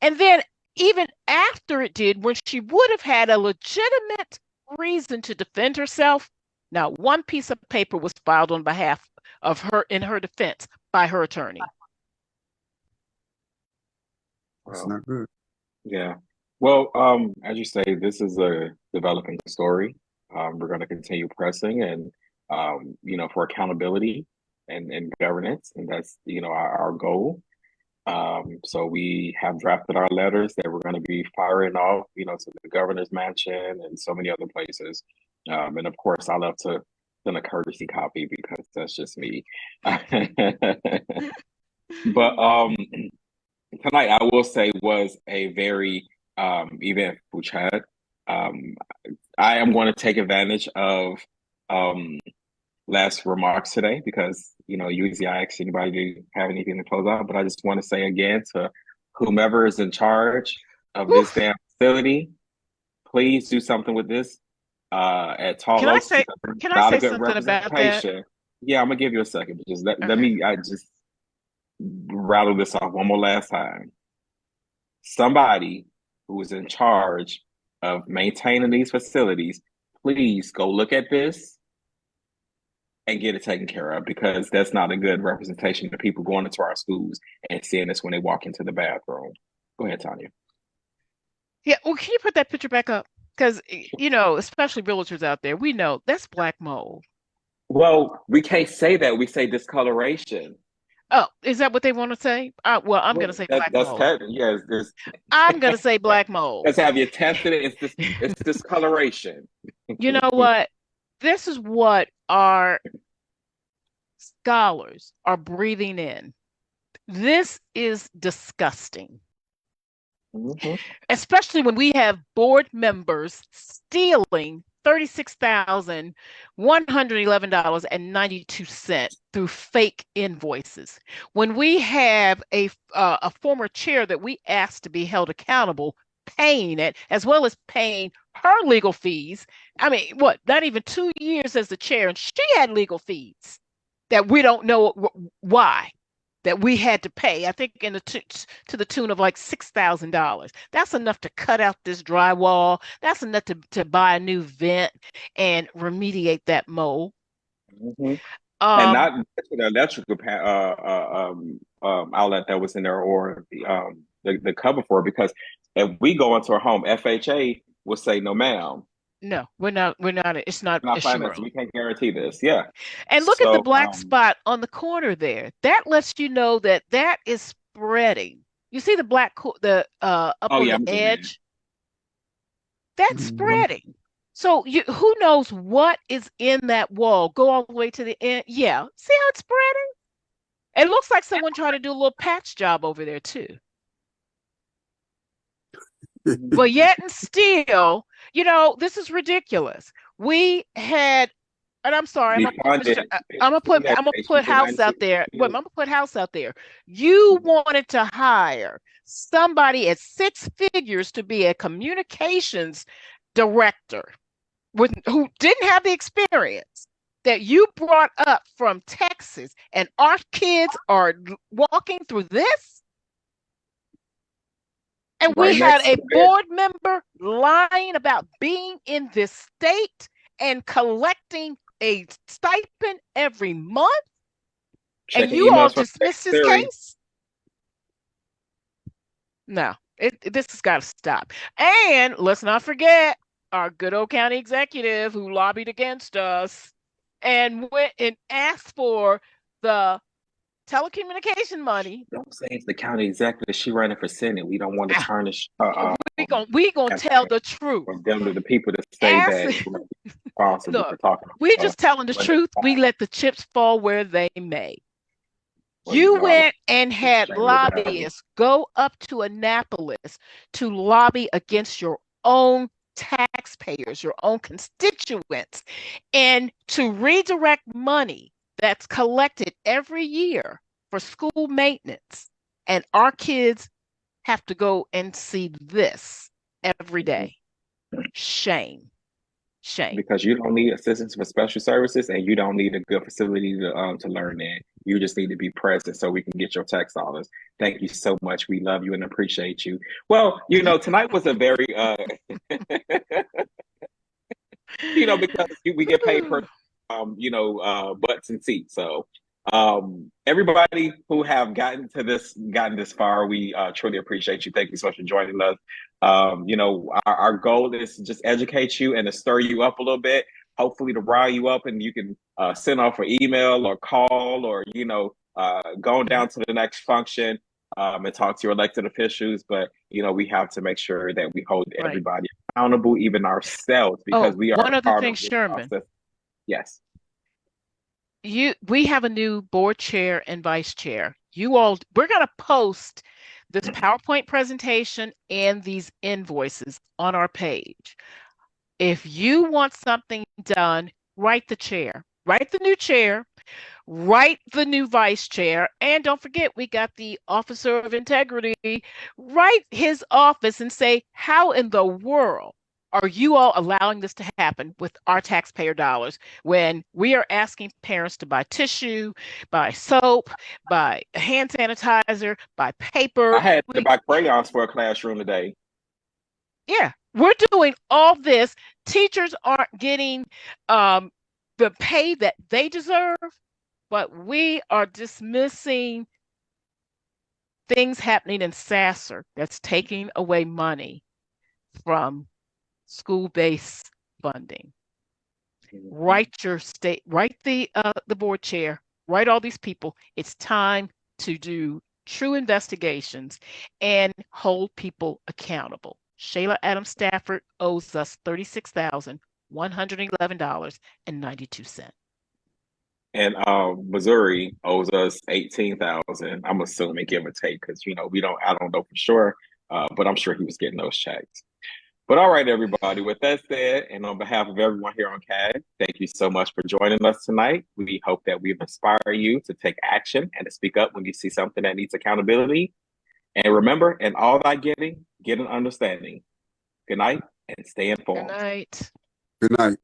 And then even after it did, when she would have had a legitimate reason to defend herself, not one piece of paper was filed on behalf of her in her defense by her attorney. That's not good. Yeah. Well, as you say, this is a developing story. We're going to continue pressing and, for accountability and governance, and that's, our goal. So we have drafted our letters that we're going to be firing off, to the governor's mansion and so many other places. And of course, I love to send a courtesy copy because that's just me. But tonight, I will say, was a very eventful chat. Um, I am going to take advantage of um, last remarks today because, usually I ask anybody to have anything to close out, but I just want to say again to whomever is in charge of this Oof. damn facility, please do something with this at Tall Can I Oaks say because there's can I not a say good something about that? representation. Yeah, I'm gonna give you a second, but just let Okay. me I just rattle this off one more last time. Somebody who is in charge of maintaining these facilities, please go look at this and get it taken care of because that's not a good representation of people going into our schools and seeing this when they walk into the bathroom. Go ahead, Tanya. Yeah, well, can you put that picture back up? Because, especially realtors out there, we know that's black mold. Well, we can't say that. We say discoloration. Oh, is that what they want to say? Well, I'm going to Well, say black that's mold. yeah. This I'm going to say black mold. let's have you tested it. It's discoloration. You know what? This is what our scholars are breathing in. This is disgusting. Mm-hmm. Especially when we have board members stealing $36,111.92 through fake invoices. When we have a former chair that we asked to be held accountable paying it, as well as paying her legal fees. I mean, what, not even 2 years as the chair, and she had legal fees that we don't know why that we had to pay. I think to the tune of like $6,000. That's enough to cut out this drywall. That's enough to buy a new vent and remediate that mold. Mm-hmm. And Um, not the electrical outlet that was in there or the cover for it. Because if we go into our home, FHA will say, no, ma'am, no, we're not. We're not. It's not we're not planning this. assured. We can't guarantee this. Yeah. And look at the So, black spot on the corner there. That lets you know that that is spreading. You see the the up oh on yeah, the I'm zooming in. edge. That's Mhm. spreading. So who knows what is in that wall? Go all the way to the end. Yeah. See how it's spreading? It looks like someone tried to do a little patch job over there too. But yet and still, this is ridiculous. We had, and I'm sorry, Defunded. I'm gonna put house out there. Wait, I'm gonna put house out there. You wanted to hire somebody at six figures to be a communications director who didn't have the experience that you brought up from Texas, and our kids are walking through this. And we Right had next a to it. board member lying about being in this state and collecting a stipend every month, and Checking you all emails from dismissed his Siri. case? No, this has got to stop. And let's not forget our good old county executive who lobbied against us and went and asked for the telecommunication money. Don't say it's the county executive. She running for Senate. We don't want to tarnish We gonna tell the truth. for them to the people to say Ask, that we're responsible for look, talking we're about just telling the what truth. We let the chips fall where they may. well, you You know I love went and had Shane Rebellion. lobbyists go up to Annapolis to lobby against your own taxpayers, your own constituents, and to redirect money that's collected every year for school maintenance. And our kids have to go and see this every day. Shame. Shame. Because you don't need assistance for special services and you don't need a good facility to learn in. You just need to be present so we can get your tax dollars. Thank you so much. We love you and appreciate you. Well, tonight was a very because we get paid per butts and seats. So Everybody who have gotten this far, we truly appreciate you. Thank you so much for joining us. Our goal is to just educate you and to stir you up a little bit, hopefully to rile you up, and you can send off an email or call, or go down to the next function and talk to your elected officials. But we have to make sure that we hold everybody accountable, even ourselves, because we are one other part thing, of this Sherman. process. Yes. We have a new board chair and vice chair. We're going to post this PowerPoint presentation and these invoices on our page. If you want something done, write the chair, write the new chair, write the new vice chair, and don't forget, we got the officer of integrity. Write his office and say, how in the world are you all allowing this to happen with our taxpayer dollars when we are asking parents to buy tissue, buy soap, buy hand sanitizer, buy paper? I had to buy crayons for a classroom today. Yeah, we're doing all this. Teachers aren't getting the pay that they deserve, but we are dismissing things happening in Sasser that's taking away money from school-based funding. Write the board chair, write all these people. It's time to do true investigations and hold people accountable. Shayla Adams Stafford owes us $36,111.92. And Missouri owes us 18,000. I'm assuming, give or take, because I don't know for sure, but I'm sure he was getting those checks. But all right, everybody, with that said, and on behalf of everyone here on CAD, thank you so much for joining us tonight. We hope that we've inspired you to take action and to speak up when you see something that needs accountability. And remember, in all thy getting, get an understanding. Good night and stay informed. Good night. Good night.